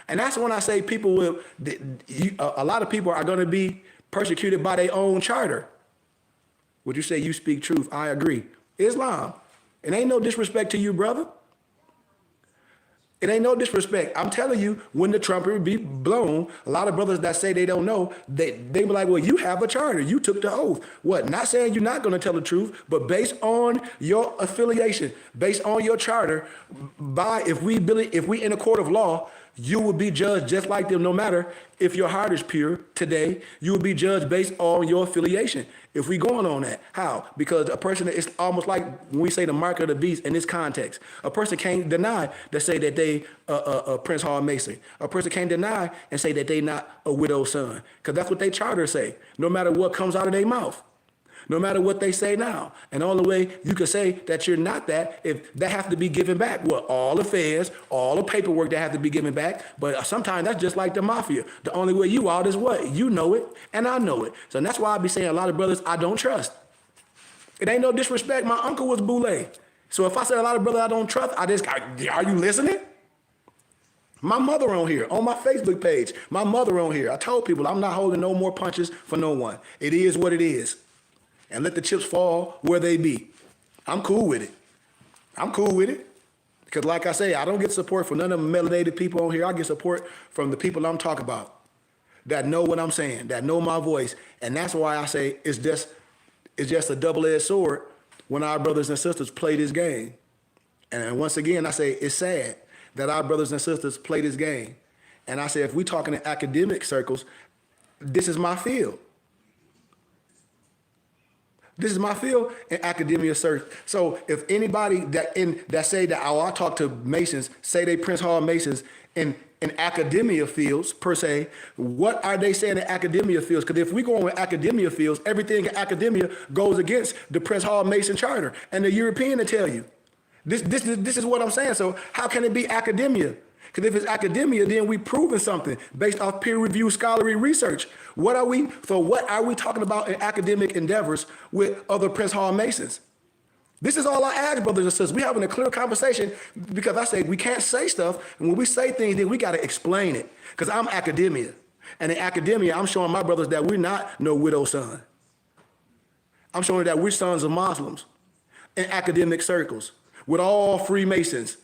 And that's when I say people will, a lot of people are going to be persecuted by their own charter. Would you say you speak truth? I agree. Islam. It ain't no disrespect to you, brother. It ain't no disrespect. I'm telling you, when the trumpet be blown, a lot of brothers that say they don't know, they be like, well, you have a charter. You took the oath. What? Not saying you're not going to tell the truth, but based on your affiliation, based on your charter, if we in a court of law, you will be judged just like them, no matter if your heart is pure today. You will be judged based on your affiliation. If we going on that, how? Because a person, it's almost like when we say the mark of the beast in this context. A person can't deny that say that they Prince Hall Mason. A person can't deny and say that they not a widow's son, because that's what they charter say. No matter what comes out of their mouth. No matter what they say now. And the only way you can say that you're not that, if that have to be given back. What? All the affairs, all the paperwork that have to be given back. But sometimes that's just like the mafia. The only way you out is what? You know it, and I know it. So that's why I be saying a lot of brothers I don't trust. It ain't no disrespect. My uncle was Boule. So if I say a lot of brothers I don't trust, are you listening? My mother on here, on my Facebook page, my mother on here. I told people I'm not holding no more punches for no one. It is what it is. And let the chips fall where they be. I'm cool with it. I'm cool with it. Because like I say, I don't get support from none of the melanated people on here. I get support from the people I'm talking about that know what I'm saying, that know my voice. And that's why I say it's just a double-edged sword when our brothers and sisters play this game. And once again, I say it's sad that our brothers and sisters play this game. And I say if we talking in academic circles, this is my field. This is my field in academia search. So if anybody that say that, I talk to Masons, say they Prince Hall Masons in academia fields per se, what are they saying in academia fields? Because if we go on with academia fields, everything in academia goes against the Prince Hall Mason Charter and the European to tell you. This is what I'm saying. So how can it be academia? Because if it's academia, then we proving something based off peer-reviewed scholarly research. What are we talking about in academic endeavors with other Prince Hall Masons? This is all I ask, brothers and sisters. We having a clear conversation because I say we can't say stuff, and when we say things, then we got to explain it. Because I'm academia, and in academia, I'm showing my brothers that we're not no widow son. I'm showing that we're sons of Muslims in academic circles with all Freemasons.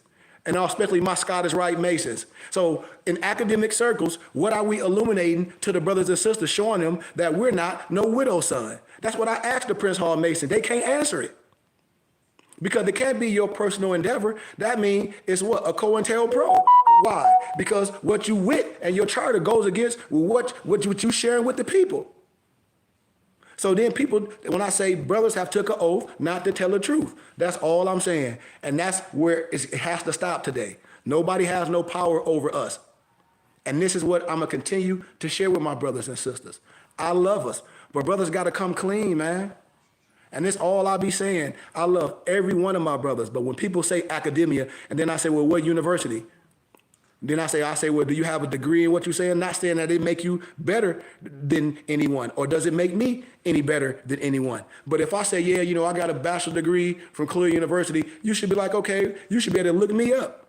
And especially my Scottish Rite Masons. So in academic circles, what are we illuminating to the brothers and sisters, showing them that we're not no widow son? That's what I asked the Prince Hall Mason. They can't answer it. Because it can't be your personal endeavor. That means it's what? A COINTELPRO. Why? Because what you with and your charter goes against what you sharing with the people. So then people, when I say brothers have took an oath not to tell the truth, that's all I'm saying. And that's where it has to stop today. Nobody has no power over us. And this is what I'm going to continue to share with my brothers and sisters. I love us, but brothers got to come clean, man. And that's all I be saying. I love every one of my brothers. But when people say academia, and then I say, well, what university? Then I say, well, do you have a degree in what you're saying? Not saying that it make you better than anyone, or does it make me any better than anyone? But if I say, yeah, I got a bachelor's degree from Columbia University, you should be like, okay, you should be able to look me up.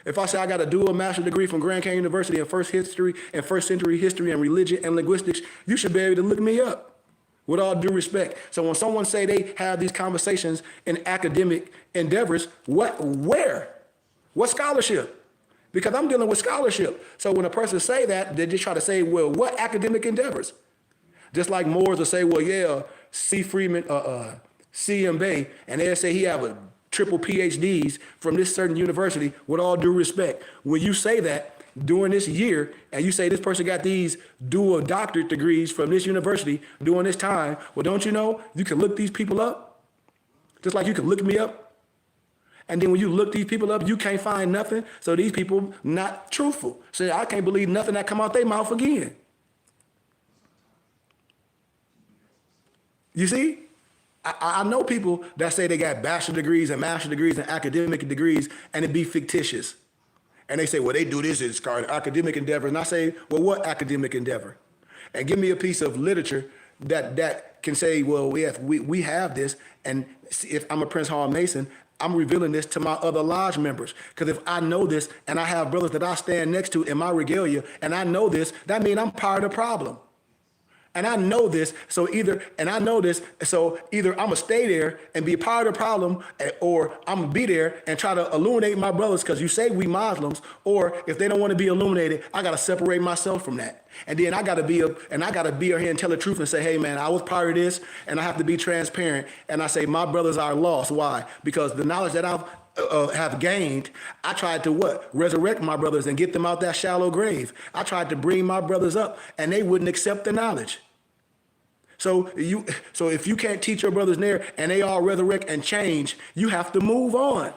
If I say I got a dual master's degree from Grand Canyon University in first century history and religion and linguistics, you should be able to look me up. With all due respect. So when someone say they have these conversations in academic endeavors, where? What scholarship? Because I'm dealing with scholarship. So when a person say that, they just try to say, well, what academic endeavors? Just like Moores will say, well, yeah, C. Freeman, C.M. Bay, and they'll say he have a triple PhDs from this certain university, with all due respect. When you say that during this year, and you say this person got these dual doctorate degrees from this university during this time, well, don't you know, you can look these people up, just like you can look me up. And then when you look these people up, you can't find nothing. So these people not truthful. So I can't believe nothing that come out their mouth again. You see? I know people that say they got bachelor degrees and master degrees and academic degrees, and it be fictitious. And they say, well, they do this as academic endeavor. And I say, well, what academic endeavor? And give me a piece of literature that can say, well, we have this. And if I'm a Prince Hall Mason, I'm revealing this to my other lodge members. Because if I know this and I have brothers that I stand next to in my regalia and I know this, that means I'm part of the problem. And I know this, so either I'm gonna stay there and be a part of the problem, or I'm gonna be there and try to illuminate my brothers because you say we Muslims, or if they don't want to be illuminated, I gotta separate myself from that. And then I gotta be here and tell the truth and say, hey man, I was part of this, and I have to be transparent. And I say my brothers are lost. Why? Because the knowledge that I've have gained, I tried to what? Resurrect my brothers and get them out that shallow grave. I tried to bring my brothers up, and they wouldn't accept the knowledge. So if you can't teach your brothers there and they all resurrect and change, you have to move on.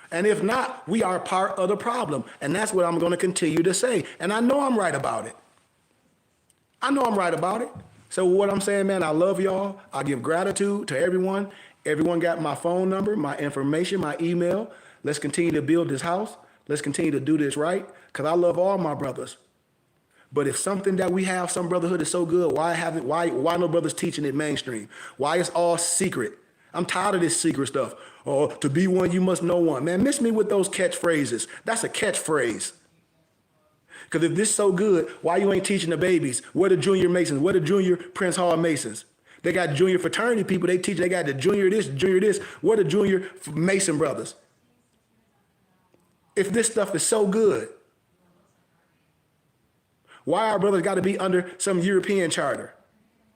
And if not, we are part of the problem. And that's what I'm going to continue to say. And I know I'm right about it. I know I'm right about it. So what I'm saying, man, I love y'all. I give gratitude to everyone. Everyone got my phone number, my information, my email. Let's continue to build this house. Let's continue to do this right, because I love all my brothers. But if something that we have, some brotherhood is so good, why no brothers teaching it mainstream? Why it's all secret? I'm tired of this secret stuff. Oh, to be one, you must know one. Man, miss me with those catchphrases. That's a catchphrase. Because if this is so good, why you ain't teaching the babies? Where the junior Masons? Where the junior Prince Hall Masons? They got junior fraternity people they teach. They got the junior this. Where the junior Mason brothers? If this stuff is so good, why our brothers got to be under some European charter?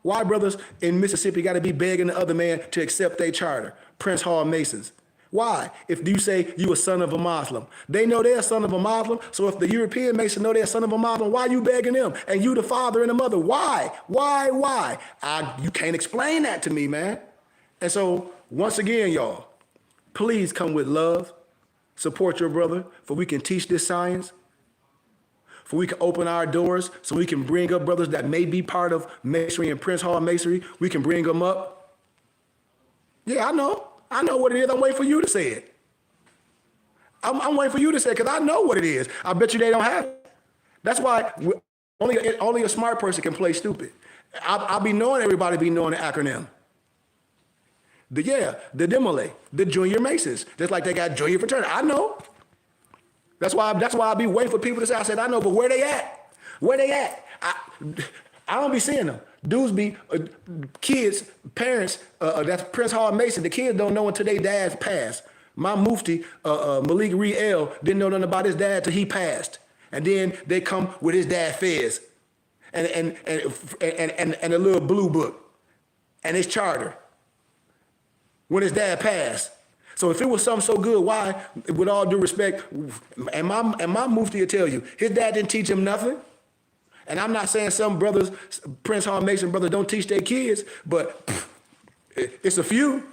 Why brothers in Mississippi got to be begging the other man to accept their charter? Prince Hall Masons. Why? If you say you a son of a Muslim, they know they're a son of a Muslim. So if the European Mason know they're a son of a Muslim, why you begging them? And you the father and the mother. Why? You can't explain that to me, man. And so once again, y'all, please come with love, support your brother, for we can teach this science, for we can open our doors, so we can bring up brothers that may be part of Masonry and Prince Hall Masonry. We can bring them up. Yeah, I know what it is. I'm waiting for you to say it. I'm waiting for you to say it because I know what it is. I bet you they don't have it. That's why only a smart person can play stupid. I'll be knowing everybody be knowing the acronym. The DEMOLE, the Junior Masons, just like they got Junior Fraternity. I know. That's why I be waiting for people to say. I said I know, but where they at? Where they at? I don't be seeing them. Dudes be kids, parents. That's Prince Hall Mason. The kids don't know until their dads passed. My Mufti, Malik Reed didn't know nothing about his dad till he passed, and then they come with his dad Fez, and a little blue book, and his charter. When his dad passed. So if it was something so good, why, with all due respect, and my Mufti will tell you, his dad didn't teach him nothing. And I'm not saying some brothers, Prince Hall Mason brothers, don't teach their kids, but it's a few.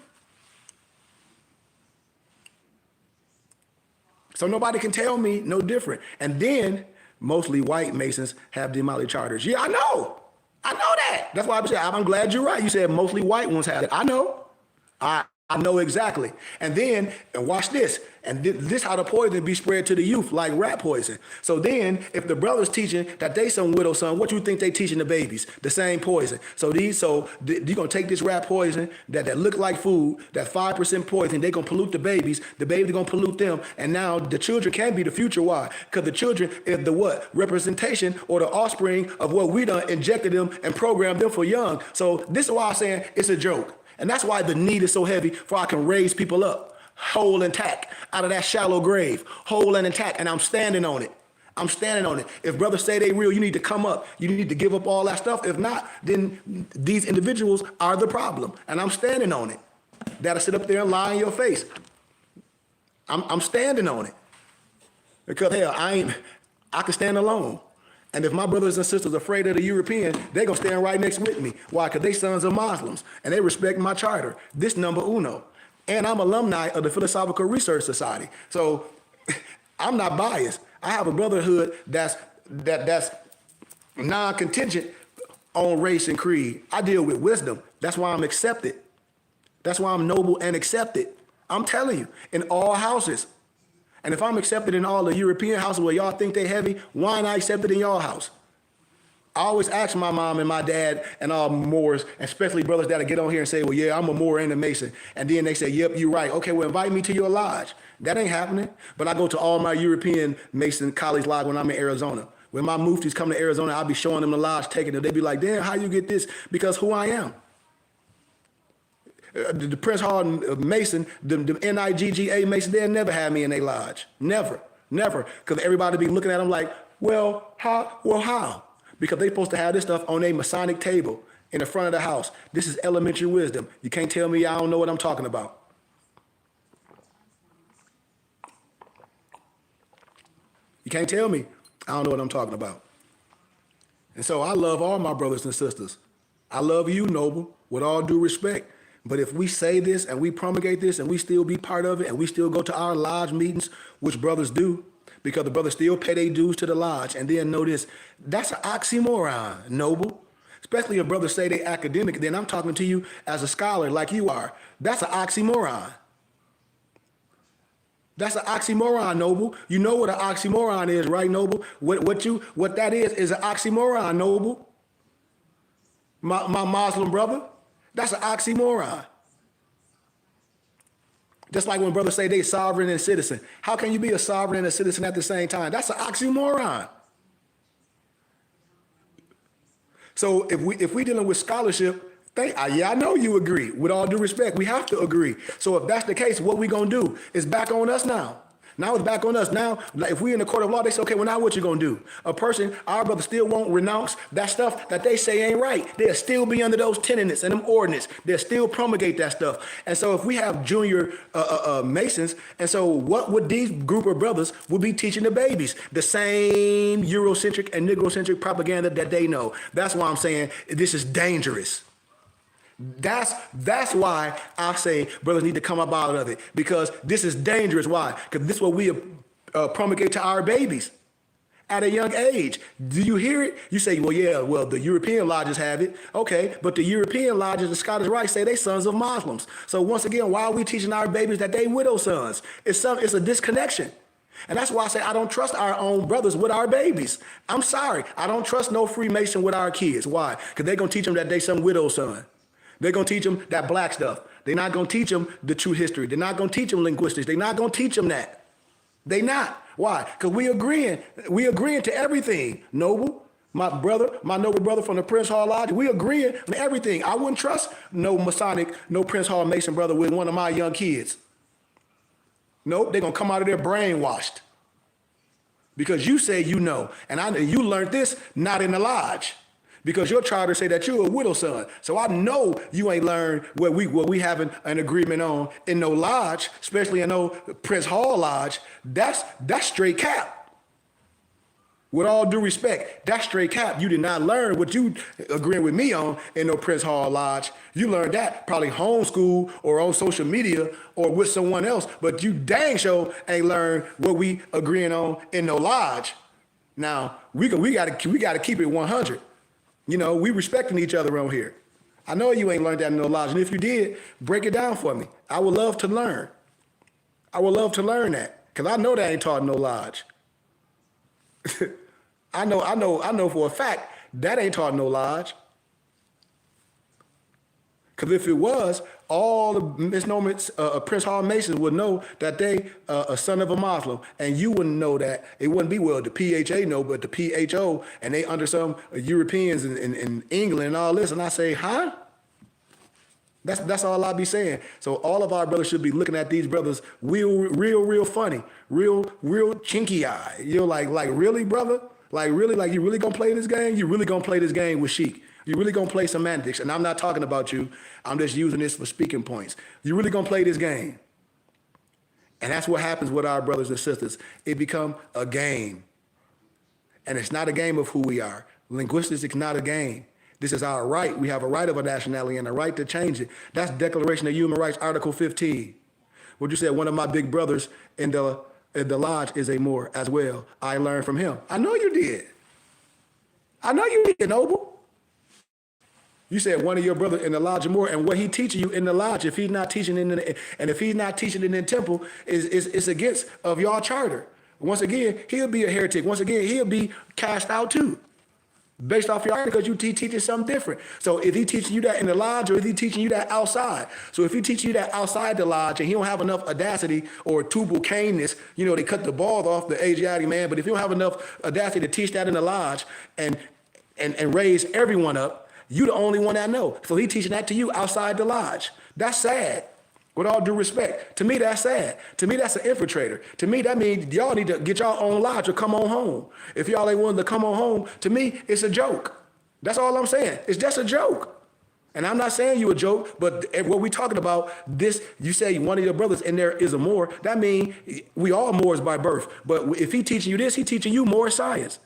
So nobody can tell me no different. And then mostly white Masons have DEMOLE charters. Yeah, I know that. That's why I'm glad you're right. You said mostly white ones have it. I know. I know exactly. And then, and watch this, and this how the poison be spread to the youth like rat poison. So then, if the brother's teaching that they some widow son, what you think they teaching the babies? The same poison. So you're gonna take this rat poison that look like food, that 5% poison, they gonna pollute the babies gonna pollute them, and now the children can be the future. Why? Because the children is the what? Representation or the offspring of what we done injected them and programmed them for young. So this is why I'm saying it's a joke. And that's why the need is so heavy, for I can raise people up, whole intact, out of that shallow grave, whole and intact, and I'm standing on it. I'm standing on it. If brothers say they real, you need to come up. You need to give up all that stuff. If not, then these individuals are the problem, and I'm standing on it. That'll sit up there and lie in your face. I'm standing on it. Because hell, I can stand alone. And if my brothers and sisters are afraid of the European, they're going to stand right next with me. Why? Because they sons of Muslims, and they respect my charter. This number uno. And I'm alumni of the Philosophical Research Society. So I'm not biased. I have a brotherhood that's non-contingent on race and creed. I deal with wisdom. That's why I'm accepted. That's why I'm noble and accepted. I'm telling you, in all houses. And if I'm accepted in all the European houses where y'all think they heavy, why not accepted in y'all house? I always ask my mom and my dad and all Moors, especially brothers that'll get on here and say, well, yeah, I'm a Moor and a Mason. And then they say, yep, you're right. Okay, well, invite me to your lodge. That ain't happening. But I go to all my European Mason college lodge when I'm in Arizona. When my muftis come to Arizona, I'll be showing them the lodge, taking it. They be like, damn, how you get this? Because who I am. The Prince Hall Mason, the NIGGA Mason, they'll never have me in their lodge. Never, never. Because everybody be looking at them like, well, how? Well, how? Because they supposed to have this stuff on a Masonic table in the front of the house. This is elementary wisdom. You can't tell me I don't know what I'm talking about. You can't tell me I don't know what I'm talking about. And so I love all my brothers and sisters. I love you, Noble, with all due respect. But if we say this and we promulgate this and we still be part of it and we still go to our lodge meetings, which brothers do, because the brothers still pay their dues to the lodge, and then know this, that's an oxymoron, Noble. Especially if brothers say they academic, then I'm talking to you as a scholar like you are. That's an oxymoron. That's an oxymoron, Noble. You know what an oxymoron is, right, Noble? What that is an oxymoron, Noble. My Muslim brother, that's an oxymoron. Just like when brothers say they sovereign and citizen. How can you be a sovereign and a citizen at the same time? That's an oxymoron. So if we dealing with scholarship, I know you agree. With all due respect, we have to agree. So if that's the case, what we gonna do? It's back on us now. Now it's back on us. Now, if we in the court of law, they say, okay, well, now what you gonna do? A person, our brother still won't renounce that stuff that they say ain't right. They'll still be under those tenets and them ordinance. They'll still promulgate that stuff. And so if we have junior Masons, and so what would these group of brothers would be teaching the babies? The same Eurocentric and Negrocentric propaganda that they know. That's why I'm saying this is dangerous. That's why I say brothers need to come up out of it, because this is dangerous. Why? Because this is what we promulgate to our babies at a young age. Do you hear it? You say, well, yeah, well, the European lodges have it. Okay, but the European lodges, the Scottish Rite, say they sons of Muslims. So once again, why are we teaching our babies that they widow sons? It's a disconnection. And that's why I say I don't trust our own brothers with our babies. I'm sorry. I don't trust no Freemason with our kids. Why? Because they're going to teach them that they some widow son. They're going to teach them that black stuff. They're not going to teach them the true history. They're not going to teach them linguistics. They're not going to teach them that. They not. Why? Because we agreeing to everything. Noble, my noble brother from the Prince Hall Lodge, we agreeing on everything. I wouldn't trust no Masonic, no Prince Hall Mason brother with one of my young kids. Nope, they're going to come out of there brainwashed. Because you say you know. And you learned this not in the lodge. Because your charter say that you're a widow son. So I know you ain't learned what we having an agreement on in no lodge, especially in no Prince Hall Lodge. That's straight cap. With all due respect, that's straight cap. You did not learn what you agreeing with me on in no Prince Hall Lodge. You learned that probably homeschool or on social media or with someone else, but you dang sure ain't learned what we agreeing on in no lodge. Now, we gotta keep it 100. You know, we respecting each other around here. I know you ain't learned that in no lodge, and if you did, break it down for me. I would love to learn. I would love to learn that, because I know that ain't taught in no lodge. I know for a fact that ain't taught in no lodge. Because if it was, all the misnomers, Prince Hall Masons would know that they a son of a Muslim, and you wouldn't know that. It wouldn't be, well, the PHA know, but the PHO, and they under some Europeans in England and all this, and I say, huh? That's all I be saying. So all of our brothers should be looking at these brothers real funny, real chinky eye. You're like really, brother? Like really, like you really gonna play this game? You really gonna play this game with Sheik? You really gonna play semantics? And I'm not talking about you. I'm just using this for speaking points. You really gonna play this game? And that's what happens with our brothers and sisters. It become a game. And it's not a game of who we are. Linguistics is not a game. This is our right. We have a right of a nationality and a right to change it. That's Declaration of Human Rights, Article 15. What you said, one of my big brothers in the lodge is a Moor as well. I learned from him. I know you did. I know you did, Noble. You said one of your brothers in the lodge is Moor, and what he teaching you in the lodge, if he's not teaching if he's not teaching in the temple, is against of y'all charter. Once again, he'll be a heretic. Once again, he'll be cast out too. based off your argument because you teaching something different. So if he teaching you that in the lodge, or if he teaching you that outside. So if he teaching you that outside the lodge and he don't have enough audacity or tubal caneness, you know, they cut the balls off the Asiatic man, but if you don't have enough audacity to teach that in the lodge and raise everyone up, you the only one that know. So he teaching that to you outside the lodge. That's sad. With all due respect, to me that's sad. To me that's an infiltrator. To me that means y'all need to get y'all own lodge or come on home. If y'all ain't willing to come on home, to me it's a joke. That's all I'm saying. It's just a joke. And I'm not saying you a joke, but what we talking about, this, you say one of your brothers in there is a Moor, that means we all Moors by birth. But if he teaching you this, he teaching you more science.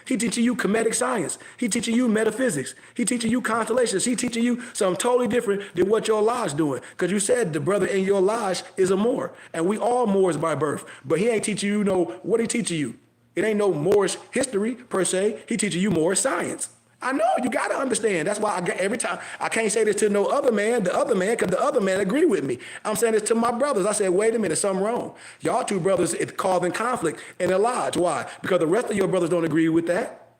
He teaching you comedic science. He teaching you metaphysics. He teaching you constellations. He teaching you something totally different than what your lodge doing. Because you said the brother in your lodge is a Moor. And we all Moors by birth. But he ain't teaching you what he teaching you. It ain't no Moorish history per se. He teaching you Moorish science. I know, you got to understand. That's why every time, I can't say this to no other man, because the other man agree with me. I'm saying this to my brothers. I said, wait a minute, something wrong. Y'all two brothers, it's causing conflict in the lodge. Why? Because the rest of your brothers don't agree with that.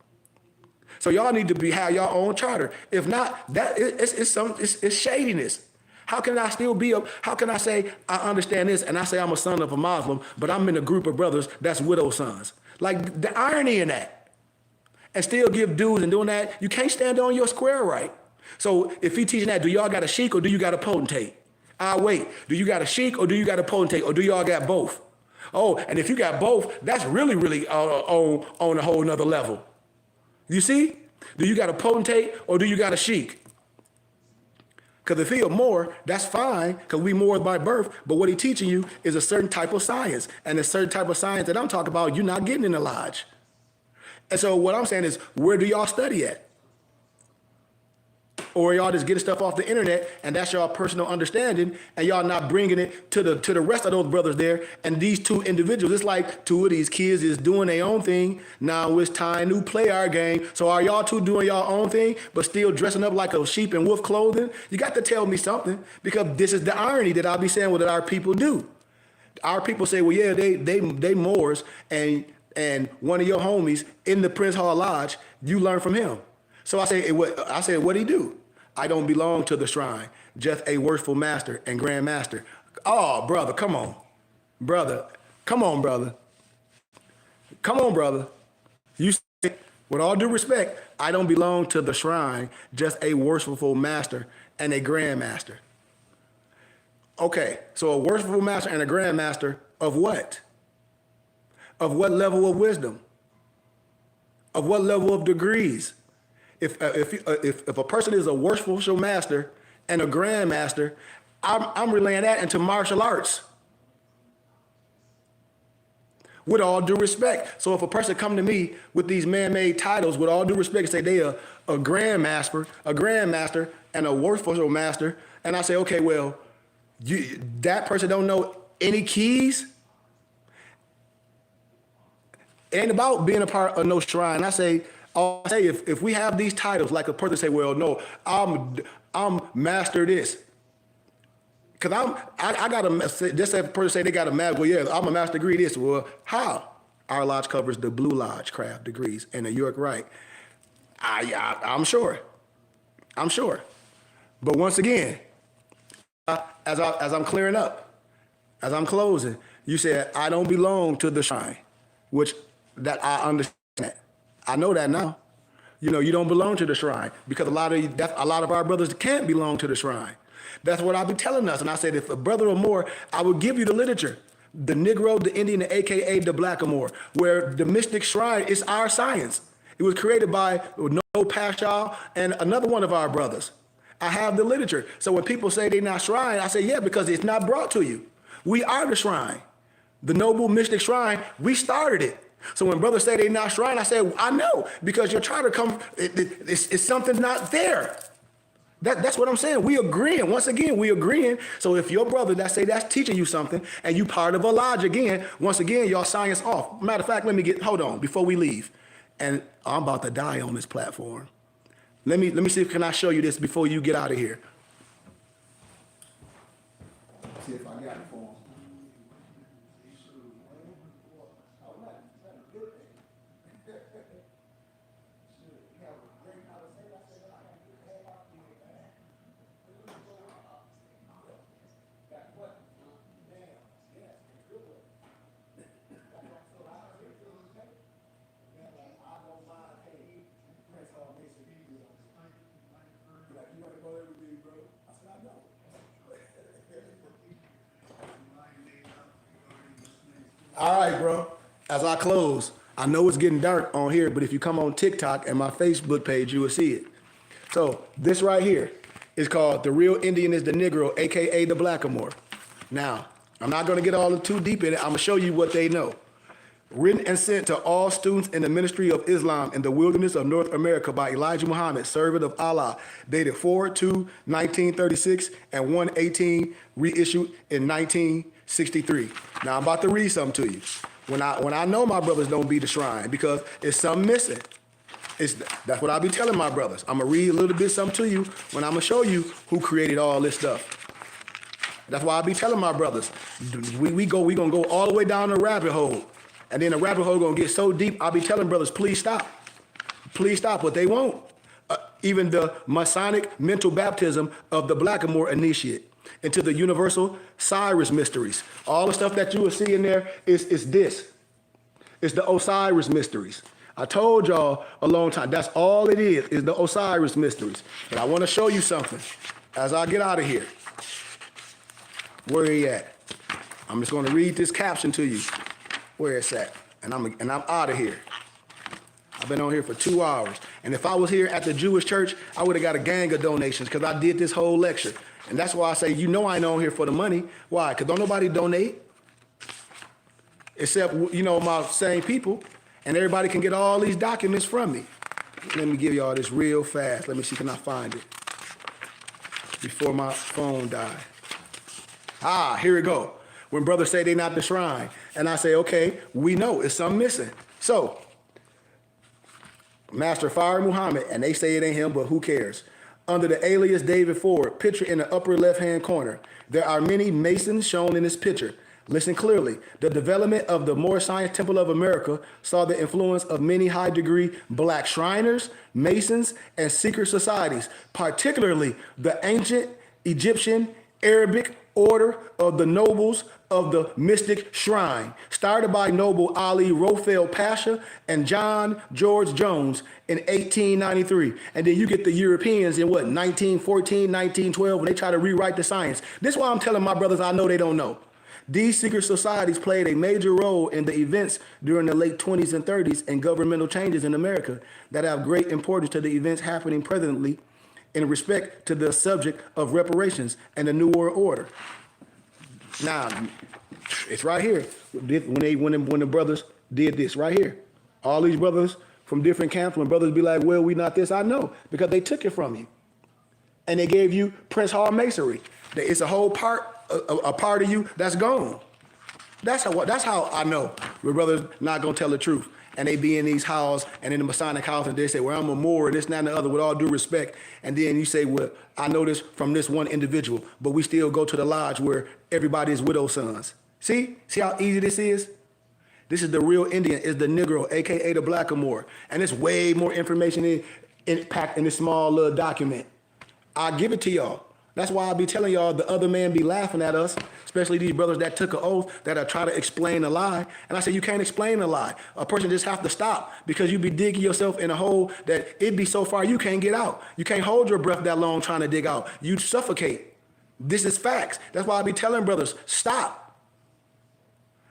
So y'all need to have your own charter. If not, it's shadiness. How can I still how can I say I understand this and I say I'm a son of a Muslim, but I'm in a group of brothers that's widow sons? Like the irony in that. And still give dues and doing that, you can't stand on your square right. So if he teaching that, do y'all got a sheik or do you got a potentate? Wait, do you got a sheik or do you got a potentate or do y'all got both? Oh, and if you got both, that's really, really on a whole nother level. You see? Do you got a potentate or do you got a sheik? Because if he a Moor, that's fine, because we Moors by birth, but what he teaching you is a certain type of science. And a certain type of science that I'm talking about, you're not getting in the lodge. And so what I'm saying is, where do y'all study at? Or y'all just getting stuff off the internet and that's y'all personal understanding and y'all not bringing it to the rest of those brothers there. And these two individuals, it's like two of these kids is doing their own thing. Now it's time to play our game. So are y'all two doing y'all own thing, but still dressing up like a sheep in wolf clothing? You got to tell me something, because this is the irony that I'll be saying what our people do. Our people say, well, yeah, they Moors, and one of your homies in the Prince Hall Lodge, you learn from him. So I said, what'd he do? I don't belong to the shrine, just a worshipful master and grand master. Oh, brother, come on. Brother, come on, brother. Come on, brother. You say, with all due respect, I don't belong to the shrine, just a worshipful master and a grand master. Okay, so a worshipful master and a grand master of what? Of what level of wisdom? Of what level of degrees? If a person is a worshipful master and a grand master, I'm relaying that into martial arts. With all due respect. So if a person come to me with these man-made titles, with all due respect, say they a grand master, and a worshipful master, and I say, okay, well, that person don't know any keys. It ain't about being a part of no shrine. I say if we have these titles, like a person say, well, no, I'm master this. Because I got a, just if a person say they got a master, well, yeah, I'm a master degree this. Well, how? Our lodge covers the Blue Lodge craft degrees and the York Rite. I'm sure. I'm sure. But once again, as I'm clearing up, as I'm closing, you said, I don't belong to the shrine, which that I understand. I know that now. You know, you don't belong to the shrine because a lot of our brothers can't belong to the shrine. That's what I've been telling us. And I said, if a brother or more, I would give you the literature, the Negro, the Indian, the AKA the Blackamoor, where the mystic shrine is our science. It was created by Noel Pashaw and another one of our brothers. I have the literature. So when people say they're not shrine, I say, yeah, because it's not brought to you. We are the shrine. The noble mystic shrine, we started it. So when brothers say they're not shrine, I say, I know, because you're trying to come, it's something not there. That's what I'm saying. We agreeing. Once again, we agreeing. So if your brother that say that's teaching you something and you part of a lodge again, once again, y'all science off. Matter of fact, hold on, before we leave. And I'm about to die on this platform. Let me see if can I show you this before you get out of here. See if I got it for him. All right, bro. As I close, I know it's getting dark on here, but if you come on TikTok and my Facebook page, you will see it. So this right here is called The Real Indian is the Negro, AKA the Blackamoor. Now, I'm not gonna get all too deep in it. I'm gonna show you what they know. Written and sent to all students in the ministry of Islam in the wilderness of North America by Elijah Muhammad, servant of Allah, dated 4/2/1936 and 1/18, reissued in 1963. Now I'm about to read something to you. When I know my brothers don't beat the shrine because it's something missing. That's what I be telling my brothers. I'm gonna read a little bit something to you when I'm gonna show you who created all this stuff. That's why I be telling my brothers, we gonna go all the way down the rabbit hole. And then the rabbit hole gonna get so deep, I'll be telling brothers, please stop. Please stop, but they won't. Even the Masonic mental baptism of the Blackamoor initiate into the universal Cyrus mysteries. All the stuff that you will see in there is this. It's the Osiris mysteries. I told y'all a long time, that's all it is the Osiris mysteries. But I wanna show you something as I get out of here. Where he at? I'm just gonna read this caption to you. Where it's at, and I'm out of here. I've been on here for 2 hours, and if I was here at the Jewish church, I would have got a gang of donations because I did this whole lecture, and that's why I say, you know, I ain't on here for the money. Why? Because don't nobody donate, except my same people, and everybody can get all these documents from me. Let me give y'all this real fast. Let me see, can I find it before my phone die? Here we go. When brothers say they not the shrine, and I say, okay, we know it's something missing. So, Master Fire Muhammad, and they say it ain't him, but who cares? Under the alias David Ford, picture in the upper left-hand corner, there are many Masons shown in this picture. Listen clearly. The development of the Moorish Science Temple of America saw the influence of many high-degree black Shriners, Masons, and secret societies, particularly the ancient Egyptian, Arabic order of the nobles of the mystic shrine, started by Noble Ali Rofel Pasha and John George Jones in 1893. And then you get the Europeans in 1914, 1912, when they try to rewrite the science. This is why I'm telling my brothers I know they don't know. These secret societies played a major role in the events during the late 20s and 30s and governmental changes in America that have great importance to the events happening presently in respect to the subject of reparations and the New World Order. Now, it's right here. When the brothers did this right here. All these brothers from different camps, when brothers be like, well, we not this, I know, because they took it from you. And they gave you Prince Hall Masonry. It's a whole part, a part of you that's gone. That's how I know when brothers not gonna tell the truth. And they be in these halls and in the Masonic house and they say, well, I'm a Moor, this, that, and the other, with all due respect. And then you say, well, I know this from this one individual, but we still go to the lodge where everybody is widow sons. See how easy this is? This is the real Indian, is the Negro, AKA the Blackamoor. And it's way more information packed in this small little document. I'll give it to y'all. That's why I be telling y'all the other man be laughing at us, especially these brothers that took an oath that are trying to explain a lie. And I say, you can't explain a lie. A person just have to stop because you be digging yourself in a hole that it be so far you can't get out. You can't hold your breath that long trying to dig out. You suffocate. This is facts. That's why I be telling brothers, stop.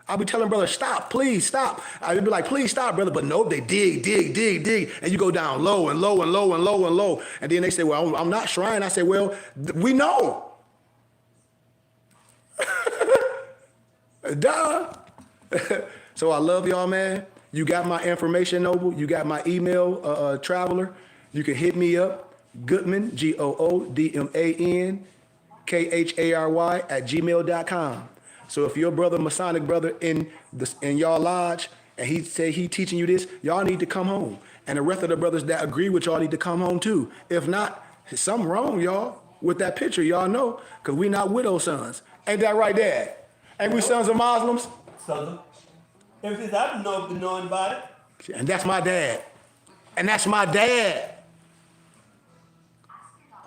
I'll be telling brothers, stop, please stop. I'd be like, please stop, brother. But no, they dig. And you go down low and low and low and low and low. And then they say, well, I'm not shrine. I say, well, we know. Duh. So I love y'all, man. You got my information, Noble. You got my email, Traveler. You can hit me up, Goodman, GOODMAN, KHARY @gmail.com. So if your brother, Masonic brother in y'all lodge, and he say he teaching you this, y'all need to come home. And the rest of the brothers that agree with y'all need to come home too. If not, something wrong, y'all, with that picture, y'all know, because we not widow sons. Ain't that right, Dad? Ain't we sons of Muslims? Southern. If it's I know knowing about it. And that's my dad. And that's my dad.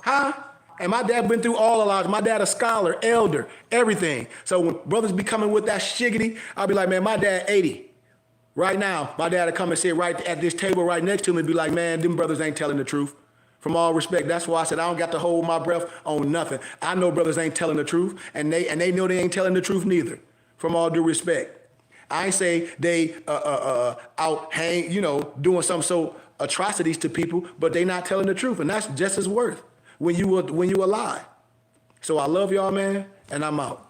Huh? And my dad been through all the lives. My dad a scholar, elder, everything. So when brothers be coming with that shiggity, I'll be like, man, my dad 80. Right now, my dad will come and sit right at this table right next to me and be like, man, them brothers ain't telling the truth. From all respect, that's why I said I don't got to hold my breath on nothing. I know brothers ain't telling the truth, and they know they ain't telling the truth neither. From all due respect. I ain't say they out hang, doing some so atrocities to people, but they not telling the truth, and that's just as worth when you a lie. So I love y'all, man, and I'm out.